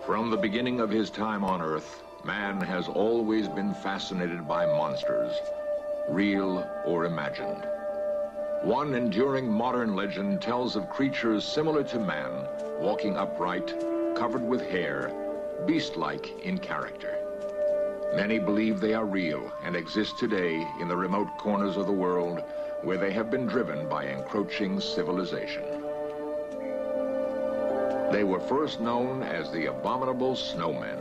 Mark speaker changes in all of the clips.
Speaker 1: From the beginning of his time on Earth, man has always been fascinated by monsters, real or imagined. One enduring modern legend tells of creatures similar to man, walking upright, covered with hair, beast-like in character. Many believe they are real and exist today in the remote corners of the world where they have been driven by encroaching civilization. They were first known as the Abominable Snowmen.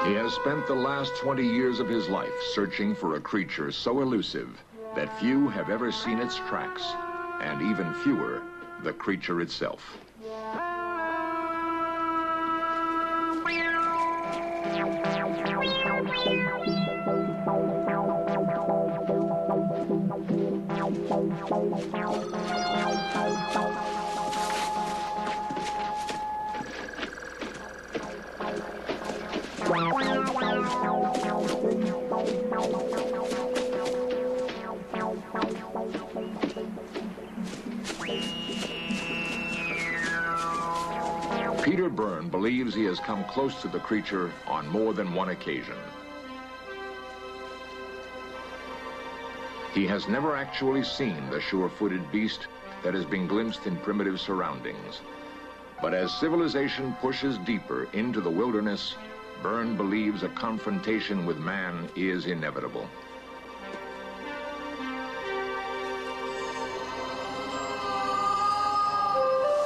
Speaker 1: He has spent the last 20 years of his life searching for a creature so elusive that few have ever seen its tracks, and even fewer the creature itself. Peter Byrne believes he has come close to the creature on more than one occasion. He has never actually seen the sure-footed beast that has been glimpsed in primitive surroundings. But as civilization pushes deeper into the wilderness, Byrne believes a confrontation with man is inevitable.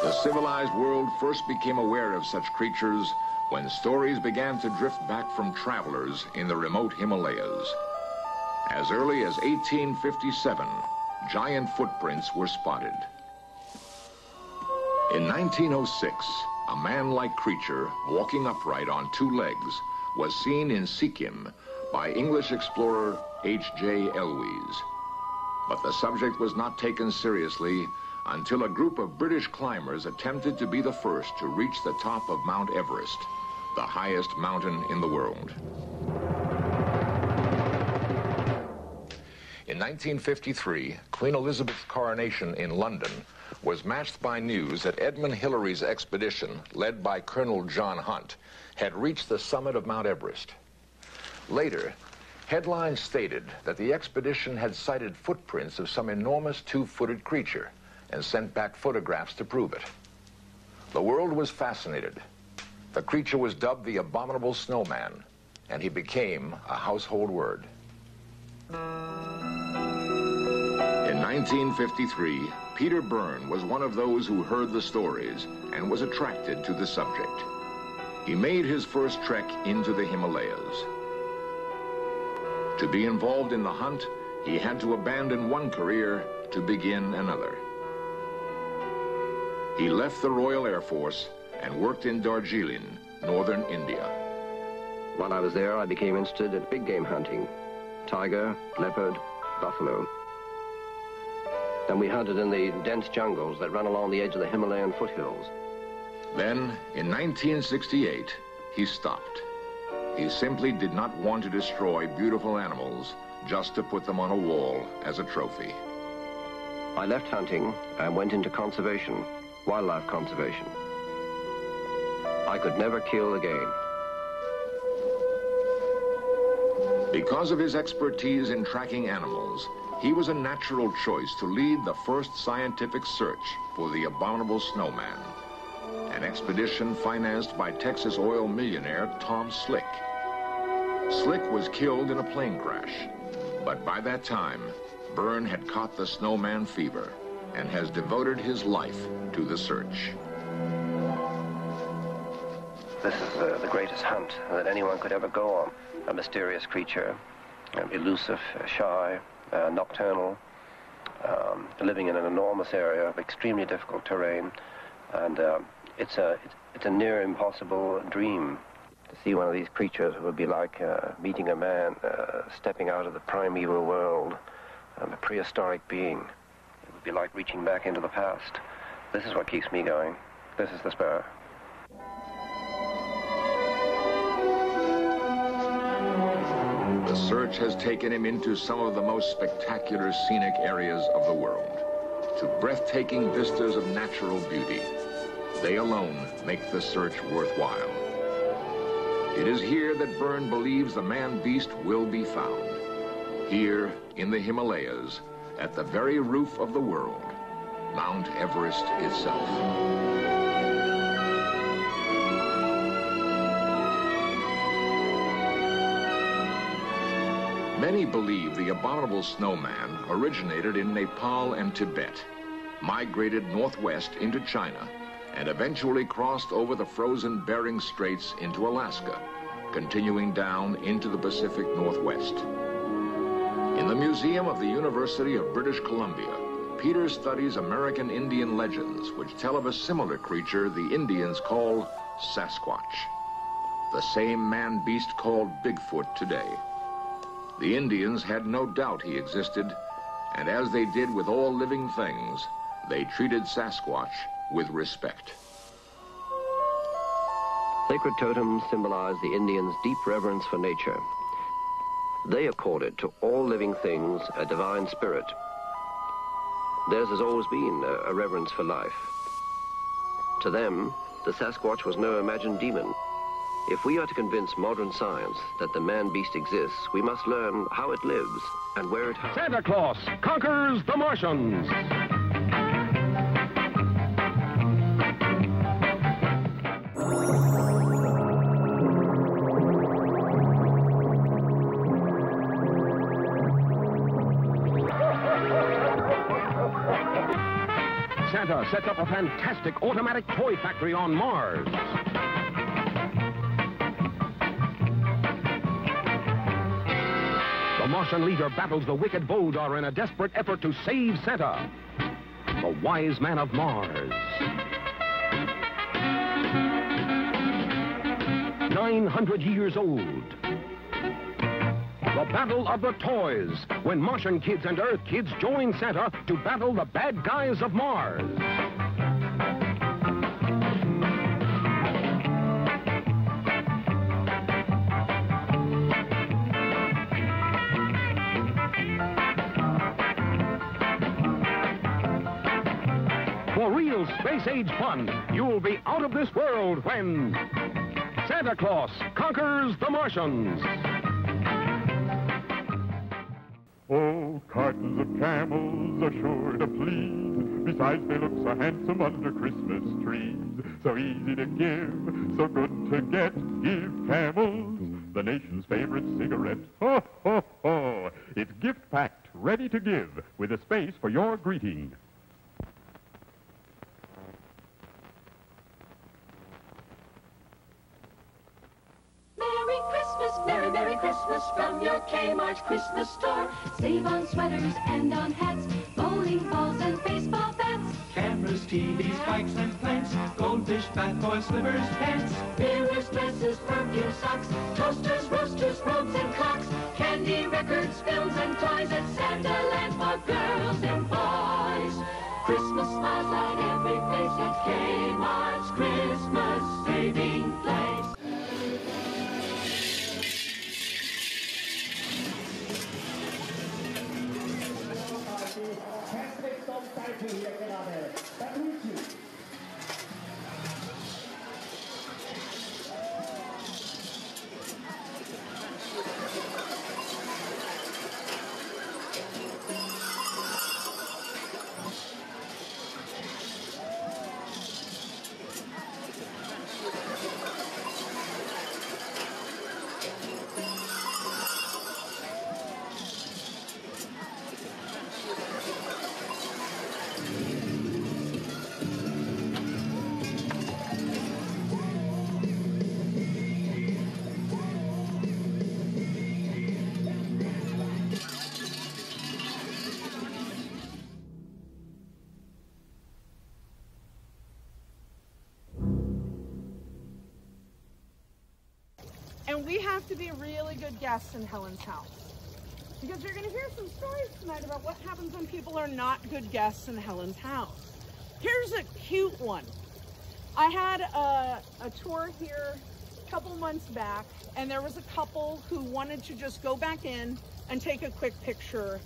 Speaker 1: The civilized world first became aware of such creatures when stories began to drift back from travelers in the remote Himalayas. As early as 1857, giant footprints were spotted. In 1906, a man-like creature walking upright on two legs was seen in Sikkim by English explorer H.J. Elwes. But the subject was not taken seriously until a group of British climbers attempted to be the first to reach the top of Mount Everest, the highest mountain in the world. In 1953, Queen Elizabeth's coronation in London was matched by news that Edmund Hillary's expedition, led by Colonel John Hunt, had reached the summit of Mount Everest. Later, headlines stated that the expedition had sighted footprints of some enormous two-footed creature and sent back photographs to prove it. The world was fascinated. The creature was dubbed the Abominable Snowman, and he became a household word. In 1953, Peter Byrne was one of those who heard the stories and was attracted to the subject. He made his first trek into the Himalayas. To be involved in the hunt, he had to abandon one career to begin another. He left the Royal Air Force and worked in Darjeeling, northern India.
Speaker 2: While I was there, I became interested in big game hunting: tiger, leopard, buffalo. And we hunted in the dense jungles that run along the edge of the Himalayan foothills.
Speaker 1: Then, in 1968, he stopped. He simply did not want to destroy beautiful animals just to put them on a wall as a trophy.
Speaker 2: I left hunting and went into conservation, wildlife conservation. I could never kill again.
Speaker 1: Because of his expertise in tracking animals, he was a natural choice to lead the first scientific search for the Abominable Snowman, an expedition financed by Texas oil millionaire Tom Slick. Slick was killed in a plane crash, but by that time, Byrne had caught the snowman fever and has devoted his life to the search.
Speaker 2: This is the greatest hunt that anyone could ever go on. A mysterious creature, elusive, shy, nocturnal, living in an enormous area of extremely difficult terrain, and it's a near impossible dream. To see one of these creatures would be like meeting a man stepping out of the primeval world, a prehistoric being. It would be like reaching back into the past. This is what keeps me going. This is the spur.
Speaker 1: The search has taken him into some of the most spectacular scenic areas of the world. to breathtaking vistas of natural beauty. They alone make the search worthwhile. It is here that Byrne believes the man-beast will be found. Here in the Himalayas, at the very roof of the world, Mount Everest itself. Many believe the abominable snowman originated in Nepal and Tibet, migrated northwest into China, and eventually crossed over the frozen Bering Straits into Alaska, continuing down into the Pacific Northwest. In the Museum of the University of British Columbia, Peter studies American Indian legends which tell of a similar creature the Indians call Sasquatch, the same man-beast called Bigfoot today. The Indians had no doubt he existed, and as they did with all living things, they treated Sasquatch with respect.
Speaker 2: Sacred totems symbolize the Indians' deep reverence for nature. They accorded to all living things a divine spirit. Theirs has always been a reverence for life. To them, the Sasquatch was no imagined demon. If we are to convince modern science that the man-beast exists, we must learn how it lives and where it hides.
Speaker 3: Santa Claus conquers the Martians. Santa sets up a fantastic automatic toy factory on Mars. The Martian leader battles the wicked Voldar in a desperate effort to save Santa, the wise man of Mars. 900 years old. The Battle of the Toys, when Martian kids and Earth kids join Santa to battle the bad guys of Mars. For real space-age fun, you'll be out of this world when Santa Claus conquers the Martians.
Speaker 4: Oh, cartons of camels are sure to please. Besides, they look so handsome under Christmas trees. So easy to give, so good to get. Give camels the nation's favorite cigarette. Ho, ho, ho! It's gift-packed, ready to give, with a space for your greeting.
Speaker 5: Merry Christmas, Merry, Merry Christmas from your Kmart Christmas store. Save on sweaters and on hats, bowling balls and baseball bats.
Speaker 6: Cameras, TVs, bikes and plants, goldfish, bath toys, slippers, pants.
Speaker 5: Mirrors, dresses, perfume, socks, toasters, roasters, robes and clocks. Candy, records, films and toys at Santaland for girls and boys. Christmas smiles light every face at Kmart's Christmas saving place.
Speaker 7: And we have to be really good guests in Helen's house, because you're going to hear some stories tonight about what happens when people are not good guests in Helen's house. Here's a cute one. I had a tour here a couple months back, and there was a couple who wanted to just go back in and take a quick picture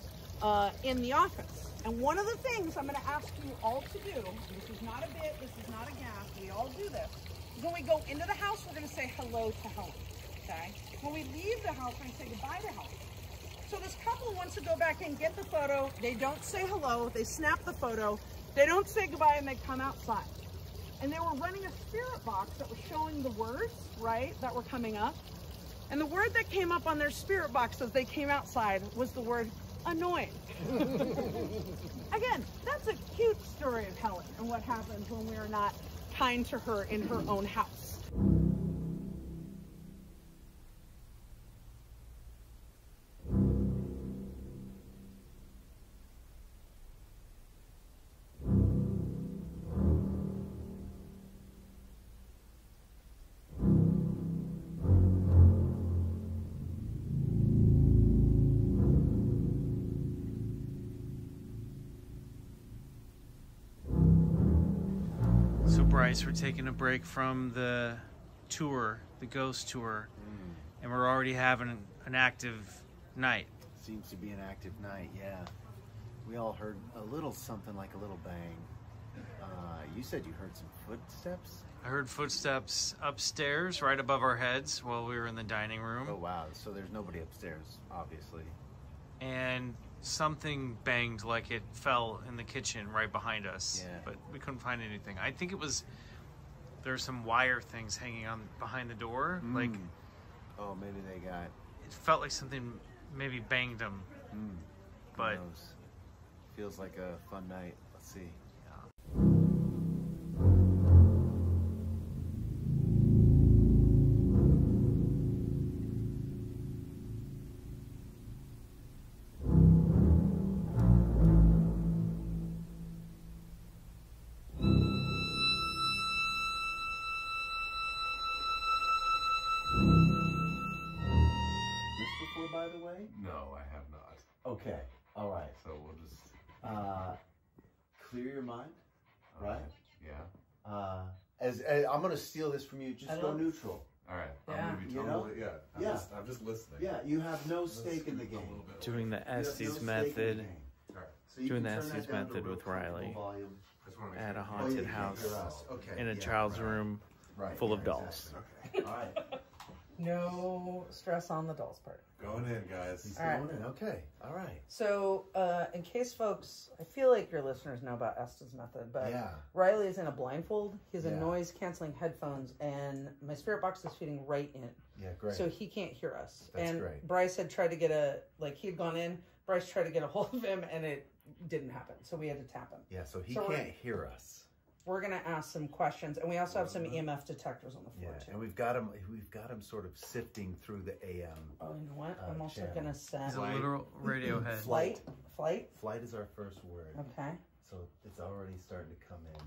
Speaker 7: in the office. And one of the things I'm going to ask you all to do, this is not a bit, this is not a gas, we all do this, is when we go into the house, we're going to say hello to Helen, okay? When we leave the house, we're going to say goodbye to Helen. So this couple wants to go back and get the photo, they don't say hello, they snap the photo, they don't say goodbye, and they come outside. And they were running a spirit box that was showing the words, right, that were coming up. And the word that came up on their spirit box as they came outside was the word annoying. Again, that's a cute story of Helen and what happens when we are not kind to her in her own house.
Speaker 8: Bryce, we're taking a break from the tour, the ghost tour, and we're already having an active night.
Speaker 9: Seems to be an active night, yeah. We all heard a little something like a little bang. You said you heard some footsteps?
Speaker 8: I heard footsteps upstairs right above our heads while we were in the dining room.
Speaker 9: Oh wow, so there's nobody upstairs, obviously.
Speaker 8: And something banged like it fell in the kitchen right behind us, but we couldn't find anything. I think it was, there's some wire things hanging on behind the door. Like,
Speaker 9: oh, maybe they got,
Speaker 8: it felt like something maybe banged them. But
Speaker 9: who knows? Feels like a fun night. Let's see. By the way?
Speaker 10: No, I have not.
Speaker 9: Okay, all right.
Speaker 10: So we'll just
Speaker 9: clear your mind, right?
Speaker 10: Yeah.
Speaker 9: As I'm gonna steal this from you, just go neutral.
Speaker 10: All right.
Speaker 7: Yeah.
Speaker 10: I'm gonna be totally, I'm just listening.
Speaker 9: Yeah, you have no stake in the game.
Speaker 8: Doing the Estes method.
Speaker 9: So you
Speaker 8: doing the
Speaker 9: can turn
Speaker 8: Estes
Speaker 9: that down to
Speaker 8: method
Speaker 9: a
Speaker 8: with
Speaker 9: real
Speaker 8: Riley
Speaker 9: volume.
Speaker 8: at a haunted house in a
Speaker 9: Yeah,
Speaker 8: child's room full of dolls.
Speaker 9: Okay. All right.
Speaker 7: No stress on the dolls part.
Speaker 10: Going in, guys.
Speaker 7: All right.
Speaker 9: Okay. All right.
Speaker 7: So, in case folks, I feel like your listeners know about Estes method, but Riley is in a blindfold. He has a noise-canceling headphones, and my spirit box is feeding right in.
Speaker 9: Yeah, great.
Speaker 7: So he can't hear us.
Speaker 9: That's
Speaker 7: and
Speaker 9: great.
Speaker 7: Bryce had tried to get he had gone in. Bryce tried to get a hold of him, and it didn't happen. So we had to tap him.
Speaker 9: Yeah, so he can't hear us.
Speaker 7: We're gonna ask some questions, and we also have some EMF detectors on the floor too.
Speaker 9: And we've got him sort of sifting through the AM.
Speaker 7: Oh, you know what? I'm also gonna set.
Speaker 8: It's a literal radio head.
Speaker 7: Flight.
Speaker 9: Flight is our first word.
Speaker 7: Okay.
Speaker 9: So it's already starting to come in.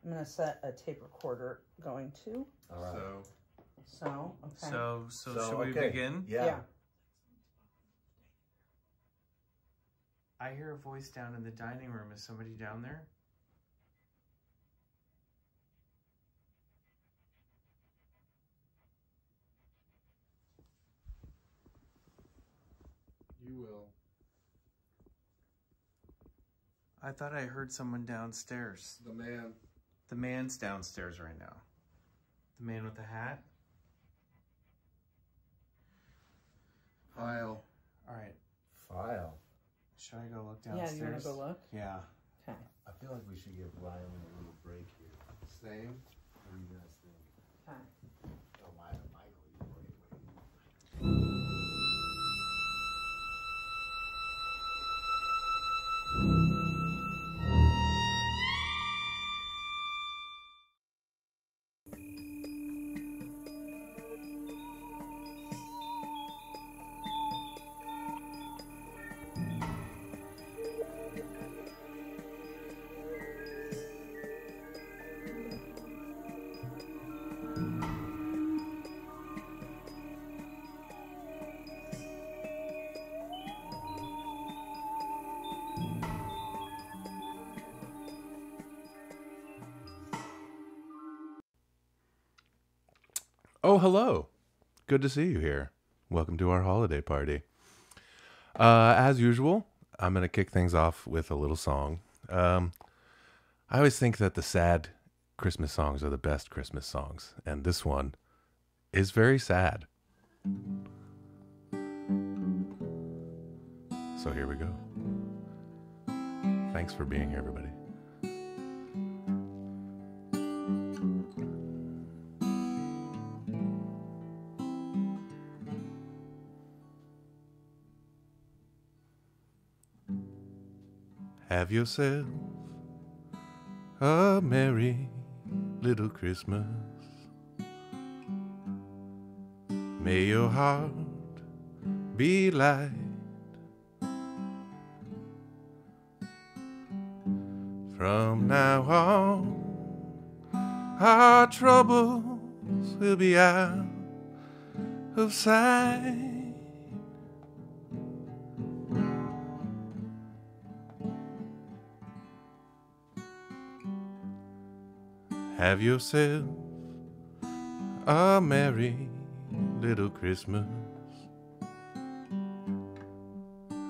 Speaker 7: I'm gonna set a tape recorder going to.
Speaker 9: All right.
Speaker 7: So okay.
Speaker 8: So should we begin?
Speaker 9: Yeah.
Speaker 8: I hear a voice down in the dining room. Is somebody down there?
Speaker 10: You will.
Speaker 8: I thought I heard someone downstairs.
Speaker 10: The man.
Speaker 8: The man's downstairs right now. The man with the hat.
Speaker 10: File.
Speaker 8: All right.
Speaker 9: File.
Speaker 8: Should I go look downstairs?
Speaker 7: Yeah, you want to go look?
Speaker 8: Yeah.
Speaker 7: Okay.
Speaker 9: I feel like we should give Riley a little break here.
Speaker 10: Same.
Speaker 9: What do you guys think?
Speaker 7: Okay.
Speaker 9: Oh, Michael, wait.
Speaker 10: Oh, hello. Good to see you here. Welcome to our holiday party. As usual, I'm going to kick things off with a little song. I always think that the sad Christmas songs are the best Christmas songs, and this one is very sad. So here we go. Thanks for being here, everybody. Have yourself a merry little Christmas. May your heart be light. From now on, our troubles will be out of sight. Have yourself a merry little Christmas.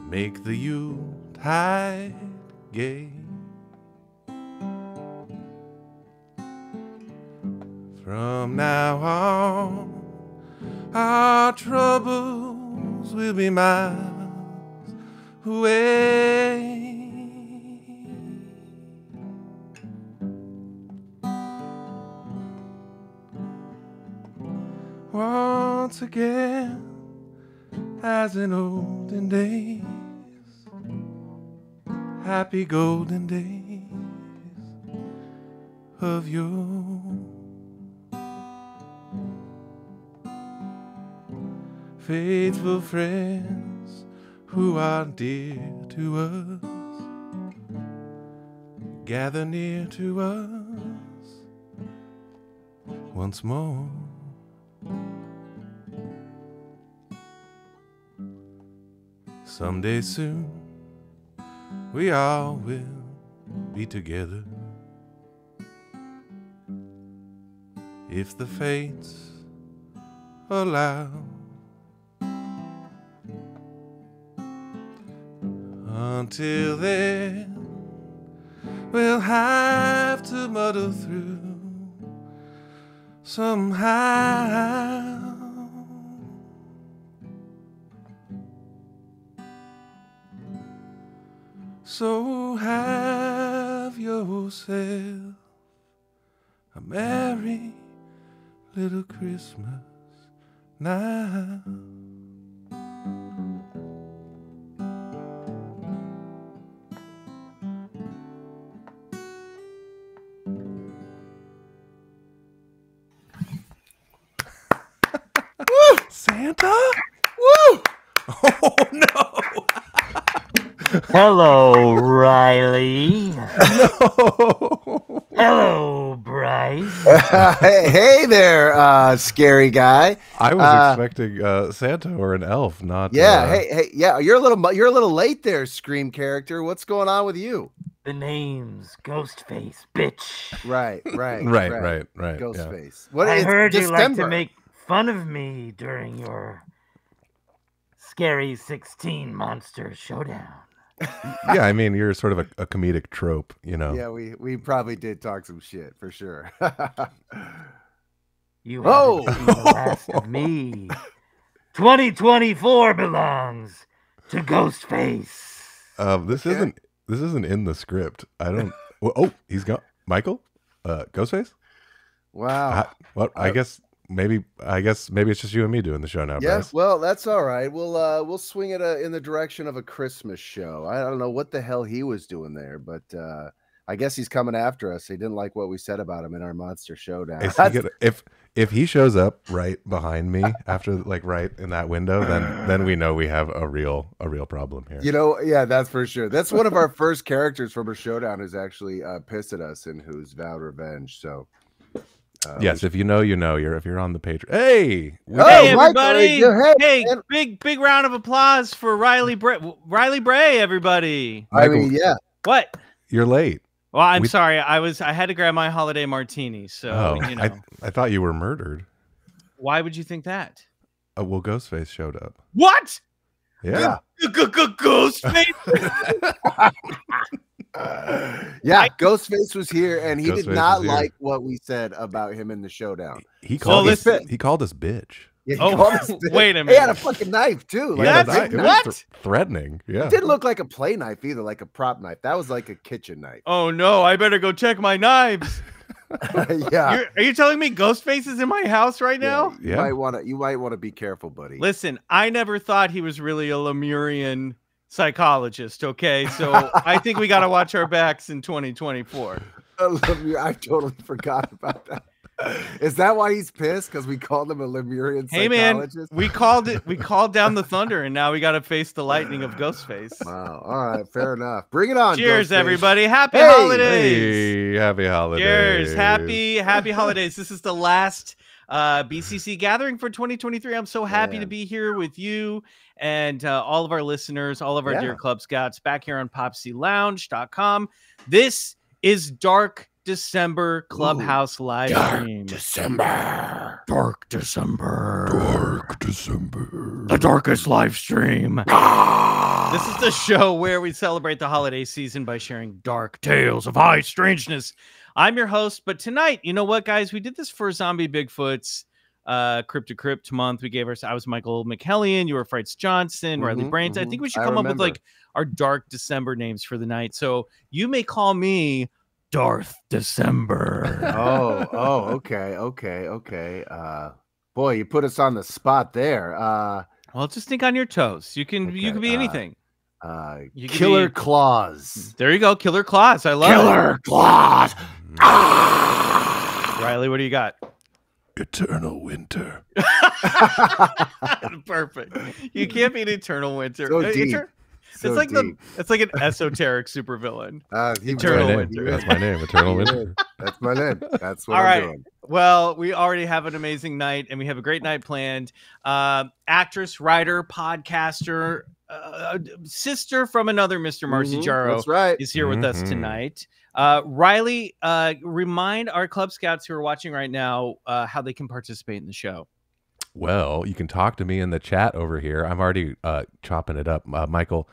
Speaker 10: Make the Yuletide gay. From now on, our troubles will be miles away. Once again, as in olden days, happy golden days of yore. Faithful friends who are dear to us, gather near to us once more. Someday soon, we all will be together. If the fates allow. Until then, we'll have to muddle through somehow. So have yourself a merry little Christmas now. Santa? Woo! Oh no!
Speaker 11: Hello, Riley.
Speaker 10: No.
Speaker 11: Hello, Bryce.
Speaker 12: Hey there, scary guy.
Speaker 10: I was expecting Santa or an elf, not.
Speaker 12: Yeah. Hey. Yeah. You're a little late there, Scream character. What's going on with you?
Speaker 11: The name's Ghostface, bitch.
Speaker 12: Right.
Speaker 10: Right.
Speaker 12: Ghostface.
Speaker 10: Yeah.
Speaker 12: What?
Speaker 11: I heard you like
Speaker 12: December.
Speaker 11: to make fun of me during your Scary 16 Monster Showdown.
Speaker 10: Yeah, I mean, you're sort of a comedic trope, you know.
Speaker 12: Yeah, we probably did talk some shit for sure.
Speaker 11: You haven't seen the last of me. 2024 belongs to Ghostface.
Speaker 10: This isn't in the script. I don't. Oh, he's got Michael, Ghostface.
Speaker 12: Wow.
Speaker 10: I guess maybe it's just you and me doing the show now.
Speaker 12: Yeah,
Speaker 10: Bryce.
Speaker 12: well, that's all right. We'll swing it in the direction of a Christmas show. I don't know what the hell he was doing there, but I guess he's coming after us. He didn't like what we said about him in our Monster Showdown.
Speaker 10: If he shows up right behind me after, like, right in that window, then we know we have a real problem here.
Speaker 12: You know, yeah, that's for sure. That's one of our first characters from a showdown who's actually pissed at us and who's vowed revenge. So.
Speaker 10: Yes, if you know, you know. If you're on the page, hey,
Speaker 8: everybody!
Speaker 12: Michael,
Speaker 8: hey, big round of applause for Riley Bray. Riley Bray, everybody.
Speaker 10: Michael,
Speaker 12: I mean, yeah.
Speaker 8: What?
Speaker 10: You're late.
Speaker 8: Well, I'm sorry. I had to grab my holiday martini. So you know.
Speaker 10: I thought you were murdered.
Speaker 8: Why would you think that?
Speaker 10: Well, Ghostface showed up.
Speaker 8: What?
Speaker 10: Yeah.
Speaker 11: Ghostface.
Speaker 12: Yeah, Ghostface was here, and he did
Speaker 10: Ghostface
Speaker 12: not
Speaker 10: was here.
Speaker 12: like what we said about him in the showdown.
Speaker 10: He called
Speaker 12: us
Speaker 10: us bitch.
Speaker 12: Yeah, he called us bitch.
Speaker 8: Wait a
Speaker 12: He
Speaker 8: minute.
Speaker 12: had a fucking knife too.
Speaker 10: He
Speaker 12: Like
Speaker 10: had
Speaker 12: a
Speaker 10: a
Speaker 12: big
Speaker 10: knife. It
Speaker 12: knife.
Speaker 10: was threatening. Yeah.
Speaker 12: It didn't look like a play knife either, like a prop knife. That was like a kitchen knife.
Speaker 13: Oh no, I better go check my knives.
Speaker 12: Yeah.
Speaker 13: Are you telling me Ghostface is in my house right now?
Speaker 12: You might want to be careful, buddy.
Speaker 13: Listen, I never thought he was really a Lemurian psychologist, okay? So I think we got to watch our backs in 2024.
Speaker 12: I totally forgot about that. Is that why he's pissed? Because we called him a Lemurian
Speaker 13: Hey man,
Speaker 12: psychologist?
Speaker 13: we called down the thunder, and now we got to face the lightning of Ghostface.
Speaker 12: Wow. All right, fair enough. Bring it on.
Speaker 13: Cheers,
Speaker 12: Ghostface.
Speaker 13: everybody. Happy
Speaker 12: Hey!
Speaker 13: holidays.
Speaker 10: Hey, happy holidays.
Speaker 13: Cheers. Happy holidays. This is the last BCC gathering for 2023. I'm so happy to be here with you and all of our listeners, all of our dear Club Scouts back here on PopsyLounge.com. This is Dark December Clubhouse Livestream. Dark December. The darkest live stream. This is the show where we celebrate the holiday season by sharing dark tales of high strangeness. I'm your host, but tonight, you know what, guys? We did this for Zombie Bigfoot's Crypt to Crypt month. I was Michael McHellian, you were Frights Johnson, Riley Brains. I think we should come up with like our Dark December names for the night. So you may call me Darth December.
Speaker 12: Okay. Boy, you put us on the spot there.
Speaker 13: Well, just think on your toes. You can be anything.
Speaker 12: Killer Claws.
Speaker 13: There you go, Killer Claws. I love
Speaker 12: Killer Claws.
Speaker 13: Riley, what do you got?
Speaker 10: Eternal Winter.
Speaker 13: Perfect. You can't be an Eternal Winter.
Speaker 12: So deep.
Speaker 13: It's like it's like an esoteric supervillain.
Speaker 10: Eternal Winter. That's my name. Eternal Winter.
Speaker 12: That's my name. That's what
Speaker 13: All
Speaker 12: I'm doing.
Speaker 13: Well, we already have an amazing night, and we have a great night planned. Actress, writer, podcaster, sister from another Mr. Marcy Jarreau
Speaker 12: That's right.
Speaker 13: is here with us tonight. Riley, remind our Club Scouts who are watching right now how they can participate in the show.
Speaker 10: Well, you can talk to me in the chat over here. I'm already chopping it up. Michael,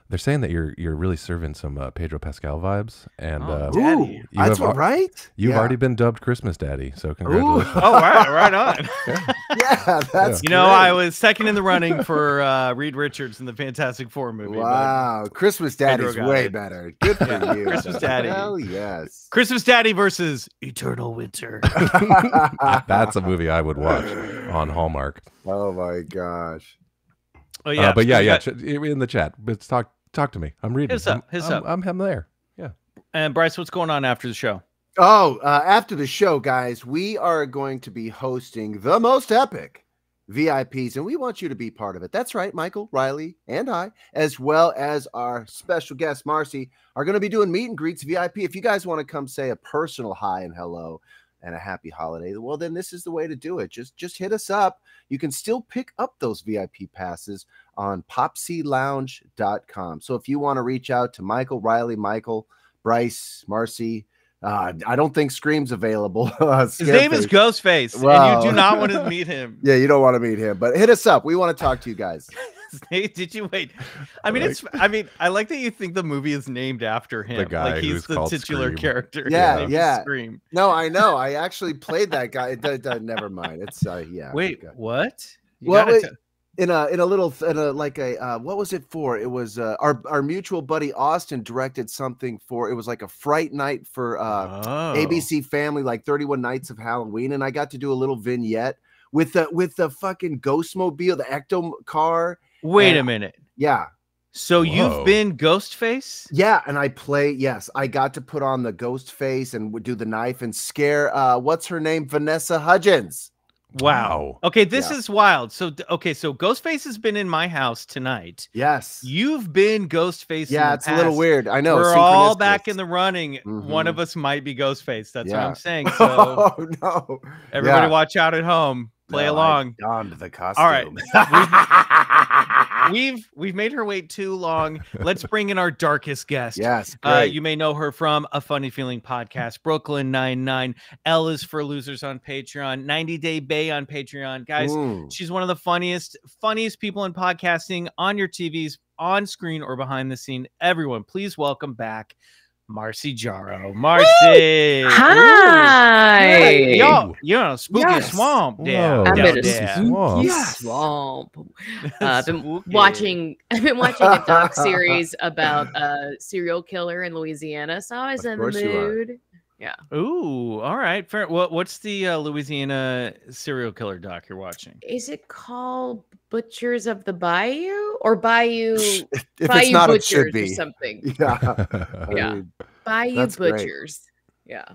Speaker 10: they're saying that you're really serving some Pedro Pascal vibes. And
Speaker 13: Daddy.
Speaker 12: That's right?
Speaker 10: You've already been dubbed Christmas Daddy, so congratulations.
Speaker 13: Oh, right on.
Speaker 12: Yeah, that's
Speaker 13: great. I was second in the running for Reed Richards in the Fantastic Four movie.
Speaker 12: Wow, Christmas Daddy's way better. Good for you.
Speaker 13: Christmas Daddy.
Speaker 12: Hell yes.
Speaker 13: Christmas Daddy versus Eternal Winter.
Speaker 10: That's a movie I would watch on Hallmark.
Speaker 12: Oh my gosh.
Speaker 13: Oh yeah,
Speaker 10: but in the chat. But talk to me. I'm reading. I'm there. Yeah.
Speaker 13: And Bryce, what's going on after the show?
Speaker 12: After the show, guys, we are going to be hosting the most epic VIPs, and we want you to be part of it. That's right, Michael, Riley, and I, as well as our special guest, Marcy, are going to be doing meet and greets VIP. If you guys want to come say a personal hi and hello and a happy holiday, well, then this is the way to do it. Just hit us up. You can still pick up those VIP passes on PopsyLounge.com. So if you want to reach out to Michael, Riley, Michael, Bryce, Marcy, I don't think Scream's available.
Speaker 13: His name is Ghostface, and you do not want to meet him.
Speaker 12: Yeah, you don't want to meet him, but hit us up. We want to talk to you guys.
Speaker 13: Did you wait? I mean, I like that you think the movie is named after him.
Speaker 10: The guy
Speaker 13: like he's the titular
Speaker 10: Scream.
Speaker 13: character.
Speaker 12: Yeah.
Speaker 13: Scream.
Speaker 12: No, I know. I actually played that guy. Never mind. It's
Speaker 13: Wait, what?
Speaker 12: In a what was it for? It was our mutual buddy Austin directed something for. It was like a Fright Night for ABC Family, like 31 Nights of Halloween, and I got to do a little vignette with the fucking Ghostmobile, the Ecto car.
Speaker 13: Wait a minute.
Speaker 12: Yeah.
Speaker 13: So you've been Ghostface?
Speaker 12: Yeah, and I got to put on the ghost face and would do the knife and scare what's her name? Vanessa Hudgens.
Speaker 13: Wow. Okay, this is wild. So Ghostface has been in my house tonight.
Speaker 12: Yes.
Speaker 13: You've been Ghostface.
Speaker 12: Yeah, it's a little weird. I know.
Speaker 13: We're all back in the running. One of us might be Ghostface. That's what I'm saying. So
Speaker 12: oh no.
Speaker 13: Everybody watch out at home. Play along.
Speaker 12: I donned the costume.
Speaker 13: All right. we've made her wait too long. Let's bring in our darkest guest.
Speaker 12: Yes, great.
Speaker 13: You may know her from A Funny Feeling podcast, Brooklyn Nine-Nine, L is for Losers on Patreon, 90 Day Bay on Patreon. Guys, she's one of the funniest people in podcasting on your TVs, on screen or behind the scene. Everyone, please welcome back Marcy Jarreau. Marcy.
Speaker 14: Hi.
Speaker 13: Yo, you're in a spooky swamp.
Speaker 14: I'm in a spooky swamp. I've been watching a doc series about a serial killer in Louisiana, so I was in the mood. Yeah.
Speaker 13: Ooh, all right. Fair. What's the Louisiana serial killer doc you're watching?
Speaker 14: Is it called Butchers of the Bayou or Bayou?
Speaker 12: If
Speaker 14: Bayou
Speaker 12: it's not,
Speaker 14: Butchers
Speaker 12: it should be
Speaker 14: or something.
Speaker 12: Yeah.
Speaker 14: Yeah. Bayou Butchers. Yeah.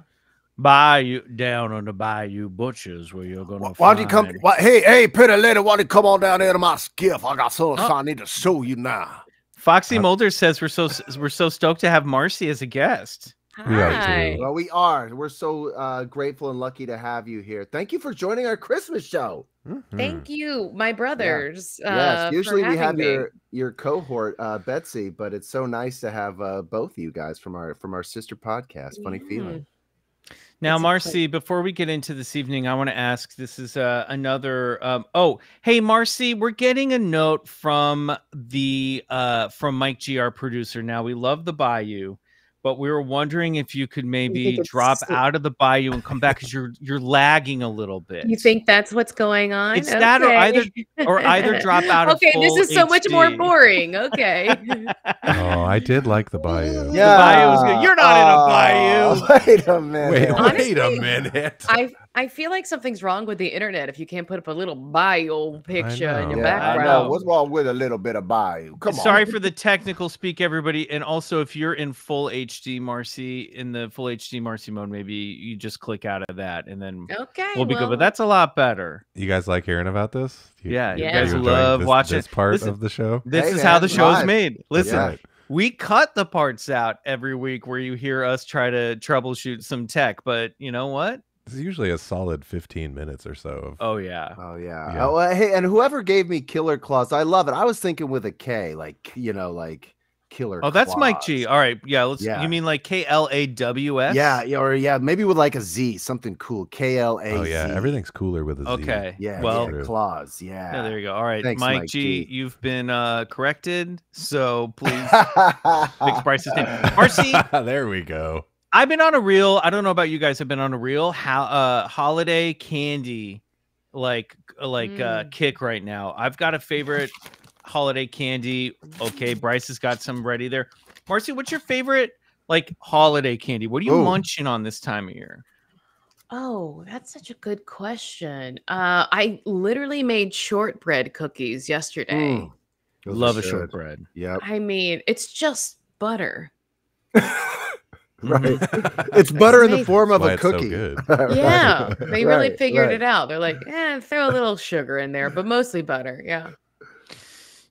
Speaker 13: Bayou, down on the Bayou Butchers, where you're gonna.
Speaker 12: Why don't you come? Hey, pretty lady, why don't you come on down there to my skiff? I got something I need to show you now.
Speaker 13: Foxy Mulder says we're so stoked to have Marcy as a guest.
Speaker 14: Hi.
Speaker 12: Well, we are. We're so grateful and lucky to have you here. Thank you for joining our Christmas show.
Speaker 14: Thank you, my brothers.
Speaker 12: Yes, usually we have
Speaker 14: me.
Speaker 12: your cohort, Betsy, but it's so nice to have both of you guys from our sister podcast, Funny Feeling.
Speaker 13: Now, Marcy, before we get into this evening, I want to ask, this is another, hey, Marcy, we're getting a note from Mike G, our producer. Now, we love the Bayou, but we were wondering if you could maybe drop out of the Bayou and come back, because you're lagging a a bit.
Speaker 14: You think that's what's going on?
Speaker 13: It's that, or either drop out of
Speaker 14: Okay, this
Speaker 13: full
Speaker 14: is so much more
Speaker 13: HD.
Speaker 14: boring. Okay.
Speaker 10: Oh, I did like the Bayou.
Speaker 13: Yeah, the Bayou was good. You're not in a Bayou.
Speaker 12: Wait a minute.
Speaker 10: Wait a minute.
Speaker 14: I feel like something's wrong with the internet if you can't put up a little Bayou picture in your
Speaker 12: I
Speaker 14: background.
Speaker 12: know. What's wrong with a little bit of Bayou? Come on.
Speaker 13: Sorry for the technical speak, everybody. And also, if you're in full HD, Marcy, in the full HD Marcy mode, maybe you just click out of that, and then we'll be good. But that's a lot better.
Speaker 10: You guys like hearing about this?
Speaker 13: You guys love watching
Speaker 10: this part of the show.
Speaker 13: This is how the show's made. Listen,
Speaker 10: right.
Speaker 13: we cut the parts out every week where you hear us try to troubleshoot some tech, but you know what?
Speaker 10: It's usually a solid 15 minutes or so. Of,
Speaker 12: Oh yeah. Oh, hey, and whoever gave me Killer Claws, I love it. I was thinking with a K, like Killer.
Speaker 13: Oh, that's
Speaker 12: Claws.
Speaker 13: Mike G. All right, you mean like KLAWS?
Speaker 12: Yeah, maybe with like a Z, something cool. KLAZ.
Speaker 10: Oh yeah, everything's cooler with a Z.
Speaker 13: Okay.
Speaker 12: Yeah.
Speaker 13: Well,
Speaker 12: Claws. Yeah.
Speaker 13: there you go. All right,
Speaker 12: Thanks,
Speaker 13: Mike G, you've been corrected. So please fix Bryce's name. Marcy.
Speaker 10: There we go.
Speaker 13: I've been on a reel. I don't know about you guys. I've been on a real holiday candy kick right now. I've got a favorite holiday candy. Okay, Bryce has got some ready there. Marcy, what's your favorite holiday candy? What are you munching on this time of year?
Speaker 14: Oh, that's such a good question. I literally made shortbread cookies yesterday.
Speaker 13: Love a shortbread.
Speaker 12: Yep.
Speaker 14: I mean, it's just butter.
Speaker 12: Right. It's butter in the form of a cookie.
Speaker 14: Yeah. They really figured it out. They're like, throw a little sugar in there, but mostly butter. Yeah.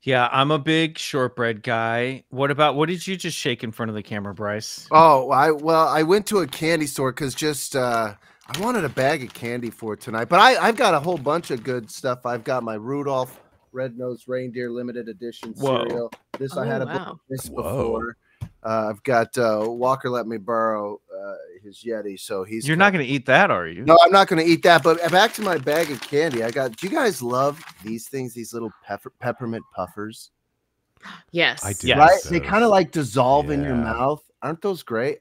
Speaker 13: Yeah, I'm a big shortbread guy. What did you just shake in front of the camera, Bryce?
Speaker 12: Oh, I went to a candy store because I wanted a bag of candy for tonight, but I've got a whole bunch of good stuff. I've got my Rudolph Red-Nosed Reindeer limited edition cereal. This I had a this before. I've got Walker let me borrow his Yeti, so you're
Speaker 13: not going to eat that, are you?
Speaker 12: No, I'm not going to eat that. But back to my bag of candy. Do you guys love these things? These little peppermint puffers.
Speaker 14: Yes,
Speaker 12: I do. Right? They kind of dissolve in your mouth. Aren't those great?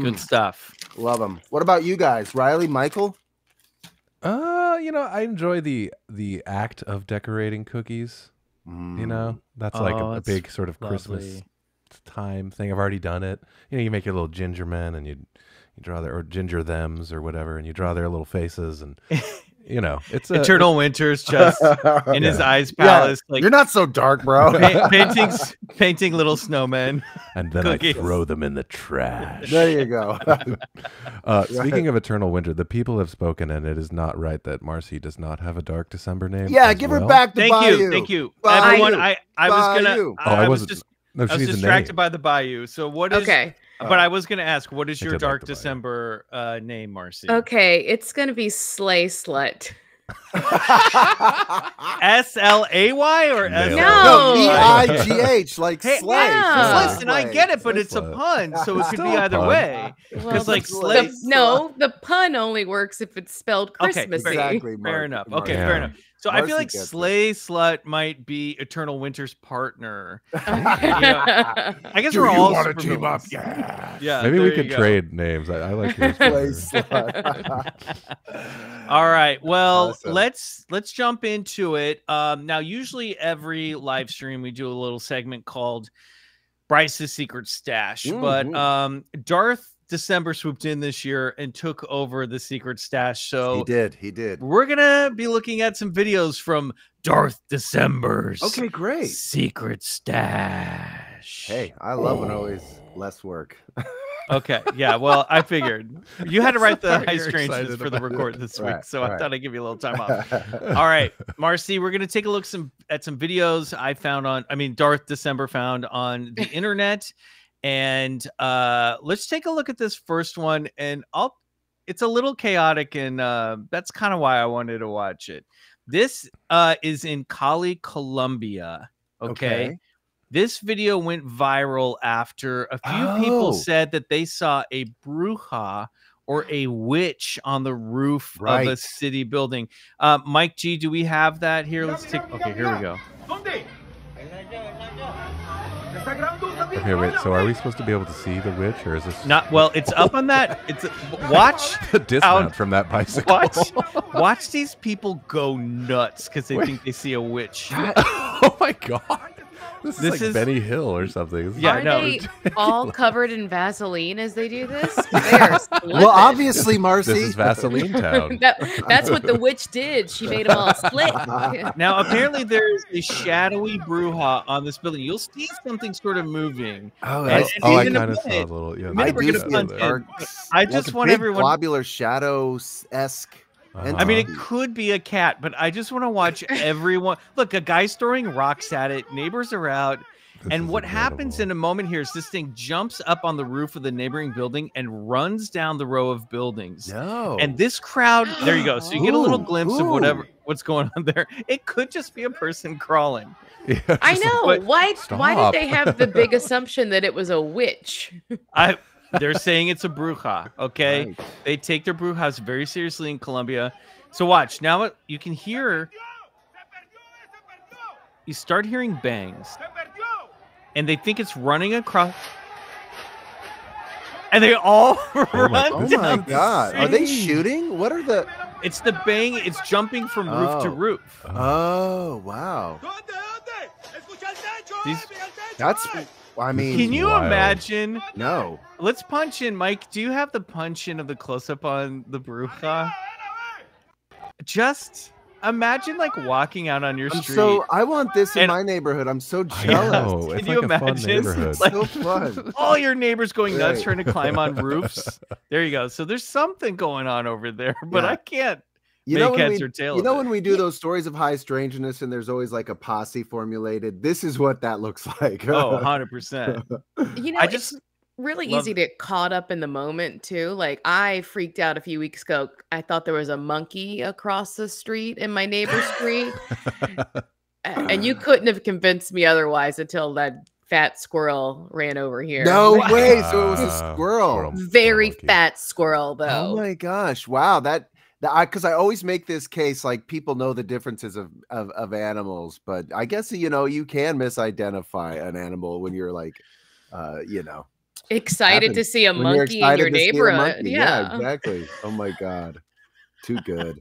Speaker 13: Good stuff.
Speaker 12: Love them. What about you guys, Riley, Michael?
Speaker 10: I enjoy the act of decorating cookies. That's a big sort of Christmas time thing. I've already done it. You make your little ginger men and you draw their, or ginger thems or whatever, and you draw their little faces, and it's
Speaker 13: Eternal Winter's just in his eyes palace.
Speaker 12: You're not so dark, bro.
Speaker 13: painting little snowmen,
Speaker 10: and then cookies. I throw them in the trash.
Speaker 12: There you go.
Speaker 10: Speaking of Eternal Winter, the people have spoken, and it is not right that Marcy does not have a Dark December name.
Speaker 12: Yeah, give her back the Bayou.
Speaker 13: Thank you,
Speaker 12: Bayou.
Speaker 13: everyone. I was distracted
Speaker 10: name.
Speaker 13: by the Bayou. So what is? Okay. But I was going to ask, what is your Dark December name, Marcy?
Speaker 14: Okay, it's going to be Slay Slut.
Speaker 13: S-L-A-Y or
Speaker 14: No.
Speaker 12: E-I-G-H, like
Speaker 13: Hey,
Speaker 12: slay.
Speaker 14: no.
Speaker 13: Listen, I get it, but it's a pun, so it could be either way.
Speaker 14: Well,
Speaker 13: Because like slay.
Speaker 14: no, the pun only works if it's spelled Christmassy.
Speaker 12: Exactly.
Speaker 13: Fair enough. Okay,
Speaker 12: Marcy.
Speaker 13: fair enough. So I feel
Speaker 12: Marcy
Speaker 13: like
Speaker 12: gets
Speaker 13: Slay Slut might be Eternal Winter's partner.
Speaker 14: Yeah.
Speaker 13: I guess
Speaker 10: Do
Speaker 13: we're
Speaker 10: you
Speaker 13: all
Speaker 10: wanna
Speaker 13: super
Speaker 10: team up?
Speaker 13: villains.
Speaker 10: Yeah.
Speaker 13: Yeah.
Speaker 10: Maybe
Speaker 13: there
Speaker 10: we
Speaker 13: you
Speaker 10: could
Speaker 13: go.
Speaker 10: trade names. I like yours.
Speaker 12: Slay
Speaker 10: better.
Speaker 12: slut.
Speaker 13: All right. Well,
Speaker 12: Awesome.
Speaker 13: let's jump into it. Now, usually every live stream we do a little segment called Bryce's Secret Stash, but Darth December swooped in this year and took over the Secret Stash. So
Speaker 12: He did.
Speaker 13: we're gonna be looking at some videos from Darth December's
Speaker 12: Okay, great.
Speaker 13: Secret Stash.
Speaker 12: Hey, I love when always less work.
Speaker 13: Okay, yeah. Well, I figured you had to write the
Speaker 10: Sorry,
Speaker 13: high
Speaker 10: you're
Speaker 13: strangeness
Speaker 10: excited
Speaker 13: for the
Speaker 10: about
Speaker 13: record
Speaker 10: it.
Speaker 13: this week,
Speaker 12: Right,
Speaker 13: so I
Speaker 12: right.
Speaker 13: thought I'd give you a little time off. All right, Marcy, we're gonna take a look at some videos I found Darth December found on the internet, and let's take a look at this first one. And it's a little chaotic, and that's kind of why I wanted to watch it. This is in Cali, Colombia. Okay. This video went viral after a few people said that they saw a bruja or a witch on the roof of a city building. Mike G, do we have that here? Let's take. Okay, here we go.
Speaker 10: Okay, wait. So are we supposed to be able to see the witch, or is this
Speaker 13: Not well? It's up on that. It's watch
Speaker 10: the dismount from that bicycle?
Speaker 13: Watch these people go nuts because they think they see a witch.
Speaker 10: Oh my god! This is like Benny Hill or something.
Speaker 14: Are they all covered in Vaseline as they do this? They are
Speaker 12: well, obviously, Marcy.
Speaker 10: This is Vaseline Town.
Speaker 14: That's what the witch did. She made them all split.
Speaker 13: Now, apparently, there's a shadowy bruja on this building. You'll see something sort of moving.
Speaker 10: I kind of saw a little. Yeah,
Speaker 12: I do see
Speaker 13: punch
Speaker 12: a
Speaker 13: in.
Speaker 12: dark,
Speaker 13: I just want
Speaker 12: big
Speaker 13: everyone.
Speaker 12: globular shadow-esque.
Speaker 13: I mean, it could be a cat, but I just want to watch everyone. Look, a guy's throwing rocks at it. Neighbors are out. And what happens in a moment here is this thing jumps up on the roof of the neighboring building and runs down the row of buildings.
Speaker 12: No.
Speaker 13: And this crowd, there you go. So you get a little glimpse of what's going on there. It could just be a person crawling.
Speaker 10: Yeah,
Speaker 14: I know. Why
Speaker 10: Stop.
Speaker 14: did they have the big assumption that it was a witch?
Speaker 13: They're saying it's a bruja, okay?
Speaker 12: Right.
Speaker 13: They take their brujas very seriously in Colombia. So watch. Now you can hear... You start hearing bangs. And they think it's running across... And they all run down.
Speaker 12: Oh my god. Are they shooting? What are the...
Speaker 13: It's the bang. It's jumping from roof to roof.
Speaker 12: Oh, wow. That's... I mean...
Speaker 13: Can you imagine?
Speaker 12: No.
Speaker 13: Let's punch in. Mike, do you have the punch in of the close-up on the bruja? Just imagine like walking out on your street.
Speaker 12: So I want this in my neighborhood. I'm so jealous.
Speaker 13: Can you imagine?
Speaker 12: It's so fun.
Speaker 13: All your neighbors going nuts
Speaker 12: Right.
Speaker 13: trying to climb on roofs. There you go. So there's something going on over there, but
Speaker 12: Yeah.
Speaker 13: I can't
Speaker 12: You know,
Speaker 13: make
Speaker 12: when
Speaker 13: heads
Speaker 12: we,
Speaker 13: or tail.
Speaker 12: you know
Speaker 13: of it.
Speaker 12: when we do those stories of high strangeness and there's always like a posse formulated? This is what that looks like.
Speaker 13: Oh, 100%.
Speaker 14: You know, it's really easy to get caught up in the moment too. Like I freaked out a few weeks ago. I thought there was a monkey across the street in my neighbor's street. And you couldn't have convinced me otherwise until that fat squirrel ran over here.
Speaker 12: No way. So it was a squirrel.
Speaker 14: Very fat squirrel though.
Speaker 12: Oh my gosh. Wow. Because I always make this case like people know the differences of animals, but I guess, you know, you can misidentify an animal when you're like, you know,
Speaker 14: excited to see a
Speaker 12: when you're
Speaker 14: monkey in your
Speaker 12: excited to see a
Speaker 14: neighborhood.
Speaker 12: monkey.
Speaker 14: Yeah.
Speaker 12: Exactly. Oh my God. Too good.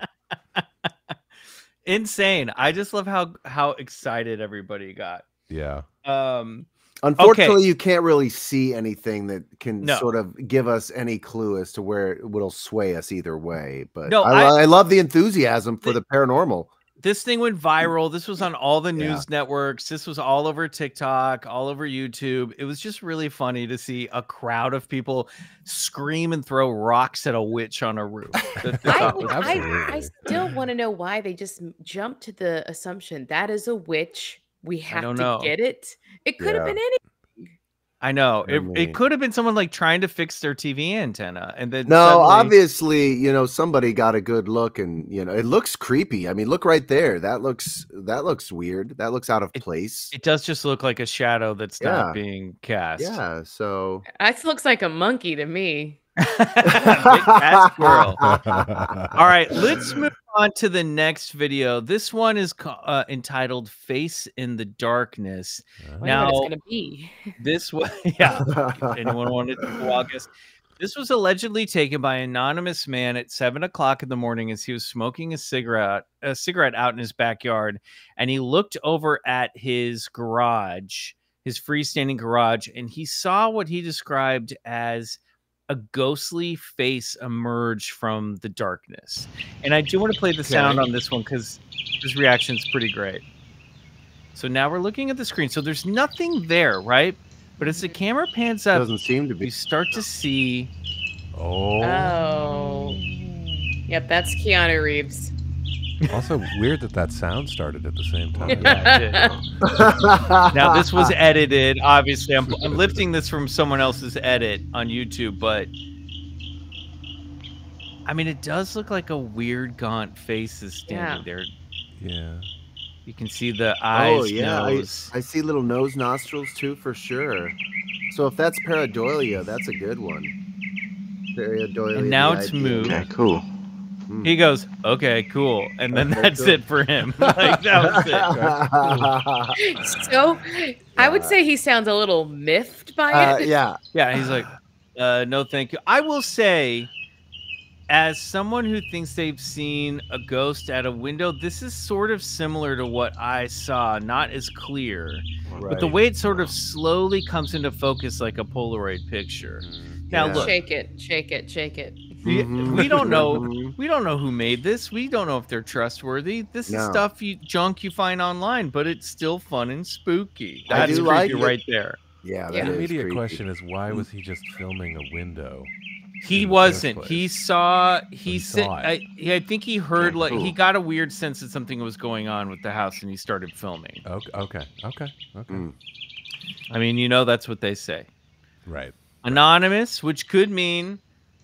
Speaker 13: Insane. I just love how excited everybody got.
Speaker 10: Yeah.
Speaker 12: Unfortunately, you can't really see anything that can
Speaker 13: No.
Speaker 12: sort of give us any clue as to where it will sway us either way. But
Speaker 13: No,
Speaker 12: I love the enthusiasm for the paranormal.
Speaker 13: This thing went viral. This was on all the news networks. This was all over TikTok, all over YouTube. It was just really funny to see a crowd of people scream and throw rocks at a witch on a roof.
Speaker 14: I still want to know why they just jumped to the assumption that is a witch. We have
Speaker 13: don't
Speaker 14: to
Speaker 13: know.
Speaker 14: get it. It could have been anything.
Speaker 13: I know it could have been someone like trying to fix their TV antenna, and then
Speaker 12: no, obviously, you know, somebody got a good look, and you know, it looks creepy. I mean, look right there. That looks weird. That looks out of place.
Speaker 13: It does just look like a shadow that's not being cast.
Speaker 12: Yeah, so
Speaker 14: That looks like a monkey to me.
Speaker 13: Big cat squirrel. All right, let's move on to the next video. This one is entitled "Face in the Darkness."
Speaker 14: Now, what it's gonna be?
Speaker 13: This one, yeah. Anyone wanted to walk us? This was allegedly taken by an anonymous man at 7 o'clock in the morning as he was smoking a cigarette out in his backyard, and he looked over at his garage, his freestanding garage, and he saw what he described as a ghostly face emerge from the darkness. And I do want to play the sound on this one because his reaction is pretty great. So now we're looking at the screen. So there's nothing there, right? But as the camera pans up,
Speaker 12: doesn't seem to be.
Speaker 13: You start to see.
Speaker 14: Oh. Yep, that's Keanu Reeves.
Speaker 10: Also weird that sound started at the same time.
Speaker 13: Yeah, it did. Now this was edited. Obviously, I'm lifting this from someone else's edit on YouTube, but I mean, it does look like a weird gaunt face is standing there.
Speaker 10: Yeah.
Speaker 13: You can see the eyes.
Speaker 12: Oh yeah,
Speaker 13: nose.
Speaker 12: I see little nose, nostrils too, for sure. So if that's pareidolia, that's a good one. Pareidolia.
Speaker 13: And now it's moved.
Speaker 15: Okay, cool.
Speaker 13: He goes, okay, cool. And then that's it for him. Like, that was it.
Speaker 14: So I would say he sounds a little miffed by it.
Speaker 12: Yeah.
Speaker 13: Yeah, he's like, no, thank you. I will say, as someone who thinks they've seen a ghost at a window, this is sort of similar to what I saw, not as clear.
Speaker 12: Right.
Speaker 13: But the way it sort of slowly comes into focus like a Polaroid picture. Now look.
Speaker 14: Shake it, shake it, shake it.
Speaker 13: We don't know. We don't know who made this. We don't know if they're trustworthy. This is stuff junk you find online, but it's still fun and spooky. That's creepy
Speaker 12: like
Speaker 13: right there.
Speaker 12: Yeah.
Speaker 10: The immediate question is, why was he just filming a window?
Speaker 13: He wasn't. He saw. He said. I think he heard. Like he got a weird sense that something was going on with the house, and he started filming.
Speaker 10: Okay.
Speaker 13: I mean, you know, that's what they say.
Speaker 10: Right.
Speaker 13: Anonymous, which could mean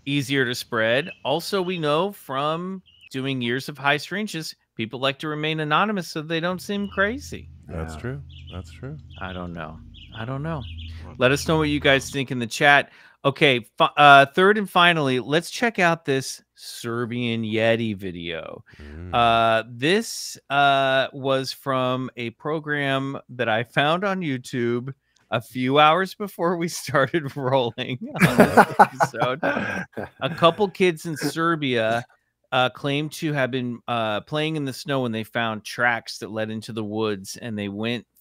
Speaker 13: easier to spread. Also, we know from doing years of high strangeness, people like to remain anonymous so they don't seem crazy.
Speaker 10: That's true. That's true.
Speaker 13: I don't know. Let us know what you guys think in the chat. Okay, third and finally, let's check out this Serbian Yeti video. This was from a program that I found on YouTube a few hours before we started rolling on this episode. A couple kids in Serbia claimed to have been playing in the snow when they found tracks that led into the woods, and they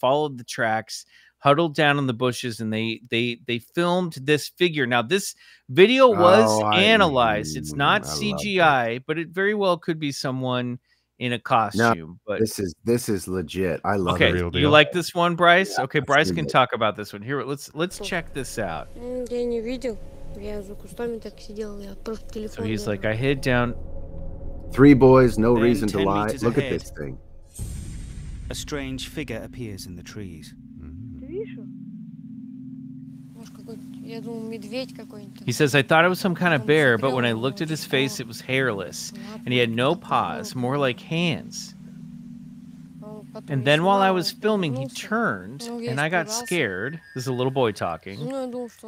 Speaker 13: followed the tracks, huddled down in the bushes, and they filmed this figure. Now, this video was analyzed. It's not CGI, but it very well could be someone in a costume.
Speaker 12: No,
Speaker 13: but
Speaker 12: this is legit. I love
Speaker 13: it.
Speaker 12: Okay,
Speaker 13: you like this one, Bryce? Okay, Bryce can talk about this one. Here, let's check this out. So he's like, I hid down.
Speaker 12: 3 boys, no reason to lie. Look at this thing.
Speaker 16: A strange figure appears in the trees.
Speaker 13: He says, I thought it was some kind of bear, but when I looked at his face, it was hairless, and he had no paws, more like hands. And then while I was filming, he turned, and I got scared. This is a little boy talking.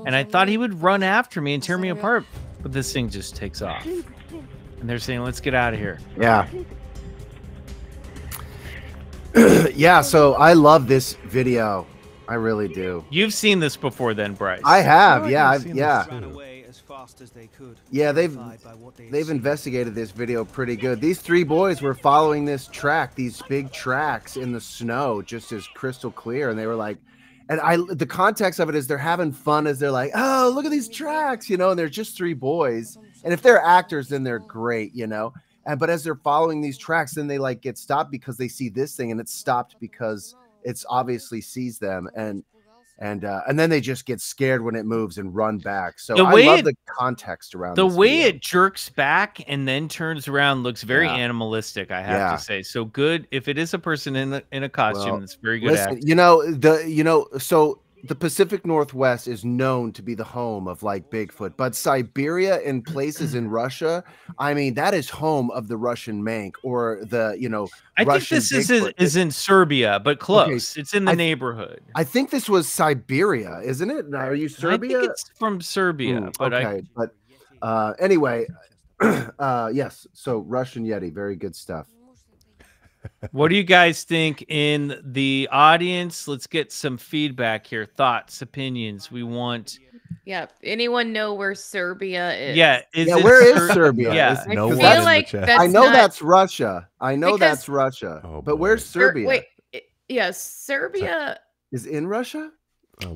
Speaker 13: And I thought he would run after me and tear me apart, but this thing just takes off. And they're saying, let's get out of here.
Speaker 12: Yeah. Yeah, so I love this video. I really do.
Speaker 13: You've seen this before then, Bryce.
Speaker 12: I have, yeah.
Speaker 16: Yeah,
Speaker 12: they've investigated this video pretty good. These 3 boys were following this track, these big tracks in the snow, just as crystal clear, and they were like, and the context of it is they're having fun as they're like, oh, look at these tracks, you know, and they're just 3 boys. And if they're actors, then they're great, you know. But as they're following these tracks, then they like get stopped because they see this thing, and it's stopped because it's obviously sees them, and then they just get scared when it moves and run back. So I love the context around
Speaker 13: the
Speaker 12: this
Speaker 13: way
Speaker 12: video.
Speaker 13: it jerks back and then turns around. Looks very animalistic, I have to say. So good if it is a person in a costume. That's very good.
Speaker 12: Listen, so the Pacific Northwest is known to be the home of like Bigfoot, but Siberia and places in Russia, I mean, that is home of the Russian mank or the,
Speaker 13: I
Speaker 12: Russian
Speaker 13: think this is in Serbia, but close.
Speaker 12: Okay,
Speaker 13: It's in the neighborhood.
Speaker 12: I think this was Siberia, isn't it? Now, are you Serbia?
Speaker 13: I think it's from Serbia, but
Speaker 12: anyway, yes. So Russian Yeti, very good stuff.
Speaker 13: What do you guys think in the audience? Let's get some feedback here. Thoughts, opinions. We want.
Speaker 14: Yeah. Anyone know where Serbia is?
Speaker 13: Yeah.
Speaker 12: Where is Serbia?
Speaker 13: Yeah.
Speaker 14: I feel like that's
Speaker 12: I know
Speaker 14: not...
Speaker 12: that's Russia. I know that's Russia. But where's Serbia?
Speaker 14: Wait. Yeah, Serbia
Speaker 12: is in Russia.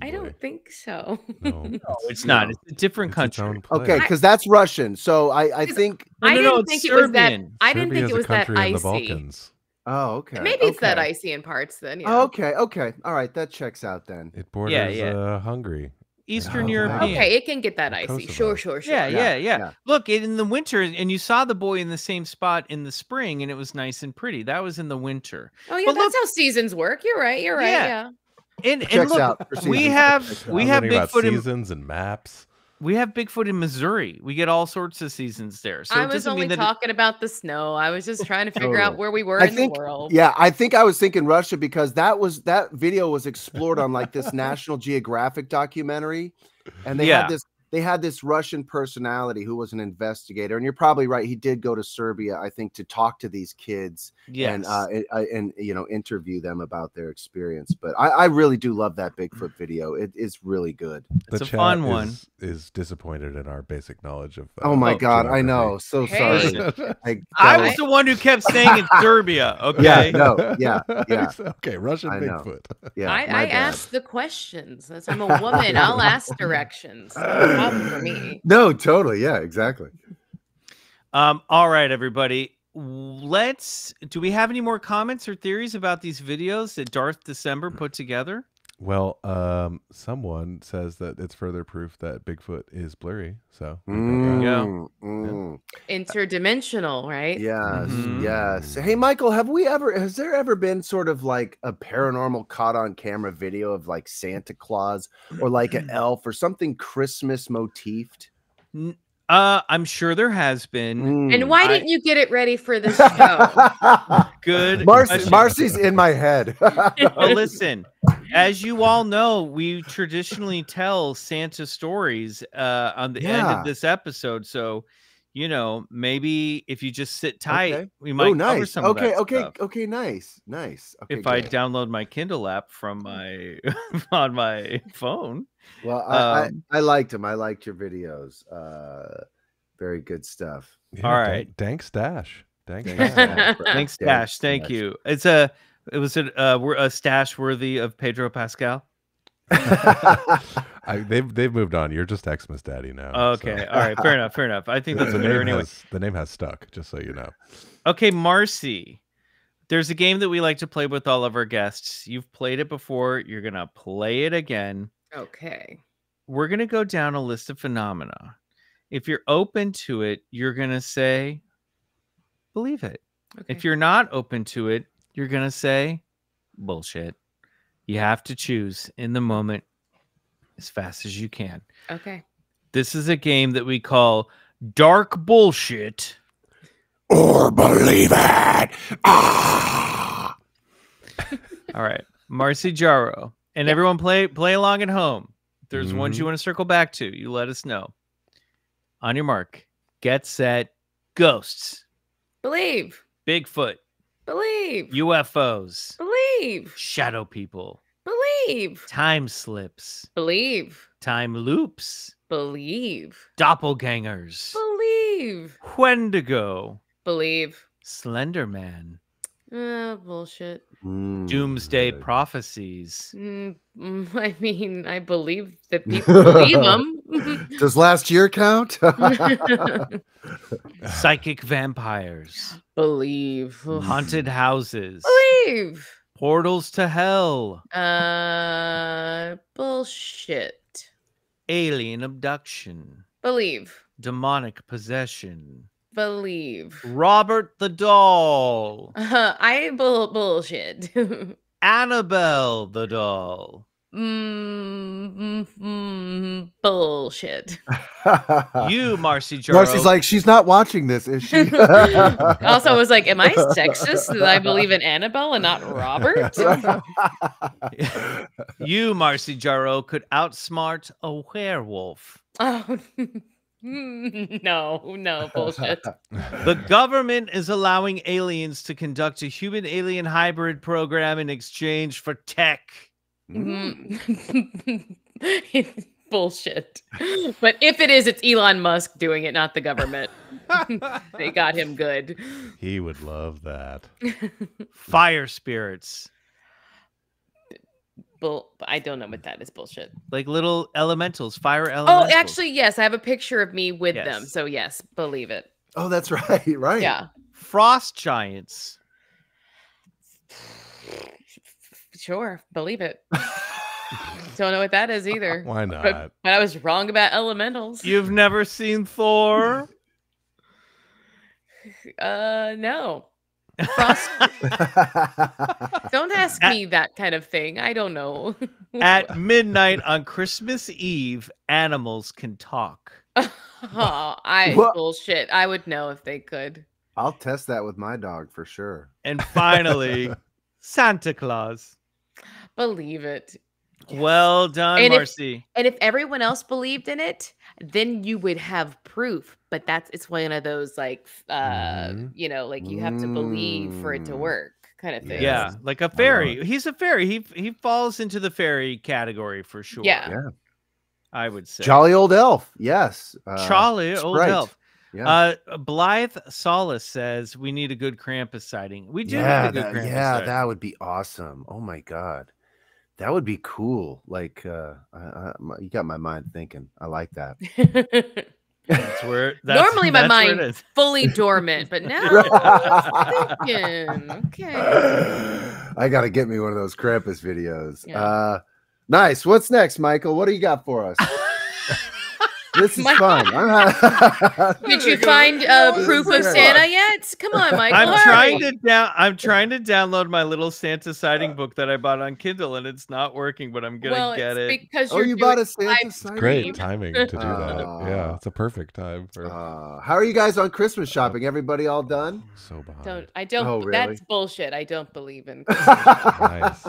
Speaker 14: I don't think so.
Speaker 10: No,
Speaker 13: it's not. It's a different country.
Speaker 12: Okay, because that's Russian. So I think
Speaker 14: I didn't think it was that. I didn't think it was that
Speaker 10: in the
Speaker 14: icy.
Speaker 10: Balkans.
Speaker 12: Oh, okay.
Speaker 14: Maybe it's that icy in parts then. Yeah.
Speaker 12: Oh, okay. All right, that checks out then.
Speaker 10: It borders Hungary.
Speaker 13: Eastern European.
Speaker 14: Okay, it can get that icy.
Speaker 10: Kosovo.
Speaker 14: Sure.
Speaker 13: Yeah. Look, in the winter, and you saw the boy in the same spot in the spring, and it was nice and pretty. That was in the winter.
Speaker 14: Oh yeah, that's how seasons work. You're right. Yeah.
Speaker 13: And look, we have Bigfoot
Speaker 10: seasons and maps.
Speaker 13: We have Bigfoot in Missouri. We get all sorts of seasons there. So
Speaker 14: I was only talking about the snow. I was just trying to figure out where we were in the world.
Speaker 12: Yeah, I think I was thinking Russia because that video was explored on like this National Geographic documentary, and they had this Russian personality who was an investigator. And you're probably right. He did go to Serbia, I think, to talk to these kids and interview them about their experience. But I really do love that Bigfoot video. It is really good.
Speaker 13: It's a fun one.
Speaker 10: Is disappointed in our basic knowledge of.
Speaker 12: Oh my God, I know. So sorry.
Speaker 13: I was the one who kept saying it's Serbia. Okay.
Speaker 12: Yeah.
Speaker 10: Okay, Russian Bigfoot.
Speaker 12: Yeah.
Speaker 14: I asked the questions. I'm a woman. I'll ask directions. Problem for me.
Speaker 12: No, totally. Yeah, exactly.
Speaker 13: All right, everybody. Do we have any more comments or theories about these videos that Darth December put together?
Speaker 10: Well, someone says that it's further proof that Bigfoot is blurry. So
Speaker 14: interdimensional, right?
Speaker 12: Yes. Hey, Michael, has there ever been sort of like a paranormal caught on camera video of like Santa Claus or like an elf or something Christmas motifed?
Speaker 13: I'm sure there has been.
Speaker 14: And why didn't you get it ready for this show?
Speaker 13: Good.
Speaker 12: Marcy's in my head.
Speaker 13: Well, listen, as you all know, we traditionally tell Santa stories on the end of this episode. So, maybe if you just sit tight, we might cover some of that stuff.
Speaker 12: Okay, nice. Okay,
Speaker 13: if I download my Kindle app from my on my phone.
Speaker 12: Well, I liked them. I liked your videos. Very good stuff.
Speaker 10: Yeah,
Speaker 13: all right,
Speaker 10: Dank Stash.
Speaker 13: Thanks, Stash. Thank you. It was a stash worthy of Pedro Pascal.
Speaker 10: They've moved on. You're just Xmas Daddy now.
Speaker 13: Okay, all right, fair enough. I think that's fair anyway.
Speaker 10: The name has stuck, just so you know.
Speaker 13: Okay, Marcy. There's a game that we like to play with all of our guests. You've played it before. You're gonna play it again.
Speaker 14: Okay.
Speaker 13: We're gonna go down a list of phenomena. If you're open to it, you're gonna say, believe it. Okay. If you're not open to it, you're gonna say, bullshit. You have to choose in the moment as fast as you can.
Speaker 14: Okay.
Speaker 13: This is a game that we call Dark Bullshit.
Speaker 12: Or believe it. Ah!
Speaker 13: All right. Marcy Jarreau. And everyone play along at home. If there's ones you want to circle back to, you let us know. On your mark. Get set. Ghosts.
Speaker 14: Believe.
Speaker 13: Bigfoot.
Speaker 14: Believe.
Speaker 13: UFOs.
Speaker 14: Believe.
Speaker 13: Shadow people.
Speaker 14: Believe.
Speaker 13: Time slips.
Speaker 14: Believe.
Speaker 13: Time loops.
Speaker 14: Believe.
Speaker 13: Doppelgangers.
Speaker 14: Believe.
Speaker 13: Wendigo.
Speaker 14: Believe.
Speaker 13: Slender Man.
Speaker 14: Bullshit.
Speaker 13: Doomsday prophecies.
Speaker 14: I mean, I believe that people believe them.
Speaker 12: Does last year count?
Speaker 13: Psychic vampires.
Speaker 14: Believe.
Speaker 13: Haunted houses.
Speaker 14: Believe.
Speaker 13: Portals to hell.
Speaker 14: Bullshit.
Speaker 13: Alien abduction.
Speaker 14: Believe.
Speaker 13: Demonic possession.
Speaker 14: Believe.
Speaker 13: Robert the Doll.
Speaker 14: Bullshit.
Speaker 13: Annabelle the Doll.
Speaker 14: Bullshit.
Speaker 13: You, Marcy Jarreau.
Speaker 12: Marcy's like, she's not watching this, is she?
Speaker 14: Also, I was like, am I sexist that I believe in Annabelle and not Robert?
Speaker 13: You, Marcy Jarreau, could outsmart a werewolf.
Speaker 14: Oh, no, bullshit.
Speaker 13: The government is allowing aliens to conduct a human-alien hybrid program in exchange for tech.
Speaker 14: Bullshit. But if it is, it's Elon Musk doing it, not the government. They got him good.
Speaker 10: He would love that.
Speaker 13: Fire spirits.
Speaker 14: I don't know what that is. Bullshit.
Speaker 13: Like little elementals, fire elementals.
Speaker 14: Oh, actually, yes. I have a picture of me with them. So, yes, believe it.
Speaker 12: Oh, that's right. Right.
Speaker 14: Yeah.
Speaker 13: Frost giants.
Speaker 14: Sure. Believe it. Don't know what that is either.
Speaker 10: Why not?
Speaker 14: But I was wrong about elementals.
Speaker 13: You've never seen Thor?
Speaker 14: No. Frost. Don't ask me that kind of thing. I don't know.
Speaker 13: At midnight on Christmas Eve, animals can talk.
Speaker 14: Bullshit. I would know if they could.
Speaker 12: I'll test that with my dog for sure.
Speaker 13: And finally, Santa Claus.
Speaker 14: Believe it.
Speaker 13: Well done, Marcy.
Speaker 14: And if everyone else believed in it, then you would have proof. But it's one of those like, you know, like you have to believe for it to work kind of thing.
Speaker 13: Yeah, like a fairy. He's a fairy. He falls into the fairy category for sure.
Speaker 14: Yeah.
Speaker 13: I would say.
Speaker 12: Jolly old elf. Yes.
Speaker 13: Jolly old elf.
Speaker 12: Yeah.
Speaker 13: Blythe Solace says we need a good Krampus sighting. We do need a good Krampus sighting.
Speaker 12: That would be awesome. Oh my God. That would be cool. Like, you got my mind thinking. I like that.
Speaker 13: That's where.
Speaker 14: Normally, my mind is fully dormant, but now I'm thinking. Okay.
Speaker 12: I got to get me one of those Krampus videos.
Speaker 14: Yeah.
Speaker 12: Nice. What's next, Michael? What do you got for us? This is fun.
Speaker 14: Did you find proof of Santa yet? Come on, Michael.
Speaker 13: I'm trying to download my little Santa sighting book that I bought on Kindle, and it's not working. But I'm gonna get it.
Speaker 14: Because
Speaker 12: you bought a Santa sighting.
Speaker 10: Great timing to do that. Yeah, it's a perfect time for.
Speaker 12: How are you guys on Christmas shopping? Everybody all done?
Speaker 10: So behind.
Speaker 14: I don't.
Speaker 12: Oh, really?
Speaker 14: That's bullshit. I don't believe in.
Speaker 10: Nice.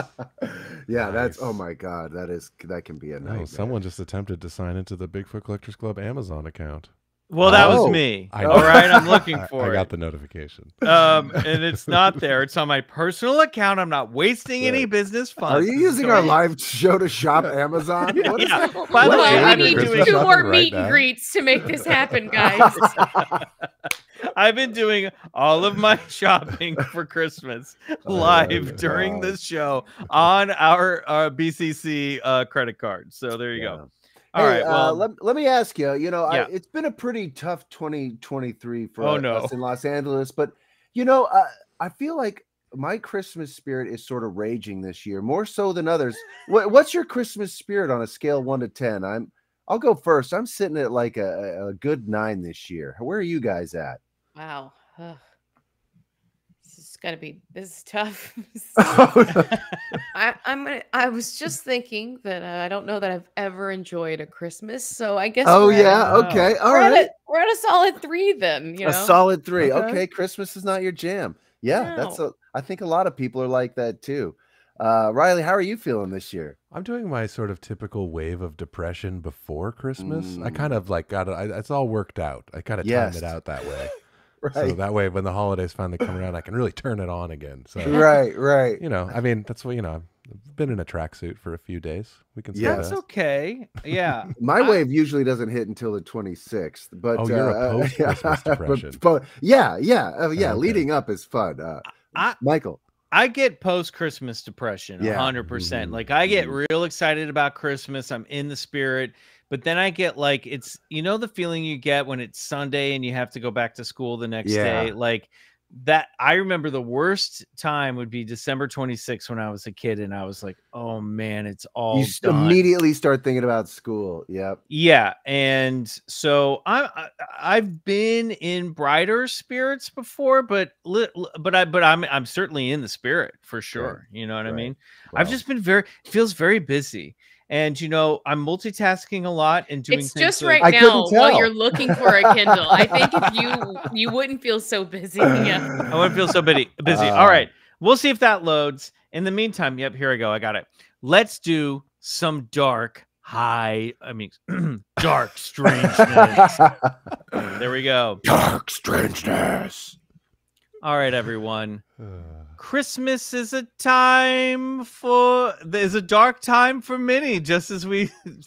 Speaker 12: Yeah, that's. Oh my God, that can be a nightmare.
Speaker 10: Someone just attempted to sign into the Bigfoot Collectors Club Amazon account.
Speaker 13: Well, that was me. All right, I'm looking for it.
Speaker 10: I got the notification.
Speaker 13: And it's not there. It's on my personal account. I'm not wasting any business funds.
Speaker 12: Are you using our live show to shop Amazon? What is that?
Speaker 13: By the way,
Speaker 14: we need 2 more meet and greets to make this happen, guys.
Speaker 13: I've been doing all of my shopping for Christmas live during this show on our BCC credit card. So there you go. All right. Well,
Speaker 12: let me ask you. You know, it's been a pretty tough 2023 for us in Los Angeles, but you know, I feel like my Christmas spirit is sort of raging this year, more so than others. What's your Christmas spirit on a scale of 1 to 10? I'll go first. I'm sitting at like a good 9 this year. Where are you guys at?
Speaker 14: Wow. This is tough. I was just thinking that I don't know that I've ever enjoyed a Christmas, so I guess.
Speaker 12: Okay, all right.
Speaker 14: We're at a solid 3 then. You know?
Speaker 12: A solid 3. Okay, Christmas is not your jam. Yeah, I think a lot of people are like that too. Riley, how are you feeling this year?
Speaker 10: I'm doing my sort of typical wave of depression before Christmas. I kind of like it's all worked out. I kind of timed it out that way.
Speaker 12: Right.
Speaker 10: So that way, when the holidays finally come around, I can really turn it on again. So
Speaker 12: right.
Speaker 10: You know, I mean, that's what I've been in a tracksuit for a few days. We can say
Speaker 13: that's okay. Yeah,
Speaker 12: my wave usually doesn't hit until the 26th. But
Speaker 10: you're a post-Christmas depression.
Speaker 12: Okay. Leading up is fun. Michael.
Speaker 13: I get post-Christmas depression 100%. Like I get real excited about Christmas. I'm in the spirit. But then I get like, it's, the feeling you get when it's Sunday and you have to go back to school the next day. Like that I remember the worst time would be December 26th when I was a kid, and I was like, oh man, it's all done.
Speaker 12: Immediately start thinking about school. Yep.
Speaker 13: Yeah, and so I've been in brighter spirits before, but I'm certainly in the spirit for sure.
Speaker 12: Right.
Speaker 13: You know what I mean?
Speaker 12: Wow.
Speaker 13: I've just been feels very busy. And, you know, I'm multitasking a lot and doing
Speaker 14: it's
Speaker 13: things
Speaker 14: just
Speaker 13: like,
Speaker 14: right now while you're looking for a Kindle. I think if you wouldn't feel so busy. Yeah.
Speaker 13: I wouldn't feel so busy. All right. We'll see if that loads. In the meantime, yep, here I go. I got it. Let's do some dark strangeness. There we go.
Speaker 12: Dark strangeness.
Speaker 13: All right, everyone. Christmas is a dark time for many, just as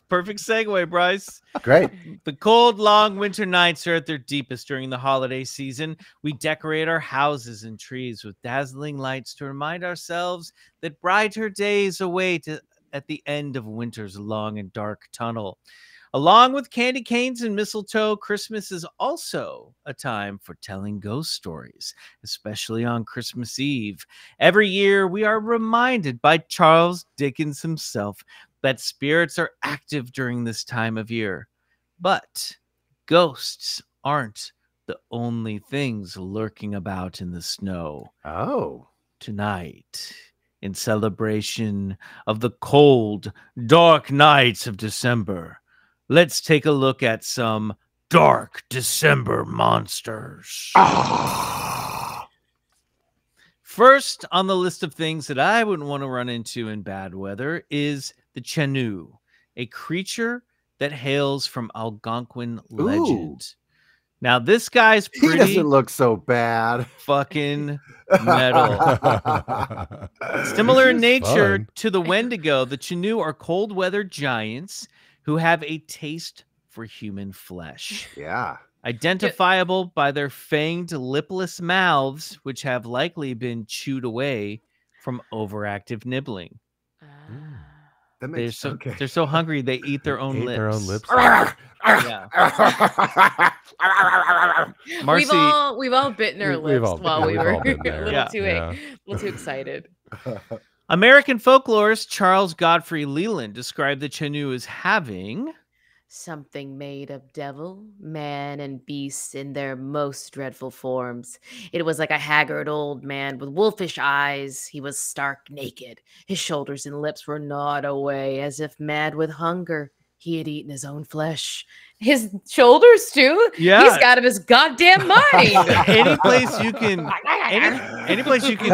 Speaker 13: perfect segue, Bryce.
Speaker 12: Great.
Speaker 13: The cold, long winter nights are at their deepest during the holiday season. We decorate our houses and trees with dazzling lights to remind ourselves that brighter days await at the end of winter's long and dark tunnel. Along with candy canes and mistletoe, Christmas is also a time for telling ghost stories, especially on Christmas Eve. Every year, we are reminded by Charles Dickens himself that spirits are active during this time of year. But ghosts aren't the only things lurking about in the snow.
Speaker 12: Oh.
Speaker 13: Tonight, in celebration of the cold, dark nights of December, let's take a look at some dark December monsters. First on the list of things that I wouldn't want to run into in bad weather is the Chanu, a creature that hails from Algonquin legend. Now, this guy's pretty...
Speaker 12: He doesn't look so bad.
Speaker 13: Fucking metal. Similar in nature to the Wendigo, the Chanu are cold-weather giants who have a taste for human flesh.
Speaker 12: Yeah.
Speaker 13: Identifiable by their fanged, lipless mouths, which have likely been chewed away from overactive nibbling. They're so hungry they eat their own lips.
Speaker 10: Their own lips.
Speaker 13: Yeah. Marcy,
Speaker 14: we've all bitten our lips while we were a little too excited.
Speaker 13: American folklorist Charles Godfrey Leland described the Chanu as having
Speaker 14: something made of devil, man, and beast in their most dreadful forms. It was like a haggard old man with wolfish eyes. He was stark naked. His shoulders and lips were gnawed away as if mad with hunger. He had eaten his own flesh. His shoulders too?
Speaker 13: Yeah.
Speaker 14: He's got his goddamn mind.
Speaker 13: Any place you can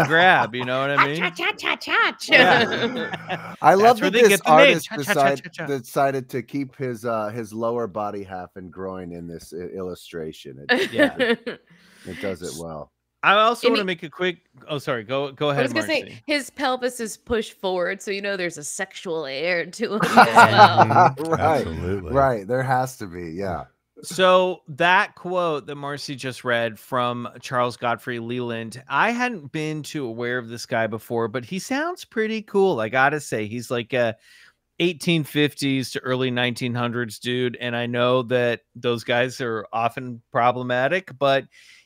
Speaker 13: grab, you know what I mean?
Speaker 12: Yeah. I love that this artist decided to keep his lower body half and groin in this illustration. It does it well.
Speaker 13: I also want to make a quick. Oh, sorry. Go ahead.
Speaker 14: I was gonna
Speaker 13: Marcy.
Speaker 14: say his pelvis is pushed forward, so there's a sexual air to him as well.
Speaker 12: Right, absolutely. Right. There has to be, yeah.
Speaker 13: So that quote that Marcy just read from Charles Godfrey Leland, I hadn't been too aware of this guy before, but he sounds pretty cool. I gotta say, he's like a 1850s to early 1900s dude, and I know that those guys are often problematic, but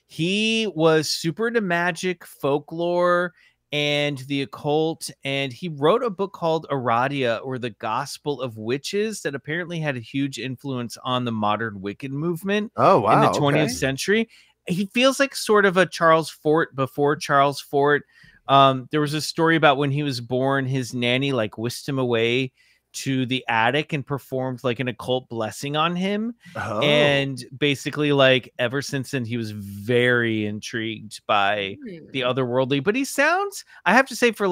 Speaker 13: he was super into magic, folklore, and the occult, and he wrote a book called Aradia, or the Gospel of Witches, that apparently had a huge influence on the modern Wiccan movement in the 20th century. He feels like sort of a Charles Fort before Charles Fort. There was a story about when he was born, his nanny whisked him away to the attic and performed an occult blessing on him. And basically ever since then he was very intrigued by the otherworldly, but he sounds, I have to say, for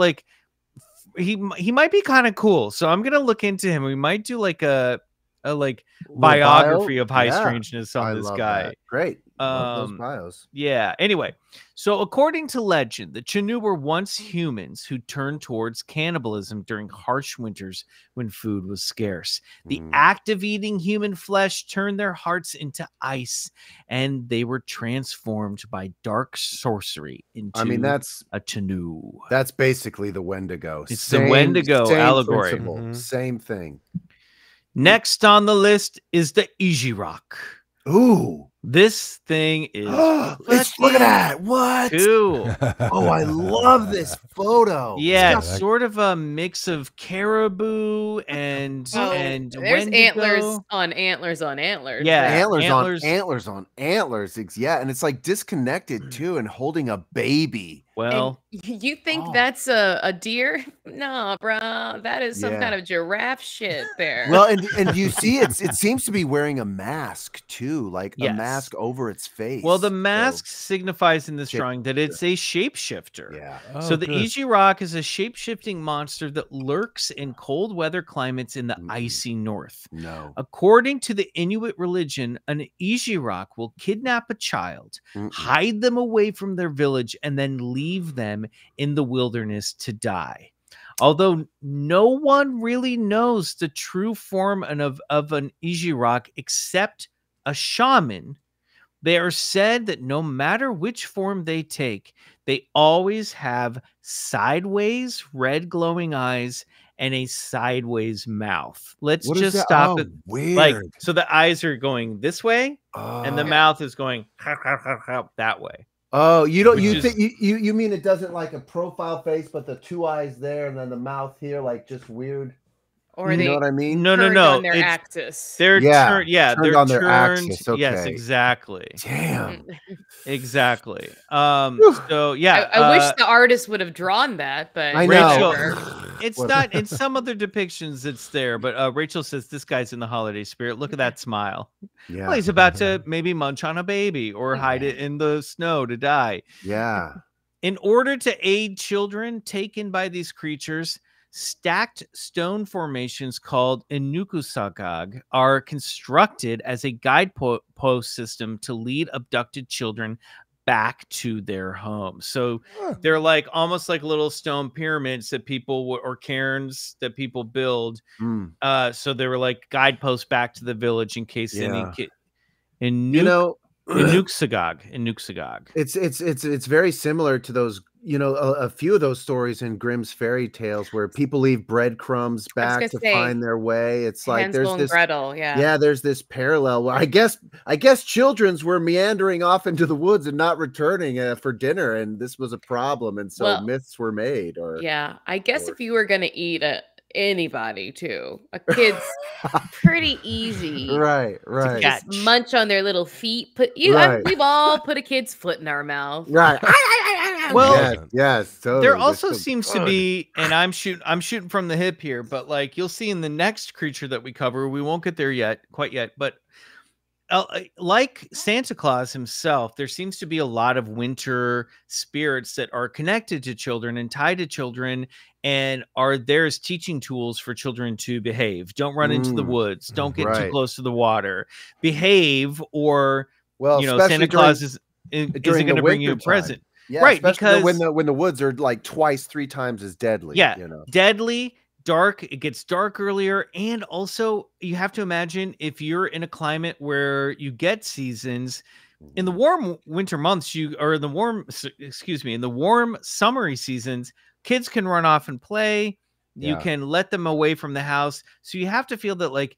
Speaker 13: he might be kind of cool, so I'm gonna look into him. We might do a biography of high strangeness on this guy.
Speaker 12: That. Great. Love those bios.
Speaker 13: Yeah. Anyway, so according to legend, the Chanu were once humans who turned towards cannibalism during harsh winters when food was scarce. The act of eating human flesh turned their hearts into ice, and they were transformed by dark sorcery into
Speaker 12: that's
Speaker 13: a Chanu.
Speaker 12: That's basically the Wendigo.
Speaker 13: It's the Wendigo allegory.
Speaker 12: Same thing.
Speaker 13: Next on the list is the Ijirok.
Speaker 12: Ooh.
Speaker 13: This thing is
Speaker 12: look at that. What?
Speaker 13: Cool.
Speaker 12: Oh, I love this photo.
Speaker 13: Yeah, it's sort of a mix of caribou and
Speaker 14: there's
Speaker 13: Wendigo.
Speaker 14: antlers on antlers on antlers.
Speaker 13: Yeah,
Speaker 12: antlers on antlers. Yeah, and it's like disconnected too, and holding a baby.
Speaker 13: Well,
Speaker 14: and you think that's a deer? No, bro, that is some kind of giraffe shit there.
Speaker 12: Well, and you see, it seems to be wearing a mask too, like a mask over its face.
Speaker 13: Well, the mask signifies in this drawing that it's a shapeshifter.
Speaker 12: Yeah.
Speaker 13: So the Iji-Rock is a shapeshifting monster that lurks in cold weather climates in the icy north.
Speaker 12: No.
Speaker 13: According to the Inuit religion, an Iji-Rock will kidnap a child, hide them away from their village, and then leave them in the wilderness to die. Although no one really knows the true form of an Iji-Rock except a shaman, they are said that no matter which form they take, they always have sideways red glowing eyes and a sideways mouth. Let's just stop it.
Speaker 12: Weird.
Speaker 13: Like, so the eyes are going this way and the mouth is going that way.
Speaker 12: Oh, you mean it doesn't like a profile face, but the two eyes there and then the mouth here, like just weird.
Speaker 14: Or
Speaker 12: you
Speaker 14: they
Speaker 12: know what I mean?
Speaker 13: No.
Speaker 14: on their axis.
Speaker 13: They're
Speaker 12: turned
Speaker 13: they're
Speaker 12: on their axis. Okay.
Speaker 13: Yes, exactly.
Speaker 12: Damn.
Speaker 13: Exactly. So yeah,
Speaker 14: I wish the artist would have drawn that, but
Speaker 12: I
Speaker 13: Rachel,
Speaker 12: know.
Speaker 13: it's not in some other depictions. It's there, but Rachel says this guy's in the holiday spirit. Look at that smile.
Speaker 12: Yeah.
Speaker 13: Well, he's about to maybe munch on a baby or hide it in the snow to die.
Speaker 12: Yeah.
Speaker 13: In order to aid children taken by these creatures, stacked stone formations called Inukusagag are constructed as a guidepost system to lead abducted children back to their homes. So they're like almost like little stone pyramids that people or cairns that people build. So they were like guideposts back to the village in case any kid. Inuksagag.
Speaker 12: It's very similar to those, a few of those stories in Grimm's fairy tales where people leave breadcrumbs back to find their way. It's like
Speaker 14: Hansel
Speaker 12: there's
Speaker 14: and
Speaker 12: this
Speaker 14: Gretel,
Speaker 12: there's this parallel where I guess children's were meandering off into the woods and not returning for dinner, and this was a problem, and so myths were made.
Speaker 14: I guess if you were gonna eat anybody too, a kid's pretty easy,
Speaker 12: right?
Speaker 14: Just munch on their little feet. We've all put a kid's foot in our mouth,
Speaker 12: right?
Speaker 13: Well,
Speaker 12: yes. Totally.
Speaker 13: There also seems to be, and I'm shooting from the hip here, but like you'll see in the next creature that we cover, we won't get there quite yet, but like Santa Claus himself, there seems to be a lot of winter spirits that are connected to children and tied to children and are there as teaching tools for children to behave. Don't run into the woods. Don't get too close to the water. Behave, or Santa Claus isn't going to bring you a present.
Speaker 12: Yeah,
Speaker 13: right,
Speaker 12: because when the woods are like 2-3 times as deadly.
Speaker 13: Yeah, deadly, dark. It gets dark earlier, and also you have to imagine if you're in a climate where you get seasons. In the warm winter months, in the warm summery seasons, kids can run off and play. You can let them away from the house. So you have to feel that like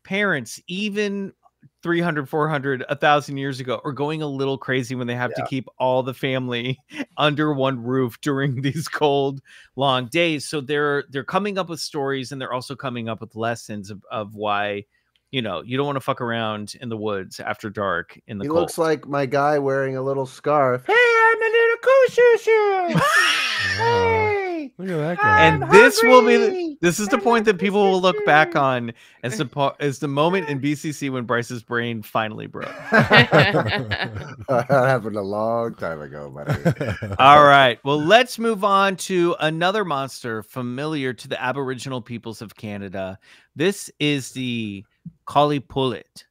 Speaker 13: parents, even 300, 400, 1,000 years ago, are going a little crazy when they have to keep all the family under one roof during these cold, long days. So they're coming up with stories, and they're also coming up with lessons of why, you don't want to fuck around in the woods after dark in the cold.
Speaker 12: He looks like my guy wearing a little scarf. Hey, I'm a little Kushushu. Hey,
Speaker 10: look at that guy.
Speaker 13: And this will be this is the point that people will look back on as the moment in BCC when Bryce's brain finally broke.
Speaker 12: That happened a long time ago, buddy.
Speaker 13: All right. Well, let's move on to another monster familiar to the Aboriginal peoples of Canada. This is the Collipolit.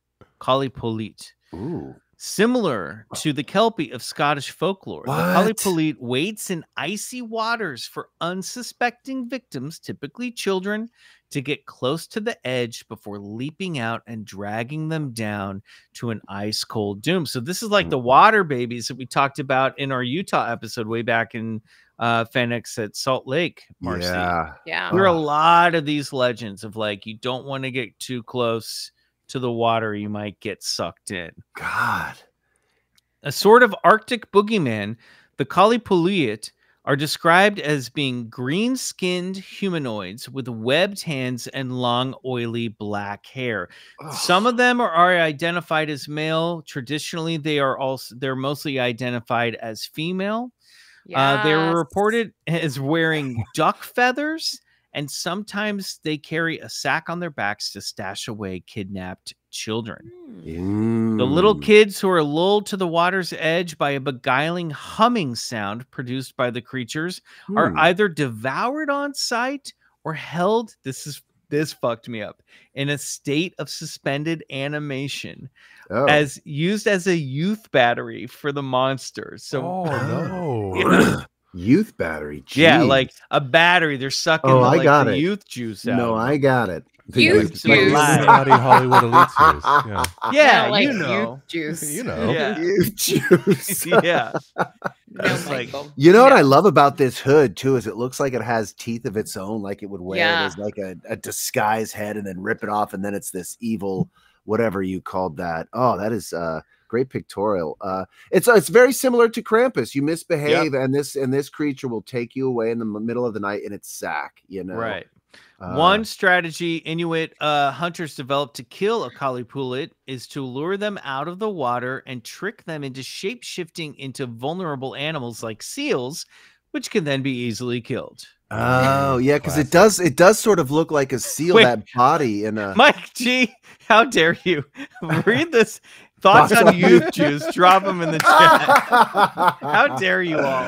Speaker 12: Ooh.
Speaker 13: Similar to the Kelpie of Scottish folklore, the Collipolit waits in icy waters for unsuspecting victims, typically children, to get close to the edge before leaping out and dragging them down to an ice-cold doom. So this is like the water babies that we talked about in our Utah episode way back in Phoenix at Salt Lake, Marcy.
Speaker 12: Yeah.
Speaker 14: Yeah.
Speaker 13: There are a lot of these legends of like, you don't want to get too close to the water, you might get sucked in.
Speaker 12: God.
Speaker 13: A sort of Arctic boogeyman, the Kalipuluyit are described as being green-skinned humanoids with webbed hands and long, oily black hair. Some of them are identified as male. Traditionally, they're mostly identified as female. They were reported as wearing duck feathers, and sometimes they carry a sack on their backs to stash away kidnapped children. The little kids who are lulled to the water's edge by a beguiling humming sound produced by the creatures are either devoured on sight or held, this fucked me up, in a state of suspended animation as used as a youth battery for the monsters. So
Speaker 12: youth battery. Jeez.
Speaker 13: Yeah, like a battery. They're sucking the youth juice out.
Speaker 12: No, I got it.
Speaker 14: Youth juice.
Speaker 10: Hollywood elite juice.
Speaker 13: Yeah,
Speaker 14: like
Speaker 13: you know.
Speaker 14: youth juice.
Speaker 10: You know.
Speaker 13: Yeah.
Speaker 12: Youth juice.
Speaker 13: Yeah.
Speaker 12: You know what I love about this hood too is it looks like it has teeth of its own, like it would wear it as like a disguise head and then rip it off, and then it's this evil whatever you called that. Oh, that is great pictorial. It's very similar to Krampus. You misbehave, and this creature will take you away in the middle of the night in its sack. You know,
Speaker 13: right. One strategy Inuit hunters developed to kill a Kalipuluyit is to lure them out of the water and trick them into shape-shifting into vulnerable animals like seals, which can then be easily killed.
Speaker 12: Oh, yeah, because it does sort of look like a seal, that body in a
Speaker 13: Mike G, how dare you read this? Thoughts on youth juice, drop them in the chat. How dare you all?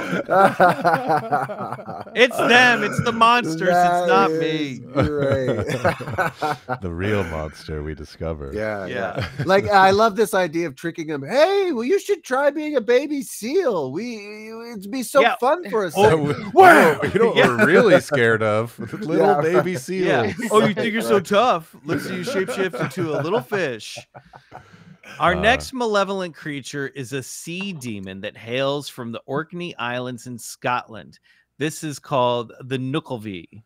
Speaker 13: It's them. It's the monsters. It's not me.
Speaker 10: The real monster we discovered.
Speaker 12: Yeah. Like, I love this idea of tricking them. Hey, well, you should try being a baby seal. It'd be so fun for us.
Speaker 10: You know what we're really scared of? Little baby seals.
Speaker 13: Oh, you think you're so tough? Let's see you shapeshift into a little fish. Our next malevolent creature is a sea demon that hails from the Orkney Islands in Scotland. This is called the Nuckelvie.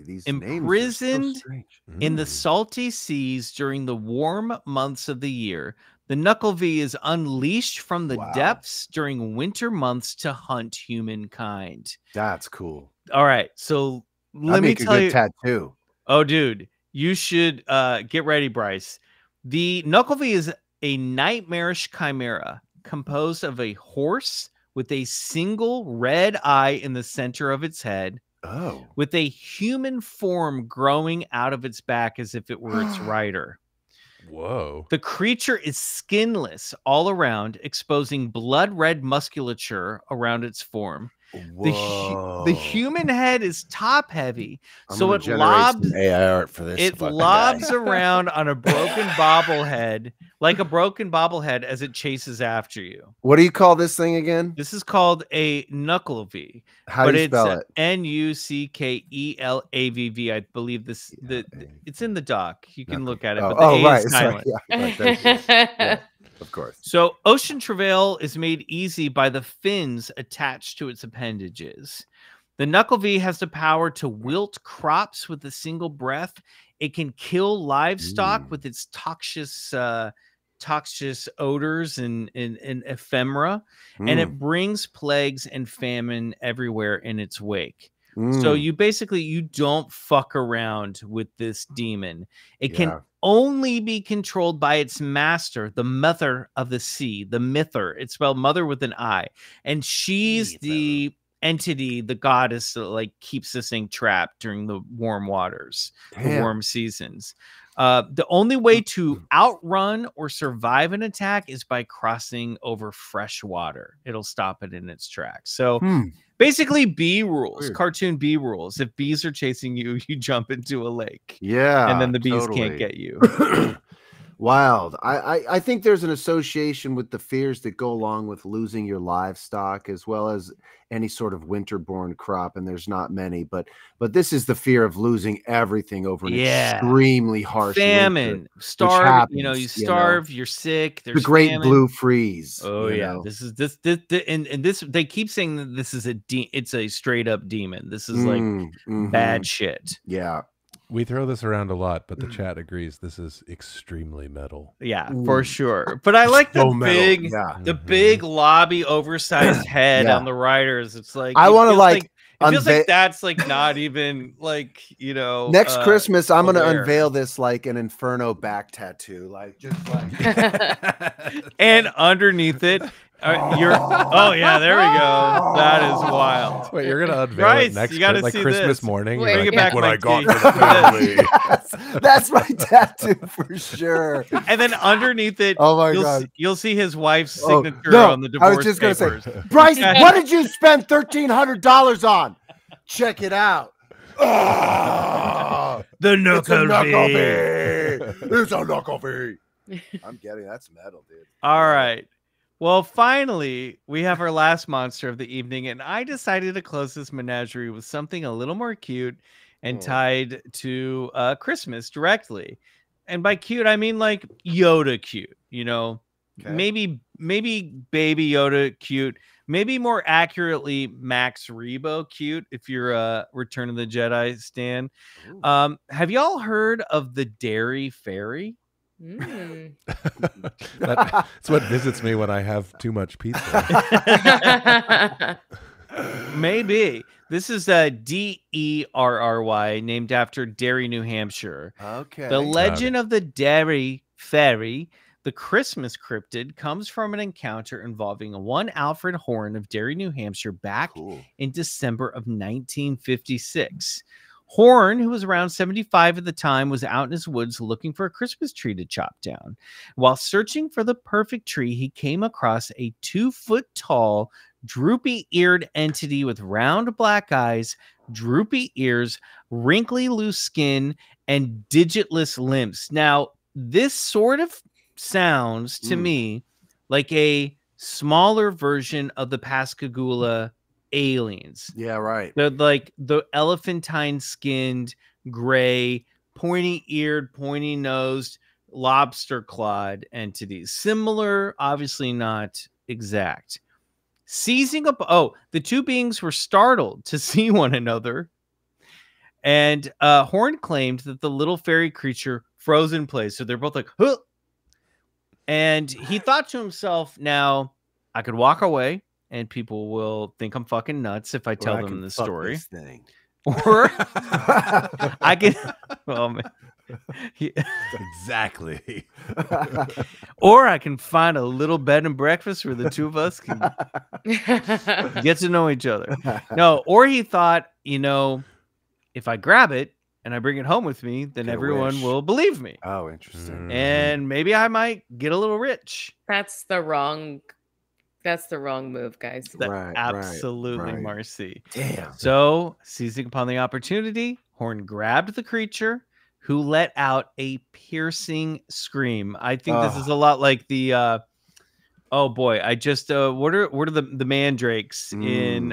Speaker 12: These
Speaker 13: imprisoned
Speaker 12: names are so strange.
Speaker 13: in the salty seas during the warm months of the year, the Nuckelvie is unleashed from the depths during winter months to hunt humankind.
Speaker 12: That's cool.
Speaker 13: All right, so let me tell you.
Speaker 12: Tattoo.
Speaker 13: Oh, dude, you should get ready, Bryce. The Nuckelvie is a nightmarish chimera composed of a horse with a single red eye in the center of its head, with a human form growing out of its back as if it were its rider.
Speaker 10: Whoa.
Speaker 13: The creature is skinless all around, exposing blood red musculature around its form. The human head is top heavy, so it lobs
Speaker 12: AI art for this.
Speaker 13: It lobs around on a broken bobblehead, like a broken bobblehead, as it chases after you.
Speaker 12: What do you call this thing again?
Speaker 13: This is called a Nuckelvie.
Speaker 12: How do you spell it?
Speaker 13: Nuckelavv. I believe this. It's in the doc. You can look at it.
Speaker 12: Oh,
Speaker 13: but the A
Speaker 12: right.
Speaker 13: is silent.
Speaker 12: Yeah. Of course.
Speaker 13: So ocean travail is made easy by the fins attached to its appendages. The Nuckelvie has the power to wilt crops with a single breath. It can kill livestock with its toxic odors and ephemera, and it brings plagues and famine everywhere in its wake. So you don't fuck around with this demon. It can only be controlled by its master, the mother of the sea, the Mither. It's spelled mother with an I. And she's the entity, the goddess that like keeps this thing trapped during the warm waters, the warm seasons. The only way to outrun or survive an attack is by crossing over fresh water. It'll stop it in its tracks. So basically bee rules, cartoon bee rules. If bees are chasing you, you jump into a lake.
Speaker 12: Yeah.
Speaker 13: And then the bees can't get you.
Speaker 12: Wild. I think there's an association with the fears that go along with losing your livestock as well as any sort of winter-born crop, and there's not many, but this is the fear of losing everything over an extremely harsh
Speaker 13: famine, starve. You starve. You're sick. There's
Speaker 12: the great
Speaker 13: famine.
Speaker 12: Blue Freeze.
Speaker 13: Oh yeah, know? This is this and this. They keep saying that this is it's a straight up demon. This is like bad shit.
Speaker 12: Yeah.
Speaker 10: We throw this around a lot, but the chat agrees this is extremely metal.
Speaker 13: Yeah, for sure. But I like the big, the big lobby, oversized head on the riders. It's like
Speaker 12: I want to like.
Speaker 13: It feels like that's like not even like, you know.
Speaker 12: Next Christmas, I'm gonna
Speaker 13: aware.
Speaker 12: unveil this like an Inferno back tattoo, like just like.
Speaker 13: And underneath it. Oh yeah, there we go. That is wild.
Speaker 10: Wait, you're gonna unveil
Speaker 13: Bryce,
Speaker 10: it next
Speaker 13: you gotta
Speaker 10: like
Speaker 13: see
Speaker 10: Christmas
Speaker 13: this.
Speaker 10: morning?
Speaker 13: Bring it
Speaker 10: like,
Speaker 13: back,
Speaker 10: what I got
Speaker 13: Mikey.
Speaker 10: for the family.
Speaker 12: Yes, that's my tattoo for sure.
Speaker 13: And then underneath it,
Speaker 12: oh my God,
Speaker 13: you'll see his wife's signature
Speaker 12: no,
Speaker 13: on the divorce
Speaker 12: I was just gonna
Speaker 13: papers.
Speaker 12: say, Bryce, what did you spend $1,300 on? Check it out.
Speaker 13: The knuckle V.
Speaker 12: It's a knuckle V. I'm getting that's metal, dude.
Speaker 13: All right. Well, finally, we have our last monster of the evening, and I decided to close this menagerie with something a little more cute and tied to Christmas directly. And by cute, I mean like Yoda cute, you know, maybe baby Yoda cute, maybe more accurately Max Rebo cute if you're a Return of the Jedi stan. Have y'all heard of the Dairy Fairy?
Speaker 10: That's what visits me when I have too much pizza.
Speaker 13: Maybe. This is a Derry, named after Derry, New Hampshire.
Speaker 12: Okay.
Speaker 13: The legend of the Dairy Fairy, the Christmas cryptid, comes from an encounter involving one Alfred Horn of Derry, New Hampshire back in December of 1956. Horn, who was around 75 at the time, was out in his woods looking for a Christmas tree to chop down. While searching for the perfect tree, he came across a 2-foot-tall, droopy-eared entity with round black eyes, droopy ears, wrinkly loose skin, and digitless limbs. Now, this sort of sounds to me like a smaller version of the Pascagoula aliens.
Speaker 12: Yeah, right.
Speaker 13: They're like the elephantine skinned, gray, pointy eared, pointy nosed, lobster clawed entities. Similar, obviously not exact. Seizing up, the two beings were startled to see one another. And Horn claimed that the little fairy creature froze in place. So they're both like, huh! And he thought to himself, now I could walk away and people will think I'm fucking nuts if I tell them the story. Or I can, well, man.
Speaker 10: Exactly.
Speaker 13: Or I can find a little bed and breakfast where the two of us can get to know each other. No, or he thought, you know, if I grab it and I bring it home with me, then everyone will believe me.
Speaker 12: Oh, interesting.
Speaker 13: And maybe I might get a little rich.
Speaker 14: That's the wrong move, guys.
Speaker 13: Absolutely,
Speaker 12: right.
Speaker 13: Marcy.
Speaker 12: Damn.
Speaker 13: So, seizing upon the opportunity, Horn grabbed the creature, who let out a piercing scream. I think this is a lot like the oh boy, I just what are the mandrakes in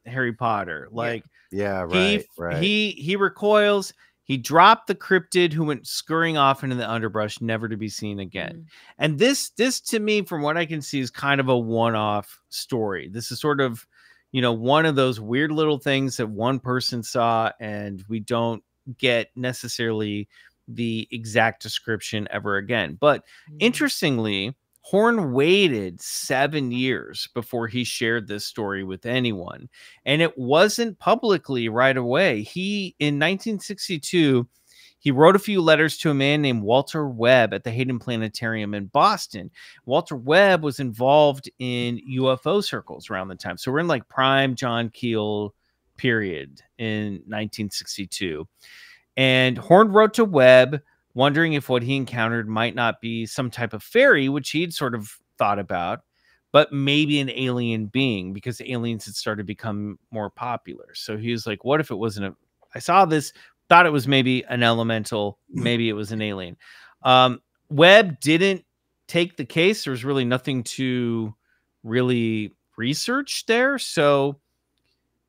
Speaker 13: Harry Potter? Like
Speaker 12: right.
Speaker 13: He recoils. He dropped the cryptid, who went scurrying off into the underbrush, never to be seen again. And this to me, from what I can see, is kind of a one-off story. This is sort of, you know, one of those weird little things that one person saw, and we don't get necessarily the exact description ever again. But interestingly, Horn waited 7 years before he shared this story with anyone, and it wasn't publicly right away. In 1962, he wrote a few letters to a man named Walter Webb at the Hayden Planetarium in Boston. Walter Webb was involved in UFO circles around the time. So we're in like prime John Keel period in 1962. And Horn wrote to Webb, wondering if what he encountered might not be some type of fairy, which he'd sort of thought about, but maybe an alien being, because aliens had started to become more popular. So he was like, what if it wasn't I saw this, thought it was maybe an elemental, maybe it was an alien. Webb didn't take the case. There was really nothing to really research there. So,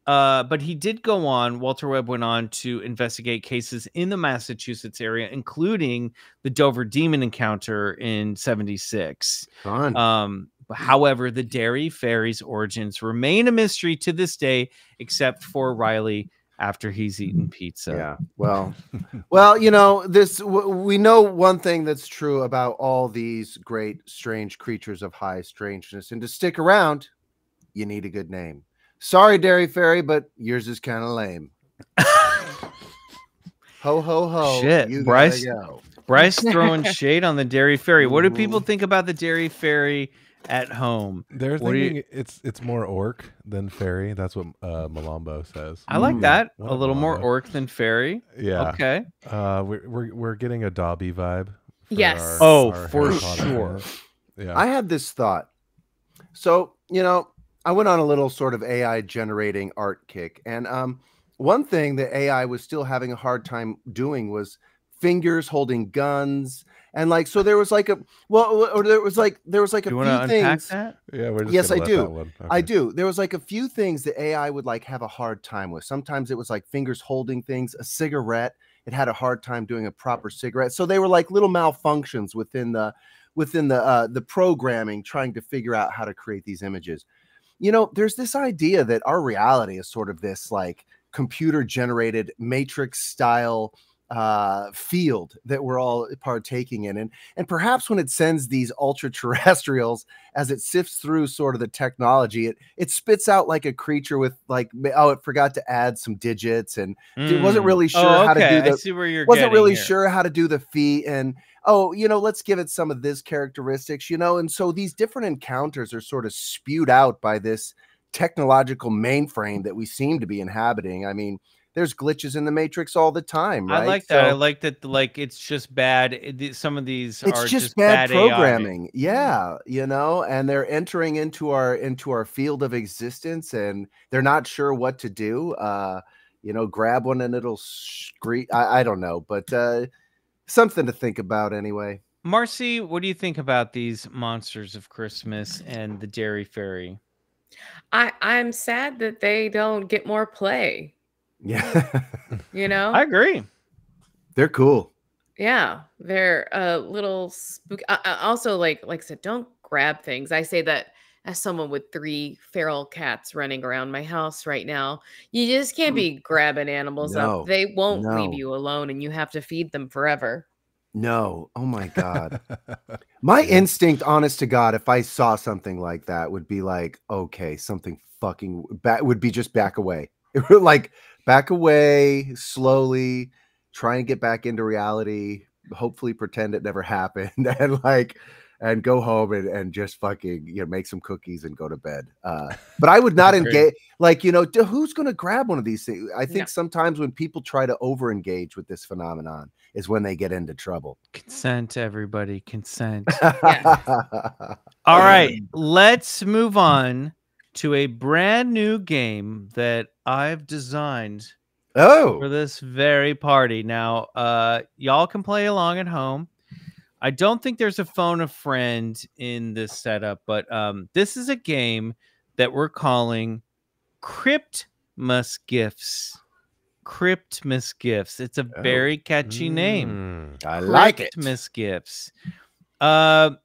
Speaker 13: but he did go on. Walter Webb went on to investigate cases in the Massachusetts area, including the Dover Demon encounter in '76. However, the Dairy Fairy's origins remain a mystery to this day, except for Riley after he's eaten pizza.
Speaker 12: Yeah. Well, we know one thing that's true about all these great strange creatures of high strangeness, and to stick around, you need a good name. Sorry, Dairy Fairy, but yours is kind of lame. Ho ho ho!
Speaker 13: Shit,
Speaker 12: You
Speaker 13: Bryce.
Speaker 12: gotta go.
Speaker 13: Bryce throwing shade on the Dairy Fairy. What do people think about the Dairy Fairy at home?
Speaker 10: They're thinking it's more orc than fairy. That's what Malombo says.
Speaker 13: I like that. A little more orc than fairy.
Speaker 10: Yeah.
Speaker 13: Okay.
Speaker 10: We're getting a Dobby vibe.
Speaker 14: Yes.
Speaker 13: For sure.
Speaker 10: Yeah.
Speaker 12: I had this thought. So, I went on a little sort of AI generating art kick, and one thing that AI was still having a hard time doing was fingers holding guns, and so there was a few things.
Speaker 10: That? Yeah, we're just
Speaker 12: yes, I do.
Speaker 10: Okay.
Speaker 12: I do. There was a few things that AI would have a hard time with. Sometimes it was fingers holding things, a cigarette. It had a hard time doing a proper cigarette. So they were little malfunctions within the programming, trying to figure out how to create these images. There's this idea that our reality is sort of this computer generated matrix style field that we're all partaking in, and perhaps when it sends these ultra terrestrials, as it sifts through sort of the technology, it spits out a creature with it forgot to add some digits, and it wasn't really sure how to do the,
Speaker 13: I see where you're
Speaker 12: wasn't really
Speaker 13: here.
Speaker 12: sure how to do the feet, and let's give it some of this characteristics, and so these different encounters are sort of spewed out by this technological mainframe that we seem to be inhabiting. I mean, there's glitches in the matrix all the time, right?
Speaker 13: I like that. I like that. It's just bad. Some of these are
Speaker 12: just bad programming.
Speaker 13: AI.
Speaker 12: Yeah, and they're entering into our field of existence, and they're not sure what to do. Grab one and it'll scream. I don't know, but something to think about anyway.
Speaker 13: Marcy, what do you think about these monsters of Christmas and the Dairy Fairy?
Speaker 14: I'm sad that they don't get more play.
Speaker 12: Yeah.
Speaker 13: I agree.
Speaker 12: They're cool.
Speaker 14: Yeah, they're a little spooky. Also, like I said, don't grab things. I say that as someone with 3 feral cats running around my house right now. You just can't be grabbing animals up. They won't leave you alone, and you have to feed them forever.
Speaker 12: No. Oh my God. My instinct, honest to God, if I saw something like that, would be okay, something fucking would be just back away. It would back away slowly, try and get back into reality, hopefully pretend it never happened, and go home and just fucking make some cookies and go to bed. But I would not engage. Who's gonna grab one of these things? I think sometimes when people try to over engage with this phenomenon is when they get into trouble.
Speaker 13: Consent, everybody, consent. All right, let's move on to a brand new game that I've designed for this very party. Now, y'all can play along at home. I don't think there's a phone a friend in this setup, but this is a game that we're calling Crypt-Mas Gifts. Crypt-Mas Gifts. It's a very catchy name.
Speaker 12: I like it.
Speaker 13: Crypt-Mas Gifts. Do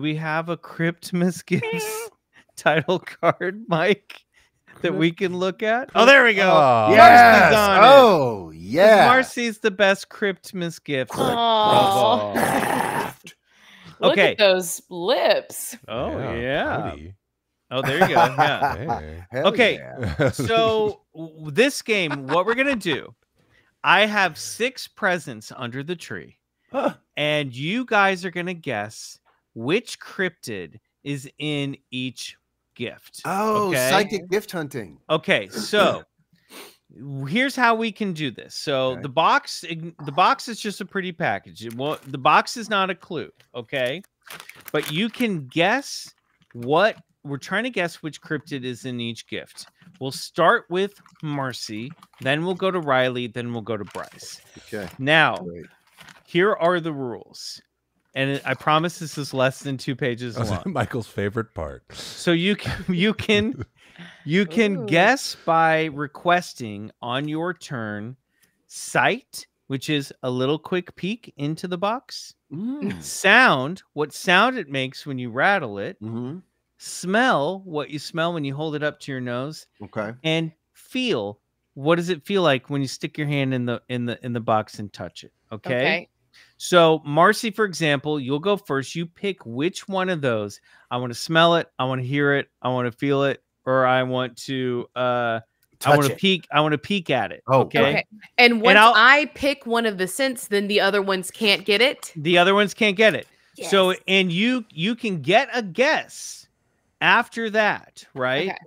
Speaker 13: we have a Crypt-Mas Gifts title card, Mike, that we can look at? Oh, there we go.
Speaker 12: Oh, yes. Oh, yeah.
Speaker 13: Marcy's the best Crypt-Mas Gifts.
Speaker 14: Look
Speaker 13: Okay.
Speaker 14: at those lips.
Speaker 13: Oh, yeah. Oh, there you go. Yeah. Okay.
Speaker 12: Yeah.
Speaker 13: So this game, what we're going to do, I have 6 presents under the tree, and you guys are going to guess which cryptid is in each gift.
Speaker 12: Oh, psychic gift hunting.
Speaker 13: Okay, so here's how we can do this. So the box is just a pretty package. The box is not a clue, okay? But you can guess what we're trying to guess which cryptid is in each gift. We'll start with Marcy, then we'll go to Riley, then we'll go to Bryce.
Speaker 12: Okay.
Speaker 13: Now, here are the rules. And I promise this is less than 2 pages long.
Speaker 10: Michael's favorite part.
Speaker 13: So you can guess by requesting on your turn sight, which is a little quick peek into the box. Sound, what sound it makes when you rattle it. Smell, what you smell when you hold it up to your nose.
Speaker 12: Okay.
Speaker 13: And feel, what does it feel like when you stick your hand in the box and touch it?
Speaker 14: Okay.
Speaker 13: So Marcy, for example, you'll go first. You pick which one of those. I want to smell it. I want to hear it. I want to feel it, or I want to peek. I want to peek at it.
Speaker 12: Oh,
Speaker 13: okay.
Speaker 14: And once I pick one of the scents, then the other ones can't get it.
Speaker 13: The other ones can't get it.
Speaker 14: Yes.
Speaker 13: So, and you can get a guess after that, right?
Speaker 14: Okay.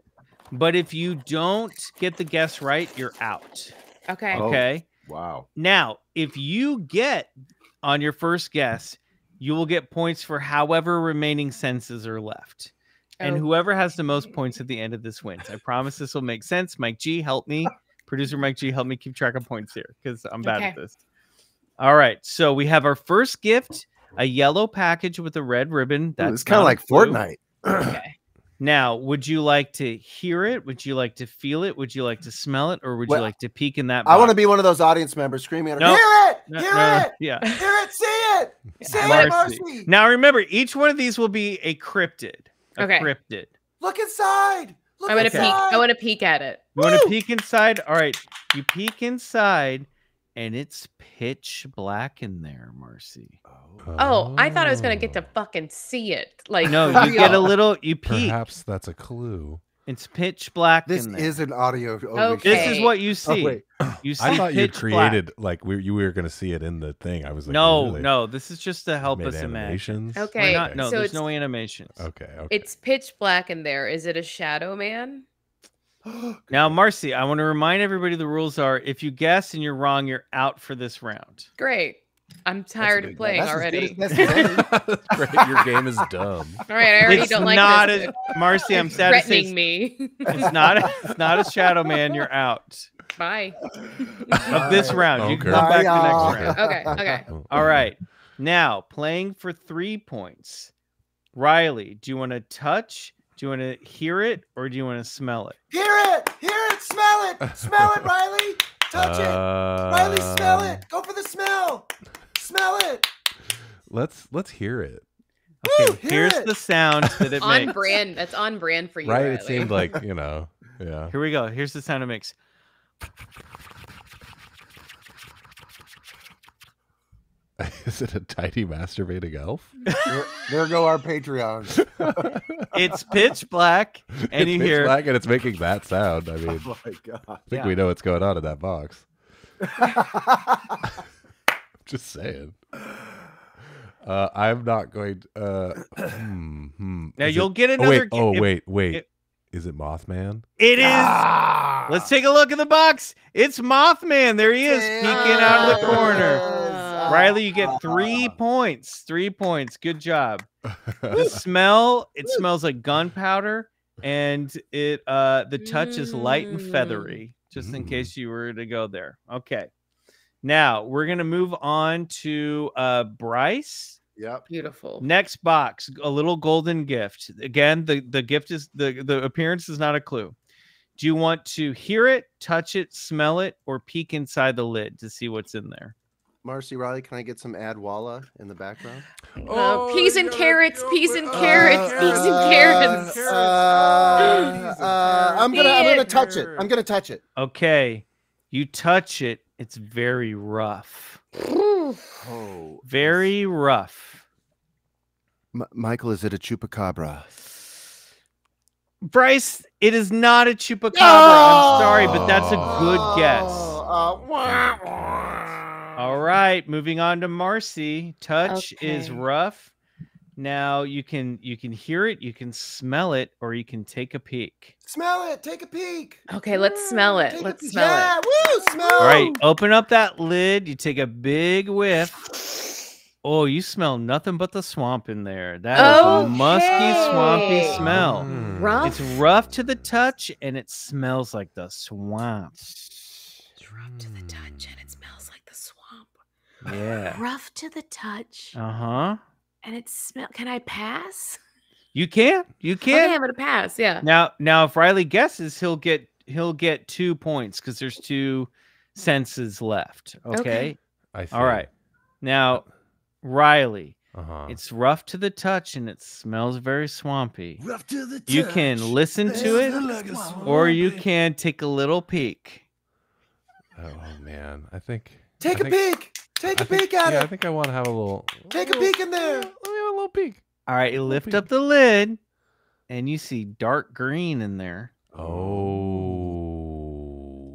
Speaker 13: But if you don't get the guess right, you're out.
Speaker 14: Okay.
Speaker 13: Okay.
Speaker 12: Oh, wow.
Speaker 13: Now, if you get on your first guess, you will get points for however remaining senses are left. And whoever has the most points at the end of this wins. I promise this will make sense. Mike G, help me. Producer Mike G, help me keep track of points here because I'm bad at this. All right. So we have our first gift, a yellow package with a red ribbon. That's
Speaker 12: kind of like Fortnite.
Speaker 14: Okay.
Speaker 13: Now, would you like to hear it? Would you like to feel it? Would you like to smell it? Or would you like to peek in that box?
Speaker 12: I want to be one of those audience members screaming at her,
Speaker 13: Nope.
Speaker 12: hear it!
Speaker 13: No,
Speaker 12: Hear
Speaker 13: no,
Speaker 12: it!
Speaker 13: yeah.
Speaker 12: Hear it! See it! See it, Marcy!
Speaker 13: Now, remember, each one of these will be a cryptid.
Speaker 14: Okay.
Speaker 13: Cryptid.
Speaker 12: Look inside! Look
Speaker 14: I want to
Speaker 12: inside!
Speaker 14: peek. I want to peek at it.
Speaker 13: You want to peek inside? All right. You peek inside, and it's pitch black in there, Marcy.
Speaker 14: Oh, I thought I was gonna get to fucking see it. Like
Speaker 13: No,
Speaker 14: for
Speaker 13: you get a
Speaker 14: real.
Speaker 13: little. You peek.
Speaker 10: Perhaps that's a clue.
Speaker 13: It's pitch black.
Speaker 12: This
Speaker 13: in there.
Speaker 12: is an audio.
Speaker 13: This is what you see.
Speaker 12: Oh, wait.
Speaker 13: You see
Speaker 10: I thought you
Speaker 13: pitch
Speaker 10: created like you were going to see it in the thing. I was like,
Speaker 13: no,
Speaker 10: really?
Speaker 13: no. This is just to help
Speaker 10: Made
Speaker 13: us imagine.
Speaker 10: animations?
Speaker 14: Okay,
Speaker 13: No,
Speaker 14: so
Speaker 13: there's
Speaker 14: it's-
Speaker 13: no animations.
Speaker 10: Okay.
Speaker 14: It's pitch black in there. Is it a shadow man?
Speaker 13: Now, Marcy, I want to remind everybody the rules are: if you guess and you're wrong, you're out for this round.
Speaker 14: Great. I'm tired of playing already.
Speaker 10: Great. Your game is dumb.
Speaker 14: All right, I already
Speaker 13: It's
Speaker 14: don't like
Speaker 13: not
Speaker 14: this.
Speaker 13: Marcy, I'm sad to say
Speaker 14: Threatening me.
Speaker 13: it's not a shadow man. You're out
Speaker 14: Bye.
Speaker 13: of this round. You can come back the next round.
Speaker 14: Okay.
Speaker 13: All right. Now, playing for 3 points. Riley, do you want to touch? Do you want to hear it, or do you want to smell it?
Speaker 12: Hear it! Hear it! Smell it! Smell it, Riley! Touch it! Riley, smell it! Go for the smell! Smell it!
Speaker 10: Let's hear it.
Speaker 13: Okay, here's the sound that it
Speaker 14: On
Speaker 13: makes.
Speaker 14: brand. That's on brand for you.
Speaker 10: Right?
Speaker 14: Riley.
Speaker 10: It seemed like, yeah.
Speaker 13: Here we go. Here's the sound it makes.
Speaker 10: Is it a tiny masturbating elf?
Speaker 12: There go our Patreons.
Speaker 13: It's pitch black, and
Speaker 10: It's
Speaker 13: you
Speaker 10: pitch
Speaker 13: hear
Speaker 10: black and it's making that sound. I mean,
Speaker 12: Oh my God.
Speaker 10: I think we know what's going on in that box. Just saying. I'm not going to.
Speaker 13: Now you'll get another.
Speaker 10: Wait. Is it Mothman?
Speaker 13: It is. Let's take a look at the box. It's Mothman. There he is, peeking out of the corner. Riley, you get 3 points. 3 points. Good job. The smell, it smells like gunpowder, and the touch is light and feathery, just in case you were to go there. Okay. Now we're gonna move on to Bryce.
Speaker 12: Yep.
Speaker 14: Beautiful.
Speaker 13: Next box, a little golden gift. Again, the gift is the appearance is not a clue. Do you want to hear it, touch it, smell it, or peek inside the lid to see what's in there?
Speaker 12: Marcy, Riley, can I get some Adwalla in the background?
Speaker 14: Peas and carrots, peas and carrots, peas and carrots.
Speaker 12: I'm gonna touch it. I'm gonna touch it.
Speaker 13: Okay, you touch it. It's very rough.
Speaker 12: Oh,
Speaker 13: very rough.
Speaker 12: Michael, is it a chupacabra?
Speaker 13: Bryce, it is not a chupacabra. I'm sorry, but that's a good guess. All right, moving on to Marcy. Touch is rough. Now you can hear it, you can smell it, or you can take a peek.
Speaker 12: Smell it. Take a peek.
Speaker 14: Okay, let's smell it. Let's smell
Speaker 12: Yeah,
Speaker 14: it.
Speaker 12: woo! Smell.
Speaker 13: All right, open up that lid. You take a big whiff. Oh, you smell nothing but the swamp in there. That is a musky, swampy smell.
Speaker 14: Rough?
Speaker 13: It's rough to the touch, and it smells like the swamp.
Speaker 14: It's rough to the touch, and it smells like the swamp.
Speaker 13: Yeah.
Speaker 14: Rough to the touch,
Speaker 13: Uh-huh.
Speaker 14: and it smells. Can I pass?
Speaker 13: You can. You
Speaker 14: Okay,
Speaker 13: can.
Speaker 14: I'm gonna pass. Yeah.
Speaker 13: Now, if Riley guesses, he'll get 2 points because there's 2 senses left. Okay.
Speaker 10: I see.
Speaker 13: All right. Now, Riley,
Speaker 10: Uh-huh.
Speaker 13: it's rough to the touch and it smells very swampy.
Speaker 12: Rough to the touch.
Speaker 13: You can listen to it, or you can take a little peek.
Speaker 10: Oh man, I think.
Speaker 12: Take a peek. Take a peek at it.
Speaker 10: Yeah, I think I want to have a little.
Speaker 12: Take a peek in there.
Speaker 10: Let me have a little peek.
Speaker 13: All right, you lift up the lid, and you see dark green in there.
Speaker 10: Oh.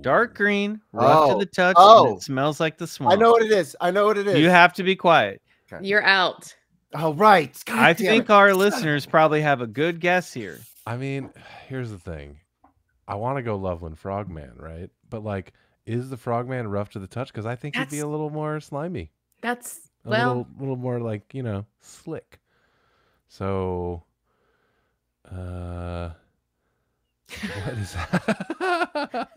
Speaker 13: Dark green, rough to the touch, and it smells like the swamp.
Speaker 12: I know what it is. I know what it is.
Speaker 13: You have to be quiet.
Speaker 12: Okay.
Speaker 14: You're out.
Speaker 12: Oh, right. God
Speaker 13: I
Speaker 12: damn
Speaker 13: think
Speaker 12: it.
Speaker 13: our listeners probably have a good guess here.
Speaker 10: I mean, here's the thing. I want to go Loveland Frogman, right? But like, is the Frogman rough to the touch? Because I think he'd be a little more slimy.
Speaker 14: That's
Speaker 10: a little more like, you know, slick. So, what is that?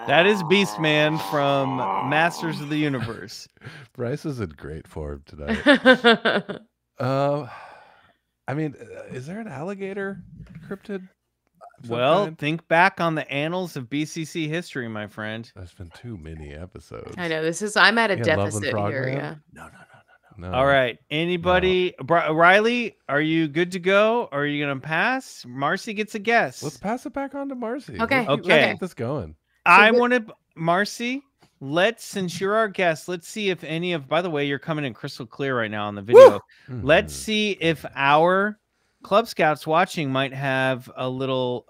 Speaker 13: That is Beastman from Masters of the Universe.
Speaker 10: Bryce is in great form tonight. I mean, is there an alligator cryptid?
Speaker 13: Well, think back on the annals of BCC history, my friend.
Speaker 10: There's been too many episodes.
Speaker 14: I know I'm at a deficit here. Yeah.
Speaker 10: No.
Speaker 13: All right. Anybody? Riley, are you good to go? Or are you going to pass? Marcy gets a guess.
Speaker 10: Let's pass it back on to Marcy.
Speaker 14: Okay.
Speaker 10: Let's get this going.
Speaker 13: I want to, Marcy, since you're our guest, let's see if any of, by the way, you're coming in crystal clear right now on the video. Let's see if our Club Scouts watching might have a little,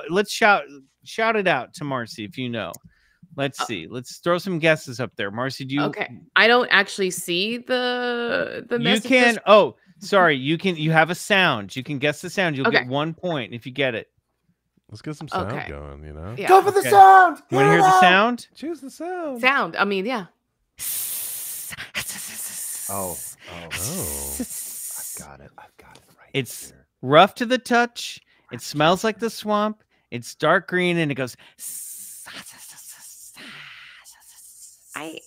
Speaker 13: let's shout it out to Marcy if you know. Let's see. Let's throw some guesses up there. Marcy, do you?
Speaker 14: Okay. I don't actually see the messages.
Speaker 13: You can. Oh, sorry. You can. You have a sound. You can guess the sound. You'll
Speaker 14: Okay.
Speaker 13: get 1 point if you get it.
Speaker 10: Let's get some sound going. You know.
Speaker 14: Yeah.
Speaker 12: Go for the sound.
Speaker 13: Want to hear the sound?
Speaker 10: Choose the sound.
Speaker 14: Sound. I mean, yeah.
Speaker 12: Oh.
Speaker 10: Oh.
Speaker 12: I've got it right
Speaker 13: It's rough to the touch. It smells like the swamp. It's dark green and it goes.
Speaker 14: I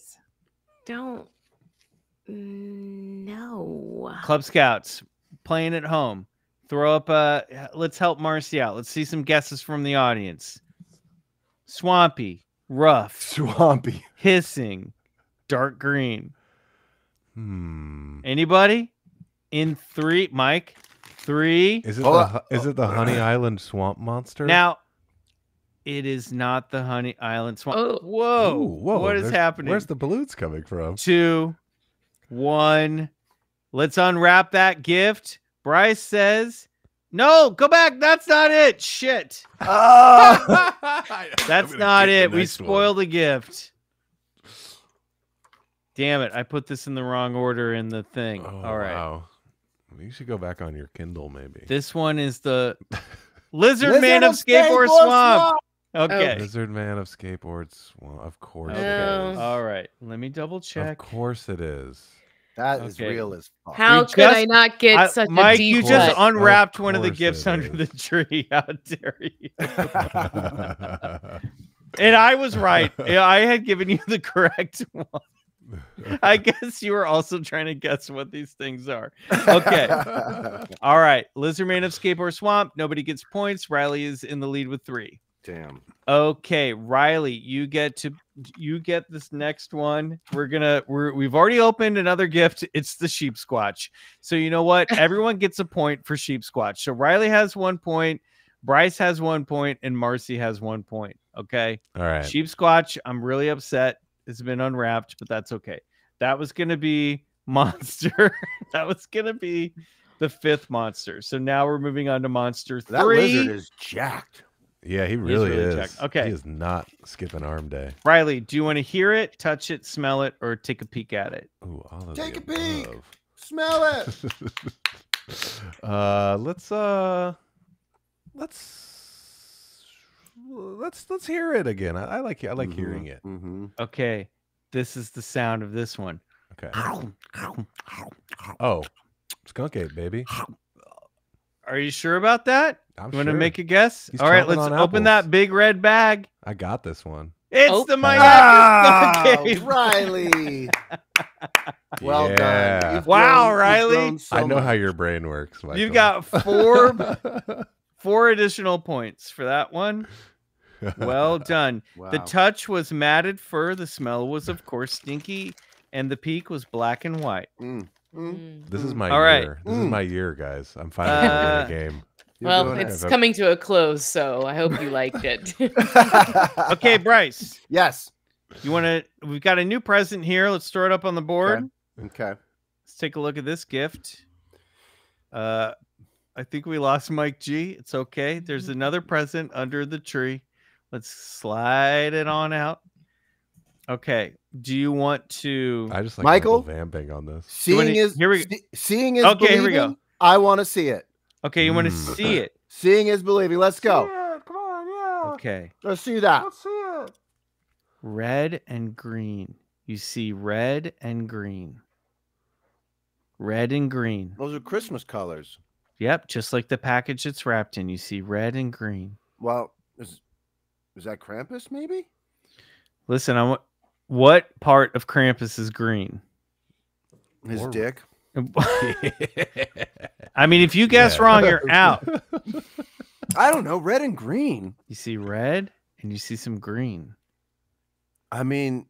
Speaker 14: don't know.
Speaker 13: Club Scouts playing at home. Throw up let's help Marcy out. Let's see some guesses from the audience. Swampy, rough, hissing, dark green. Anybody? In 3, Mike. 3.
Speaker 10: Is it the Honey Island swamp monster?
Speaker 13: Now, it is not the Honey Island swamp.
Speaker 14: Oh.
Speaker 13: Whoa.
Speaker 10: Ooh, whoa.
Speaker 13: What is happening?
Speaker 10: Where's the balloons coming from?
Speaker 13: 2, 1. Let's unwrap that gift. Bryce says, no, go back. That's not it. Shit. That's not it. We spoiled the gift. Damn it. I put this in the wrong order in the thing. All right.
Speaker 10: Wow. You should go back on your Kindle, maybe.
Speaker 13: This one is the Lizard Man of Skateboard Swamp. Okay.
Speaker 10: Lizard Man of Skateboard Swamp. Of course
Speaker 13: Okay.
Speaker 10: it is.
Speaker 13: All right. Let me double check.
Speaker 10: Of course it is.
Speaker 12: That is real as fuck.
Speaker 14: How could I not get such
Speaker 13: Mike,
Speaker 14: a deep
Speaker 13: you just
Speaker 14: cut?
Speaker 13: unwrapped one of the gifts under the tree. How dare you? And I was right. I had given you the correct one. I guess you were also trying to guess what these things are. Okay. All right. Lizard Man of Skateboard Swamp. Nobody gets points. Riley is in the lead with 3.
Speaker 12: Damn.
Speaker 13: Okay, Riley, you get this next one. We've already opened another gift. It's the Sheep Squatch. So you know what? Everyone gets a point for Sheep Squatch. So Riley has 1 point, Bryce has 1 point, and Marcy has 1 point. Okay.
Speaker 10: All right.
Speaker 13: Sheep Squatch. I'm really upset. It's been unwrapped, but that's okay. That was gonna be monster. That was gonna be the 5th monster. So now we're moving on to monster 3.
Speaker 12: That lizard is jacked.
Speaker 10: Yeah, he really is.
Speaker 13: Jacked. Okay.
Speaker 10: He is not skipping arm day.
Speaker 13: Riley, do you want to hear it, touch it, smell it, or take a peek at it?
Speaker 10: Ooh, all of
Speaker 12: Take
Speaker 10: the
Speaker 12: a peek.
Speaker 10: above.
Speaker 12: Smell it.
Speaker 10: Let's hear it again. I like hearing it.
Speaker 13: Okay, this is the sound of this one.
Speaker 10: Okay. Oh, skunk ape, baby.
Speaker 13: Are you sure about that?
Speaker 10: I'm
Speaker 13: You want to
Speaker 10: sure.
Speaker 13: make a guess?
Speaker 10: He's
Speaker 13: All right,
Speaker 10: chomping
Speaker 13: let's
Speaker 10: on
Speaker 13: open
Speaker 10: apples.
Speaker 13: that big red bag.
Speaker 10: I got this one.
Speaker 13: It's the Miami skunk ape.
Speaker 12: Riley. Well
Speaker 10: Yeah.
Speaker 12: done.
Speaker 13: Wow, Riley.
Speaker 10: I know how your brain works, Michael.
Speaker 13: You've got 4 additional points for that one. Well done.
Speaker 12: Wow.
Speaker 13: The touch was matted fur. The smell was, of course, stinky, and the peak was black and white.
Speaker 10: This is my
Speaker 13: All right.
Speaker 10: year. This is my year, guys. I'm finally winning a game.
Speaker 14: Well, it's coming to a close, so I hope you liked it.
Speaker 13: Okay, Bryce.
Speaker 12: Yes.
Speaker 13: You want to? We've got a new present here. Let's throw it up on the board.
Speaker 12: Okay.
Speaker 13: Let's take a look at this gift. I think we lost Mike G. It's okay. There's another present under the tree. Let's slide it on out. Okay. Do you want to?
Speaker 10: I just like
Speaker 12: Michael
Speaker 10: vamping on this.
Speaker 12: Seeing is
Speaker 13: okay.
Speaker 12: believing.
Speaker 13: Here we go.
Speaker 12: I want to see it.
Speaker 13: Okay, you want to see it.
Speaker 12: Seeing is believing. Let's go.
Speaker 7: Come on, yeah.
Speaker 13: Okay.
Speaker 12: Let's see that.
Speaker 7: Let's see it.
Speaker 13: Red and green. You see red and green. Red and green.
Speaker 12: Those are Christmas colors.
Speaker 13: Yep, just like the package it's wrapped in. You see red and green.
Speaker 12: Well, is that Krampus maybe?
Speaker 13: Listen, what part of Krampus is green?
Speaker 12: His dick.
Speaker 13: I mean, if you guess wrong, you're out.
Speaker 12: I don't know. Red and green.
Speaker 13: You see red and you see some green.
Speaker 12: I mean,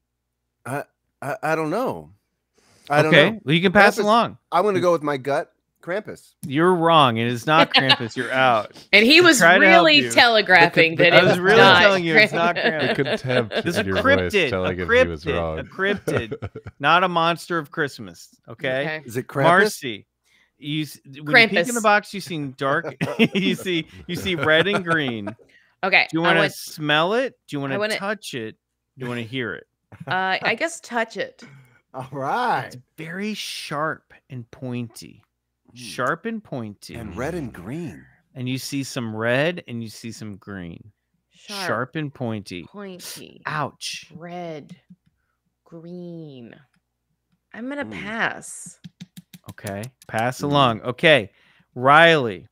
Speaker 12: I don't know. I don't
Speaker 13: okay,
Speaker 12: know.
Speaker 13: Well, you can pass
Speaker 12: Krampus,
Speaker 13: along.
Speaker 12: I'm going to go with my gut. Krampus.
Speaker 13: You're wrong. It is not Krampus. You're out.
Speaker 14: And he was really telegraphing that it was
Speaker 13: really
Speaker 14: not
Speaker 13: telling you it's not Krampus.
Speaker 10: The contempt
Speaker 13: This
Speaker 10: in
Speaker 13: is
Speaker 10: your
Speaker 13: cryptid.
Speaker 10: voice telling him he was wrong.
Speaker 13: A cryptid, not a monster of Christmas. Okay.
Speaker 12: Is it Krampus?
Speaker 13: Marcy, when you peek in the box, you see dark. you see red and green.
Speaker 14: Okay.
Speaker 13: Do you want to smell it? Do you want to touch it? Do you want to hear it?
Speaker 14: I guess touch it.
Speaker 12: All right.
Speaker 13: It's very sharp and pointy. Sharp and pointy.
Speaker 12: And red and green.
Speaker 13: And you see some red and you see some green. Sharp and pointy.
Speaker 14: Pointy.
Speaker 13: Ouch.
Speaker 14: Red. Green. I'm going to pass.
Speaker 13: Okay. Pass along. Okay. Riley,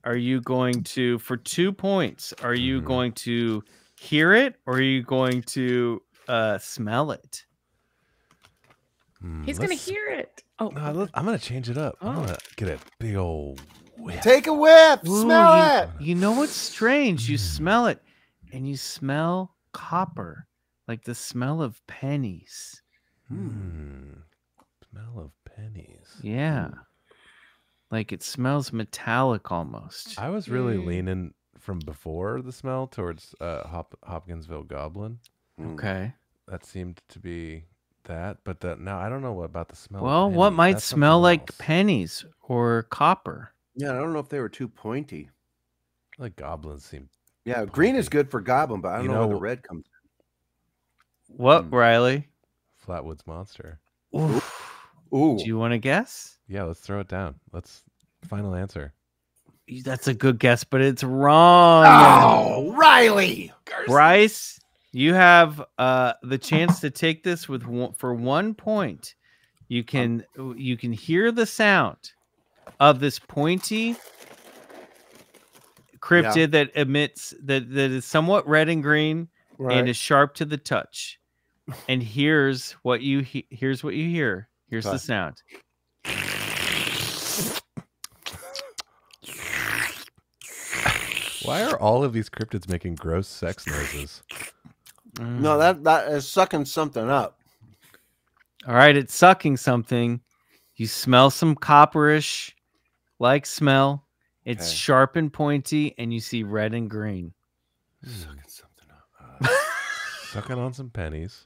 Speaker 13: are you going to, for 2 points, are you going to hear it or are you going to smell it?
Speaker 14: He's going to hear it. Oh,
Speaker 10: no, I'm going to change it up. I'm going to get a big old whiff.
Speaker 12: Take a whip. Smell it.
Speaker 13: You know what's strange? You smell it and you smell copper, like the smell of pennies.
Speaker 10: Smell of pennies.
Speaker 13: Yeah. Like it smells metallic almost.
Speaker 10: I was really leaning from before the smell towards Hopkinsville Goblin.
Speaker 13: Okay.
Speaker 10: That seemed to be that, but now I don't know what about the smell.
Speaker 13: Well, what might smell like pennies or copper?
Speaker 12: Yeah, I don't know if they were too pointy.
Speaker 10: Like goblins seem.
Speaker 12: Yeah,
Speaker 10: pointy.
Speaker 12: green is good for goblin, but I don't know where the red comes.
Speaker 13: What, Riley?
Speaker 10: Flatwoods Monster.
Speaker 13: Ooh.
Speaker 12: Ooh.
Speaker 13: Do you want to guess?
Speaker 10: Yeah, let's throw it down. Final answer.
Speaker 13: That's a good guess, but it's wrong.
Speaker 12: Oh, Riley.
Speaker 13: Bryce, you have the chance to take this for 1 point. You can hear the sound of this pointy cryptid that emits that is somewhat red and green and is sharp to the touch. And here's what you hear. Here's the sound.
Speaker 10: Why are all of these cryptids making gross sex noises?
Speaker 12: No, that is sucking something up.
Speaker 13: All right, it's sucking something. You smell some copperish like smell. It's sharp and pointy, and you see red and green.
Speaker 12: Sucking something up.
Speaker 10: Sucking on some pennies.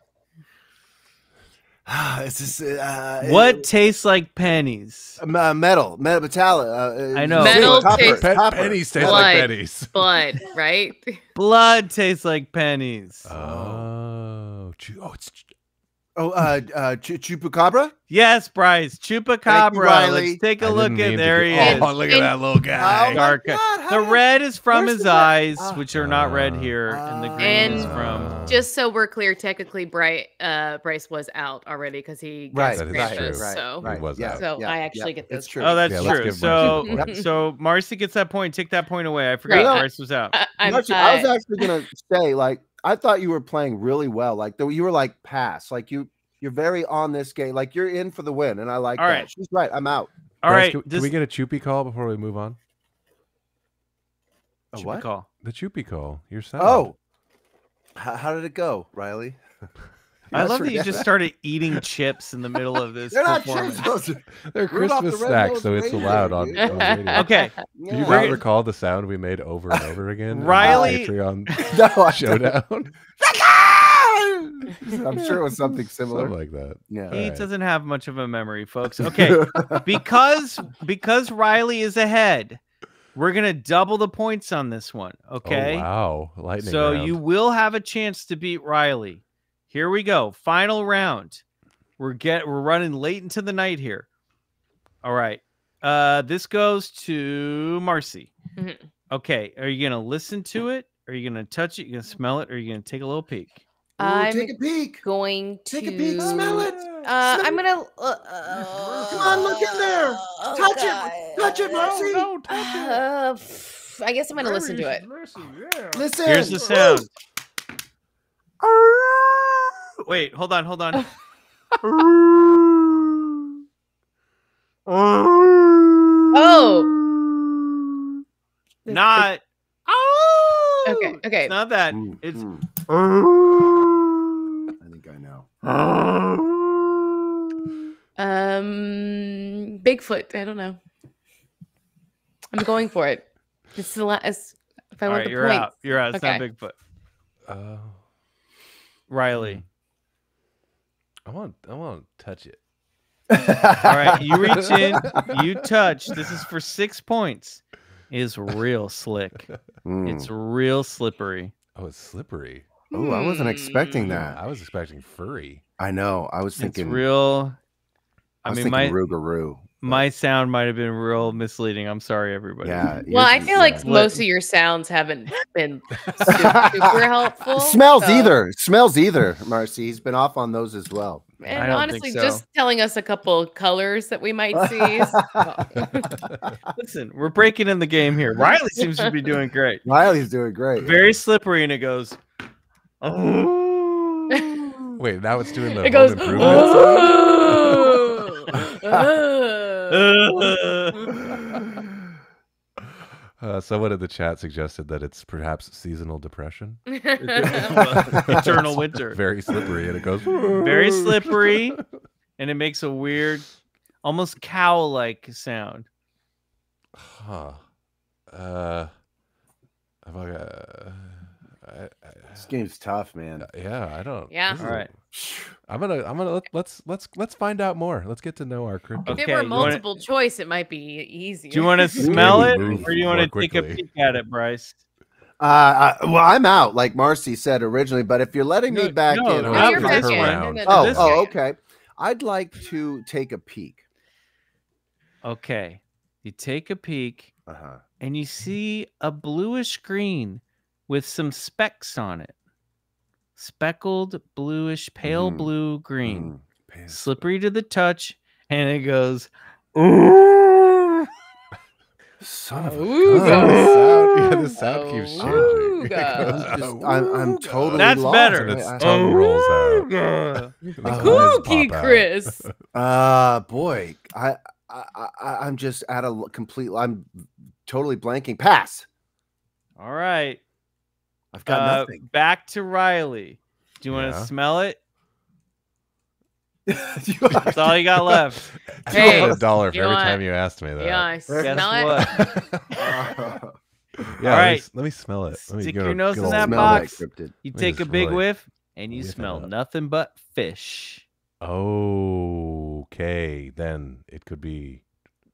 Speaker 13: What tastes like pennies?
Speaker 12: Metal, metallic.
Speaker 13: I know.
Speaker 14: Metal
Speaker 12: copper,
Speaker 14: tastes
Speaker 12: copper.
Speaker 10: Pennies taste like pennies.
Speaker 14: Blood, right?
Speaker 13: Blood tastes like pennies.
Speaker 12: Chupacabra?
Speaker 13: Yes, Bryce. Chupacabra. Let's take a look at there he is.
Speaker 10: Oh, look at that little guy.
Speaker 13: Dark. The red is from his eyes, which are not red here, and the green is from.
Speaker 14: Just so we're clear, technically, Bryce was out already because he guessed Krampus. So I actually get this.
Speaker 13: Oh, that's true. So Marcy gets that point. Take that point away. I forgot Bryce was out.
Speaker 12: Marcy, I was actually gonna say, like, I thought you were playing really well. Like, you were like pass. Like you're very on this game. Like you're in for the win, and I like that.
Speaker 13: Right.
Speaker 12: She's right. I'm out.
Speaker 13: All right.
Speaker 10: Can we get a Choopy call before we move on?
Speaker 12: A what?
Speaker 13: Call.
Speaker 10: The Choopy call. Your sound.
Speaker 12: Oh. How did it go, Riley?
Speaker 13: I love that you just started eating chips in the middle of this.
Speaker 12: They're not
Speaker 13: performance.
Speaker 12: chips.
Speaker 10: They're Christmas snacks, so it's allowed on radio.
Speaker 13: Okay.
Speaker 10: Do you not recall the sound we made over and over again?
Speaker 13: Riley.
Speaker 10: Patreon showdown.
Speaker 12: I'm sure it was something similar.
Speaker 10: Something like that.
Speaker 12: Yeah.
Speaker 13: He doesn't have much of a memory, folks. Okay. because Riley is ahead, we're going to double the points on this one. Okay.
Speaker 10: Oh, wow. Lightning
Speaker 13: So
Speaker 10: round.
Speaker 13: you will have a chance to beat Riley. Here we go. Final round. We're running late into the night here. All right. This goes to Marcy.
Speaker 14: Mm-hmm.
Speaker 13: Okay. Are you going to listen to it? Are you going to touch it? You going to smell it? Or are you going to take a little peek?
Speaker 14: I'm
Speaker 12: take a peek.
Speaker 14: Going to
Speaker 12: take a peek. Smell it.
Speaker 14: I'm gonna.
Speaker 12: Come on, look in there. Touch it. Touch it, Marcy.
Speaker 14: No, touch it. I guess I'm gonna listen to it.
Speaker 12: Listen.
Speaker 13: Here's the sound. Wait, hold on.
Speaker 14: Oh.
Speaker 13: Not.
Speaker 14: Okay.
Speaker 13: It's not that. It's.
Speaker 12: I think I know.
Speaker 14: Bigfoot. I don't know. I'm going for it. It's the last. If I
Speaker 13: All
Speaker 14: want
Speaker 13: right,
Speaker 14: the
Speaker 13: you're
Speaker 14: points.
Speaker 13: out. You're out. It's not
Speaker 14: Okay.
Speaker 13: Bigfoot. Riley.
Speaker 10: I want to touch it.
Speaker 13: All right, you reach in, you touch. This is for 6 points. It is real slick. It's real slippery.
Speaker 10: Oh, it's slippery.
Speaker 12: Oh, I wasn't expecting that.
Speaker 10: I was expecting furry.
Speaker 12: I know. I was thinking
Speaker 13: It's real.
Speaker 12: I mean, my Rougarou.
Speaker 13: My sound might have been real misleading. I'm sorry, everybody.
Speaker 12: Yeah.
Speaker 14: Well, I feel like most of your sounds haven't been super helpful.
Speaker 12: Smells either, Marcy. He's been off on those as well.
Speaker 14: And honestly, just telling us a couple colors that we might see.
Speaker 13: Listen, we're breaking in the game here. Riley seems to be doing great.
Speaker 12: Riley's doing great.
Speaker 13: Very slippery, and it goes.
Speaker 10: Wait, now it's doing the
Speaker 14: It goes.
Speaker 10: Someone in the chat suggested that it's perhaps seasonal depression.
Speaker 13: Eternal winter.
Speaker 10: Very slippery, and it goes.
Speaker 13: Very slippery, and it makes a weird, almost cow-like sound.
Speaker 10: Huh.
Speaker 12: This game's tough, man.
Speaker 10: Yeah, I don't.
Speaker 14: Yeah.
Speaker 13: All right.
Speaker 10: I'm gonna let's find out more. Let's get to know our crypto.
Speaker 14: If it were multiple choice, it might be easier.
Speaker 13: Do you want to smell it, or do you want to take a peek at it, Bryce?
Speaker 12: Well, I'm out, like Marcy said originally. But if you're letting me back in,
Speaker 14: you're back in.
Speaker 12: Okay. I'd like to take a peek.
Speaker 13: Okay, you take a peek, and you see a bluish green with some specks on it. Speckled, bluish, pale blue, green. Slippery to the touch, and it goes, ooh.
Speaker 12: Son of a
Speaker 10: gun. The sound keeps changing.
Speaker 12: I'm totally
Speaker 13: That's
Speaker 12: lost.
Speaker 13: better.
Speaker 10: And its tongue rolls out.
Speaker 14: Cookie Chris.
Speaker 12: Boy, I'm just at a complete. I'm totally blanking. Pass.
Speaker 13: All right.
Speaker 12: I've got nothing.
Speaker 13: Back to Riley. Do you want to smell it? That's all you got left.
Speaker 14: Hey,
Speaker 10: $1 for every time you asked me that.
Speaker 14: Yeah, smell
Speaker 13: it.
Speaker 10: Yeah,
Speaker 13: all right.
Speaker 10: Let me smell it.
Speaker 13: Stick your nose in that box. You take a big whiff, and you smell nothing but fish.
Speaker 10: Okay, then it could be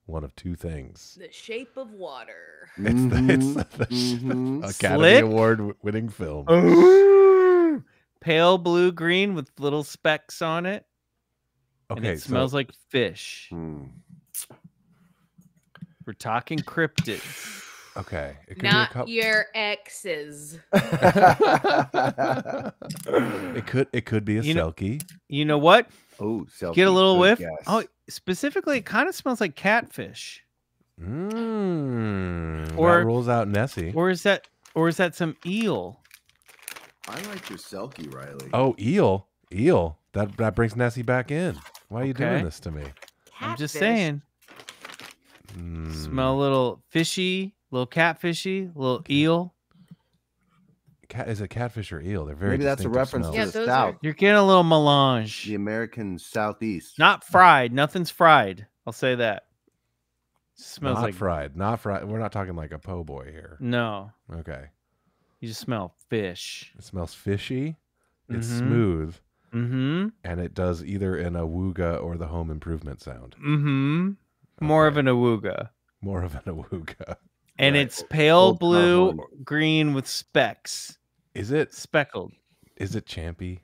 Speaker 10: one of two things.
Speaker 14: The Shape of Water.
Speaker 10: It's the Academy Award winning film.
Speaker 13: Pale blue green with little specks on it.
Speaker 10: Okay,
Speaker 13: and it smells like fish. We're talking cryptids.
Speaker 10: Okay, it could
Speaker 14: Not
Speaker 10: be a
Speaker 14: your exes.
Speaker 10: It could be a selkie.
Speaker 13: You know what?
Speaker 12: Oh, selkie.
Speaker 13: Get a little whiff.
Speaker 12: Guess.
Speaker 13: Oh, specifically, it kind of smells like catfish.
Speaker 10: Or that rules out Nessie.
Speaker 13: Or is that some eel?
Speaker 12: I like your selkie, Riley.
Speaker 10: Oh, eel. That brings Nessie back in. Why are you doing this to me?
Speaker 13: I'm just saying. Smell a little fishy, little catfishy, little eel.
Speaker 10: is it catfish or eel? They're very
Speaker 12: maybe that's a reference
Speaker 10: smells.
Speaker 12: to the South.
Speaker 13: You're getting a little melange.
Speaker 12: The American Southeast.
Speaker 13: Not fried. Nothing's fried. I'll say that. Smells
Speaker 10: not
Speaker 13: like
Speaker 10: fried. Not fried. We're not talking like a po' boy here.
Speaker 13: No.
Speaker 10: Okay.
Speaker 13: You just smell fish.
Speaker 10: It smells fishy. It's smooth.
Speaker 13: Mm-hmm.
Speaker 10: And it does either an awooga or the home improvement sound.
Speaker 13: Mm-hmm. More of an awooga.
Speaker 10: More of an awooga.
Speaker 13: And it's pale blue, green with specks.
Speaker 10: Is it
Speaker 13: speckled?
Speaker 10: Is it champy?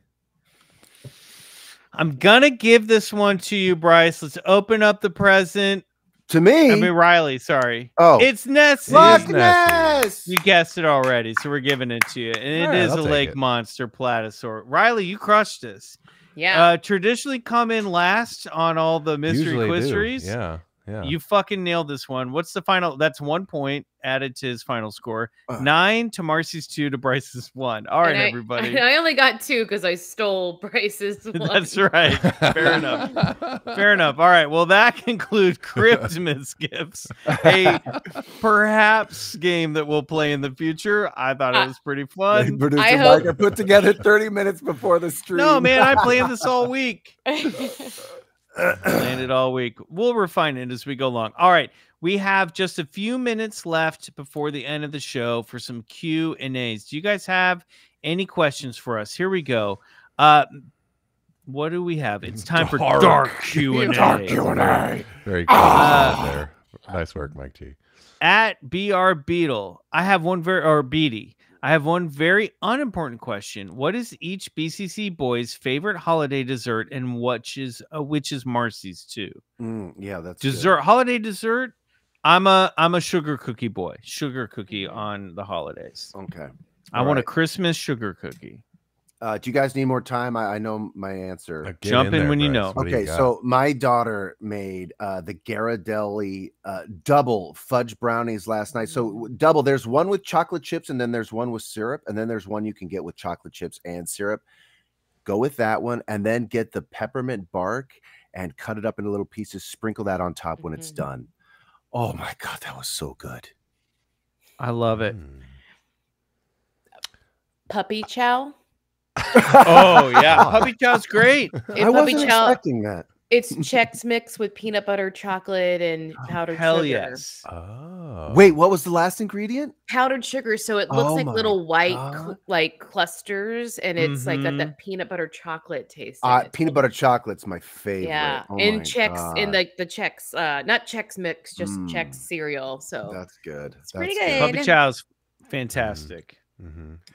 Speaker 13: I'm gonna give this one to you, Bryce. Let's open up the present.
Speaker 12: To me?
Speaker 13: I mean, Riley, sorry.
Speaker 12: Oh.
Speaker 13: It's Nessie.
Speaker 12: Loch Ness!
Speaker 13: You guessed it already, so we're giving it to you. And it is a lake monster platysaur. Riley, you crushed this.
Speaker 14: Yeah.
Speaker 13: Traditionally come in last on all the mystery quiz series.
Speaker 10: Yeah. Yeah.
Speaker 13: You fucking nailed this one. What's the final? That's 1 point added to his final score. 9 to Marcy's 2 to Bryce's 1. All right, everybody.
Speaker 14: I only got 2 because I stole Bryce's 1.
Speaker 13: That's right. Fair enough. Fair enough. All right. Well, that concludes Crypt-Mas Gifts, a perhaps game that we'll play in the future. I thought it was pretty fun.
Speaker 12: Producer Micah put together 30 minutes before the stream.
Speaker 13: No, man, I planned this all week. Planned it all week. We'll refine it as we go along. All right. We have just a few minutes left before the end of the show for some Q&As. Do you guys have any questions for us? Here we go. What do we have? It's time for dark Q&A.
Speaker 10: Dark Q&A. Very cool there. Nice work, Mike T.
Speaker 13: At BR Beetle, I have one Beatty. I have one very unimportant question. What is each BCC boy's favorite holiday dessert, and which is Marcy's too?
Speaker 12: Yeah, that's
Speaker 13: dessert. Good. Holiday dessert. I'm a sugar cookie boy. Sugar cookie on the holidays.
Speaker 12: Okay.
Speaker 13: I want a Christmas sugar cookie.
Speaker 12: Do you guys need more time? I know my answer.
Speaker 13: Jump in when you know.
Speaker 12: Okay, so my daughter made the Ghirardelli double fudge brownies last night. So double, there's one with chocolate chips, and then there's one with syrup, and then there's one you can get with chocolate chips and syrup. Go with that one, and then get the peppermint bark and cut it up into little pieces. Sprinkle that on top when it's done. Oh my God, that was so good.
Speaker 13: I love it.
Speaker 14: Puppy chow.
Speaker 13: Oh yeah, puppy chow's great.
Speaker 12: I wasn't expecting that.
Speaker 14: It's Chex Mix with peanut butter, chocolate, and powdered sugar.
Speaker 13: Hell yes.
Speaker 10: Oh.
Speaker 12: Wait, what was the last ingredient?
Speaker 14: Powdered sugar. So it looks like little white like clusters, and it's like got that peanut butter chocolate taste.
Speaker 12: Peanut butter chocolate's my favorite.
Speaker 14: Yeah, in Chex, in like the Chex, not Chex Mix, just Chex cereal. So
Speaker 12: that's good.
Speaker 14: It's pretty good.
Speaker 13: Puppy chow's fantastic.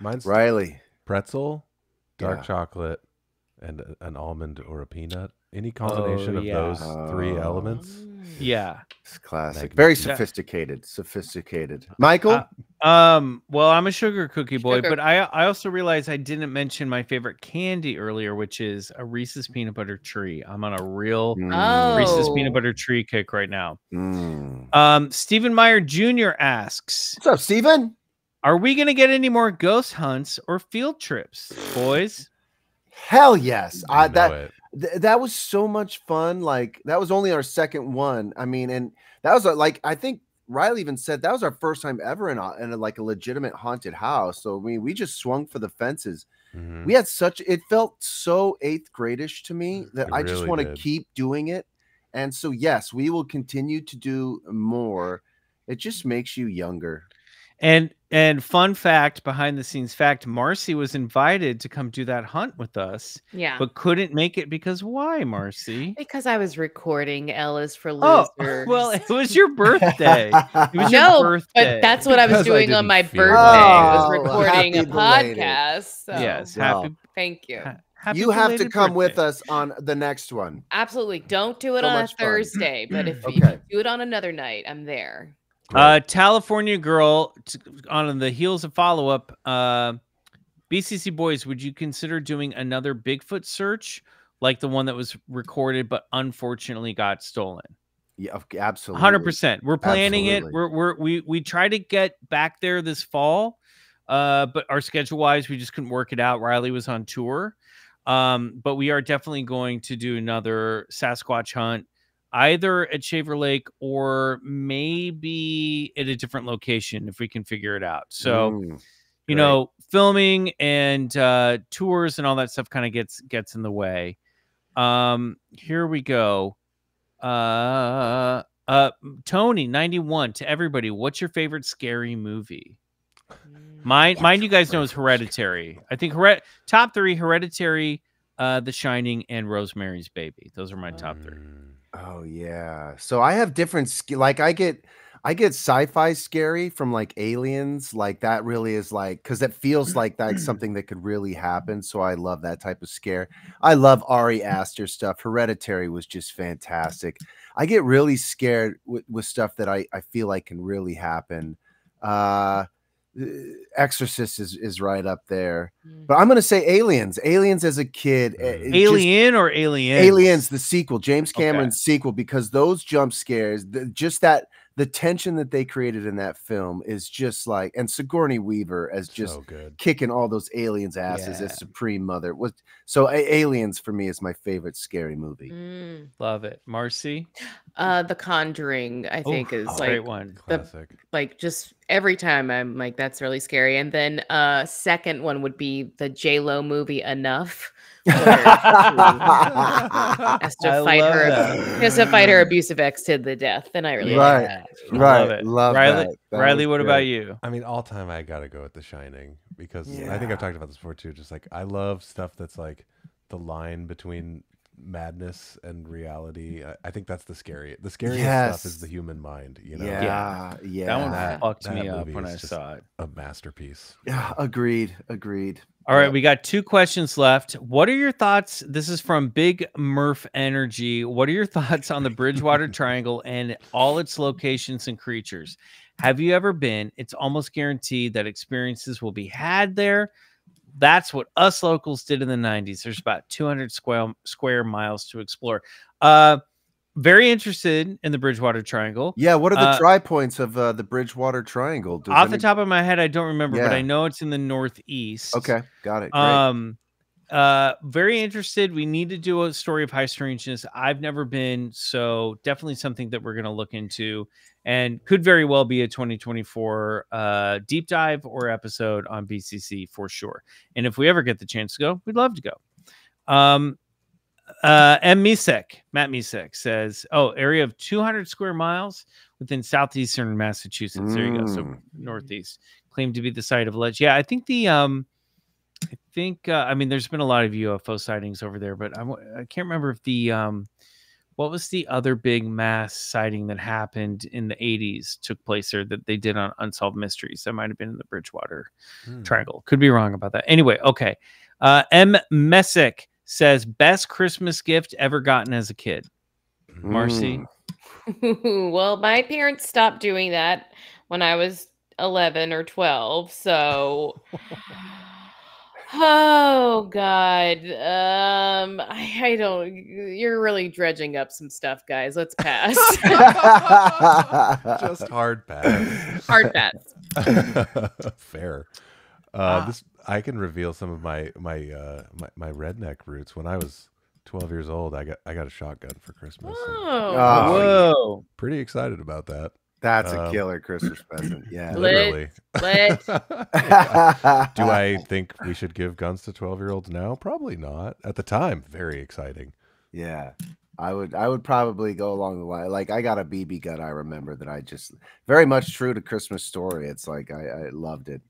Speaker 10: Mine's
Speaker 12: Riley
Speaker 10: pretzel, dark chocolate, and an almond or a peanut. Any combination of those three elements.
Speaker 13: Yeah,
Speaker 12: it's classic. Very sophisticated. Michael?
Speaker 13: Well, I'm a sugar cookie boy, but I also realized I didn't mention my favorite candy earlier, which is a Reese's peanut butter tree. I'm on a real Reese's peanut butter tree kick right now. Stephen Meyer Jr. asks,
Speaker 12: "What's up, Stephen?
Speaker 13: Are we going to get any more ghost hunts or field trips, boys?"
Speaker 12: Hell yes. That was so much fun. Like, that was only our second one. I mean, and that was like, I think Riley even said that was our first time ever in a legitimate haunted house. So we just swung for the fences. We had it felt so 8th grade-ish to me that I just want to keep doing it. And so, yes, we will continue to do more. It just makes you younger.
Speaker 13: And fun fact, behind the scenes fact, Marcy was invited to come do that hunt with us.
Speaker 14: Yeah.
Speaker 13: But couldn't make it because why, Marcy?
Speaker 14: Because I was recording Ellis for Losers.
Speaker 13: Oh, well, it was your birthday. It was your birthday.
Speaker 14: But that's what I was doing on my birthday. I was recording a podcast. So.
Speaker 13: Yes.
Speaker 14: Thank you.
Speaker 12: You have to come with us on the next one.
Speaker 14: Absolutely. Don't do it on a Thursday, but if you do it on another night, I'm there.
Speaker 13: California Girl, on the heels of follow-up, BCC Boys, would you consider doing another Bigfoot search like the one that was recorded but unfortunately got stolen?
Speaker 12: Yeah, absolutely.
Speaker 13: 100%. We're planning it. We try to get back there this fall, but our schedule-wise, we just couldn't work it out. Riley was on tour, but we are definitely going to do another Sasquatch hunt, either at Shaver Lake or maybe at a different location if we can figure it out. So you know, filming and tours and all that stuff kind of gets in the way. Here we go. Tony 91 to everybody. What's your favorite scary movie? Mine, you guys know is Hereditary. I think top 3: Hereditary, The Shining, and Rosemary's Baby. Those are my top 3.
Speaker 12: Oh yeah. So I have different like I get sci-fi scary from like Aliens, like that really is like, because it feels like that's something that could really happen. So I love that type of scare. I love Ari Aster stuff. Hereditary was just fantastic. I get really scared with stuff that I feel like can really happen. Exorcist is right up there, but I'm gonna say Aliens. Aliens as a kid.
Speaker 13: Alien or Aliens?
Speaker 12: Aliens, the sequel, James Cameron's sequel, because those jump scares, just that the tension that they created in that film is just like, and Sigourney Weaver as just so good, kicking all those aliens' asses as Supreme Mother. So Aliens for me is my favorite scary movie.
Speaker 13: Love it. Marcy?
Speaker 14: The Conjuring, I think, is like
Speaker 13: great one.
Speaker 10: Classic.
Speaker 14: Like just every time I'm like, that's really scary. And then second one would be the J-Lo movie Enough. Has to fight her abusive ex to the death. And I really like that.
Speaker 13: Love it.
Speaker 12: Riley,
Speaker 13: Riley, what about you?
Speaker 10: I mean, all time I gotta go with The Shining, because I think I've talked about this before too. Just like I love stuff that's like the line between madness and reality. I think that's the scariest stuff is the human mind, you know.
Speaker 12: Yeah.
Speaker 13: That one fucked me up when I saw it.
Speaker 10: A masterpiece.
Speaker 12: Yeah, agreed.
Speaker 13: All right, we got 2 questions left. What are your thoughts? This is from Big Murph Energy. What are your thoughts on the Bridgewater Triangle and all its locations and creatures? Have you ever been? It's almost guaranteed that experiences will be had there. That's what us locals did in the 90s. There's about 200 square miles to explore. Very interested in the Bridgewater Triangle.
Speaker 12: Yeah, what are the try points of the Bridgewater Triangle?
Speaker 13: Off the top of my head, I don't remember, but I know it's in the northeast.
Speaker 12: Okay, got it. Great.
Speaker 13: Very interested. We need to do a story of high strangeness. I've never been, so definitely something that we're going to look into, and could very well be a 2024 deep dive or episode on BCC for sure. And if we ever get the chance to go, we'd love to go. Matt Misek says, area of 200 square miles within southeastern Massachusetts. There you go. So northeast, claimed to be the site of alleged. Yeah, I think I mean, there's been a lot of UFO sightings over there, but I can't remember if what was the other big mass sighting that happened in the 80s took place there that they did on Unsolved Mysteries. That might have been in the Bridgewater Triangle. Could be wrong about that. Anyway, okay. M. Messick says, best Christmas gift ever gotten as a kid. Marcy?
Speaker 14: Well, my parents stopped doing that when I was 11 or 12. So, oh God. I don't, you're really dredging up some stuff, guys. Let's pass.
Speaker 10: Just hard pass.
Speaker 14: Hard pass.
Speaker 10: Fair. This I can reveal some of my redneck roots. When I was 12 years old, I got a shotgun for Christmas.
Speaker 13: Whoa!
Speaker 10: Pretty excited about that.
Speaker 12: That's a killer Christmas present. Yeah,
Speaker 10: literally.
Speaker 14: Lit.
Speaker 10: Do I think we should give guns to 12-year-olds now? Probably not. At the time, very exciting.
Speaker 12: Yeah, I would probably go along the line. Like I got a BB gun. I remember that I just very much true to Christmas Story. It's like I loved it.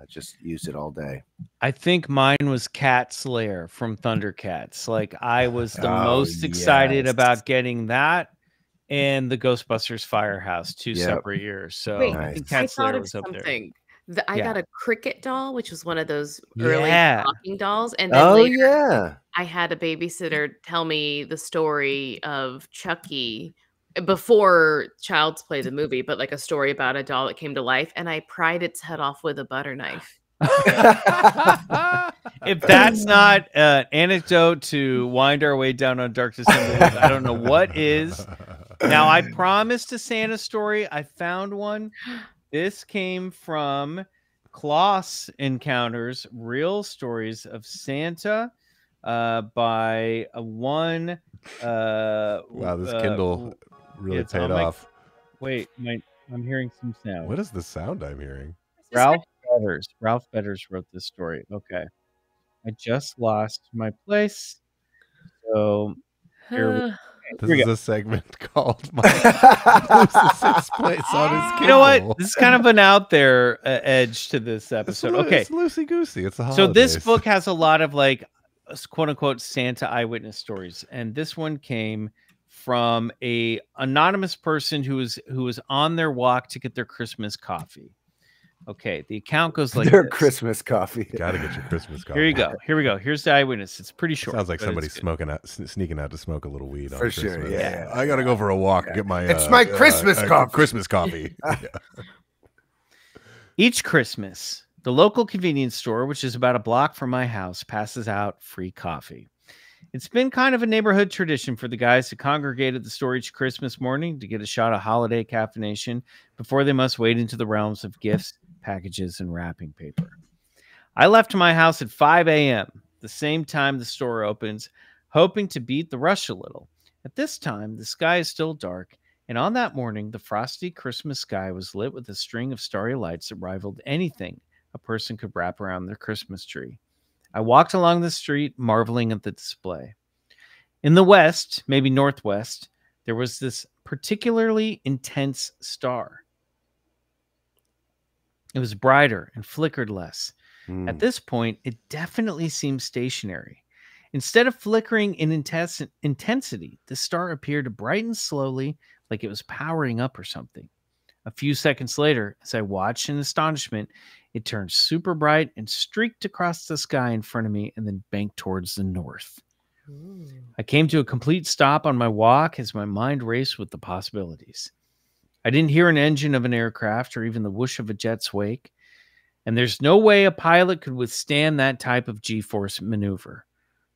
Speaker 12: Just used it all day.
Speaker 13: I think mine was Cat Slayer from Thundercats. Like I was the most excited about getting that and the Ghostbusters Firehouse, 2 separate years. So
Speaker 14: wait,
Speaker 13: I think Cat Slayer was up there.
Speaker 14: I got a cricket doll, which was one of those early talking dolls. And then I had a babysitter tell me the story of Chucky before Child's Play the movie, but like a story about a doll that came to life, and I pried its head off with a butter knife.
Speaker 13: If that's not an anecdote to wind our way down on Dark December, I don't know what is. Now, I promised a Santa story. I found one. This came from Kloss Encounters, Real Stories of Santa, by one.
Speaker 10: Wow, this Kindle really paid off.
Speaker 13: Wait, I'm hearing some sound.
Speaker 10: What is the sound I'm hearing?
Speaker 13: Ralph? Betters. Ralph Betters wrote this story. Okay. I just lost my place. So here
Speaker 10: This is a segment called Mike loses his place on his Kindle.
Speaker 13: You know what? This is kind of an out there edge to this episode. Okay.
Speaker 10: It's loosey-goosey. It's a holidays.
Speaker 13: So this book has a lot of like quote unquote Santa eyewitness stories. And this one came from a anonymous person who was on their walk to get their Christmas coffee. Okay, the account goes like
Speaker 12: their
Speaker 13: this.
Speaker 12: Christmas coffee.
Speaker 10: Gotta get your Christmas coffee.
Speaker 13: Here you go. Here we go. Here's the eyewitness. It's pretty short.
Speaker 10: Sounds like somebody sneaking out to smoke a little weed.
Speaker 12: For
Speaker 10: on
Speaker 12: sure.
Speaker 10: Christmas.
Speaker 12: Yeah.
Speaker 10: I gotta go for a walk. Get my.
Speaker 12: It's my Christmas coffee.
Speaker 10: Christmas coffee.
Speaker 13: Each Christmas, the local convenience store, which is about a block from my house, passes out free coffee. It's been kind of a neighborhood tradition for the guys to congregate at the store each Christmas morning to get a shot of holiday caffeination before they must wade into the realms of gifts, packages, and wrapping paper. I left my house at 5 a.m., the same time the store opens, hoping to beat the rush a little. At this time, the sky is still dark, and on that morning, the frosty Christmas sky was lit with a string of starry lights that rivaled anything a person could wrap around their Christmas tree. I walked along the street, marveling at the display. In the west, maybe northwest, there was this particularly intense star. It was brighter and flickered less. At this point, it definitely seemed stationary. Instead of flickering in intensity, the star appeared to brighten slowly, like it was powering up or something. A few seconds later, as I watched in astonishment, it turned super bright and streaked across the sky in front of me and then banked towards the north. I came to a complete stop on my walk as my mind raced with the possibilities. I didn't hear an engine of an aircraft or even the whoosh of a jet's wake, and there's no way a pilot could withstand that type of G-force maneuver.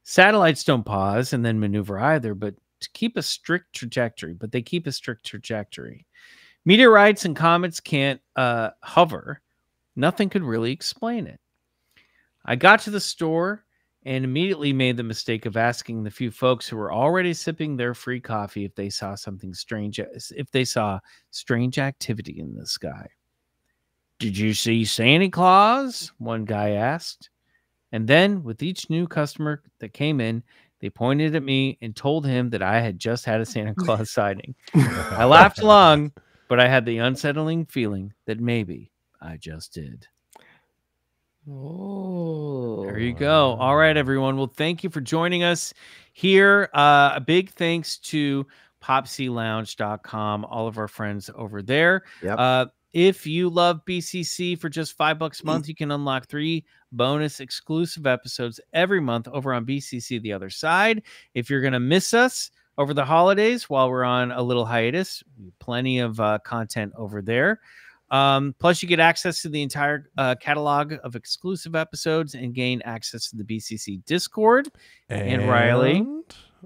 Speaker 13: Satellites don't pause and then maneuver either, but they keep a strict trajectory. Meteorites and comets can't hover. Nothing could really explain it. I got to the store and immediately made the mistake of asking the few folks who were already sipping their free coffee if they saw something strange, if they saw strange activity in the sky. "Did you see Santa Claus?" one guy asked. And then, with each new customer that came in, they pointed at me and told him that I had just had a Santa Claus sighting. I laughed along, but I had the unsettling feeling that maybe I just did.
Speaker 14: Oh,
Speaker 13: there you go. All right, everyone. Well, thank you for joining us here. A big thanks to popsylounge.com, all of our friends over there.
Speaker 12: Yep.
Speaker 13: If you love BCC for just $5 a month, you can unlock 3 bonus exclusive episodes every month over on BCC The Other Side. If you're going to miss us over the holidays while we're on a little hiatus, plenty of content over there. Plus, you get access to the entire catalog of exclusive episodes and gain access to the BCC Discord. And Riley,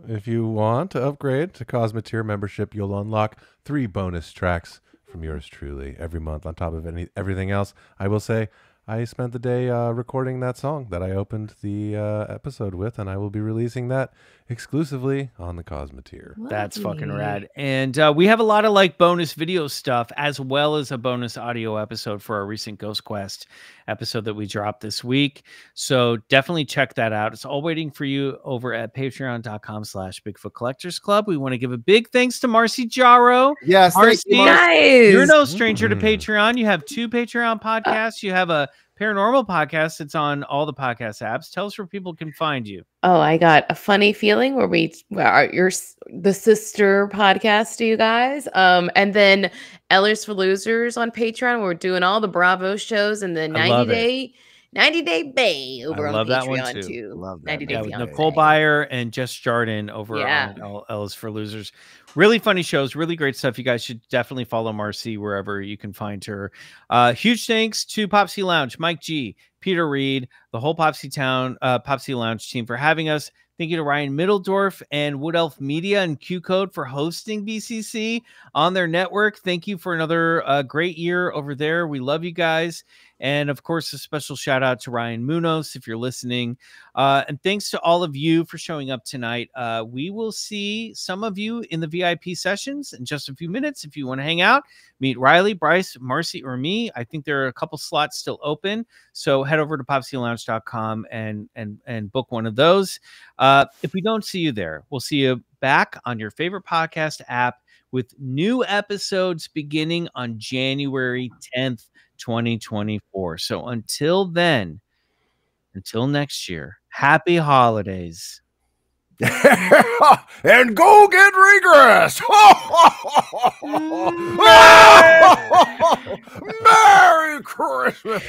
Speaker 10: if you want to upgrade to Cosmeteer membership, you'll unlock 3 bonus tracks from yours truly every month on top of everything else. I will say I spent the day recording that song that I opened the episode with, and I will be releasing that exclusively on the Cosmeteer.
Speaker 13: That's fucking rad. And we have a lot of like bonus video stuff as well as a bonus audio episode for our recent Ghost Quest episode that we dropped this week. So definitely check that out. It's all waiting for you over at patreon.com/BigfootCollectorsClub. We want to give a big thanks to Marcy Jarreau.
Speaker 12: Yes,
Speaker 13: Marcy,
Speaker 14: nice.
Speaker 13: You're no stranger to Patreon. You have 2 Patreon podcasts. You have a paranormal podcast that's on all the podcast apps. Tell us where people can find you.
Speaker 14: Oh, I got a funny feeling where you're the sister podcast to you guys. And then Ellers for Losers on Patreon. We're doing all the Bravo shows and the 90 Day Bay over on Patreon too.
Speaker 12: Love that.
Speaker 14: 90 Day
Speaker 13: with
Speaker 14: Fiance.
Speaker 13: Nicole Byer and Jess Jardin over on Ellers for Losers. Really funny shows, really great stuff. You guys should definitely follow Marcy wherever you can find her. Huge thanks to Popsy Lounge, Mike G, Peter Reed, the whole Popsy Lounge team for having us. Thank you to Ryan Middledorf and Wood Elf Media and Q Code for hosting BCC on their network. Thank you for another great year over there. We love you guys. And of course, a special shout out to Ryan Munoz if you're listening. And thanks to all of you for showing up tonight. We will see some of you in the VIP sessions in just a few minutes. If you want to hang out, meet Riley, Bryce, Marcy, or me. I think there are a couple slots still open. So head over to popsylounge.com and book one of those. If we don't see you there, we'll see you back on your favorite podcast app with new episodes beginning on January 10th, 2024. So until then, until next year, happy holidays.
Speaker 12: And go get regress. Merry Christmas.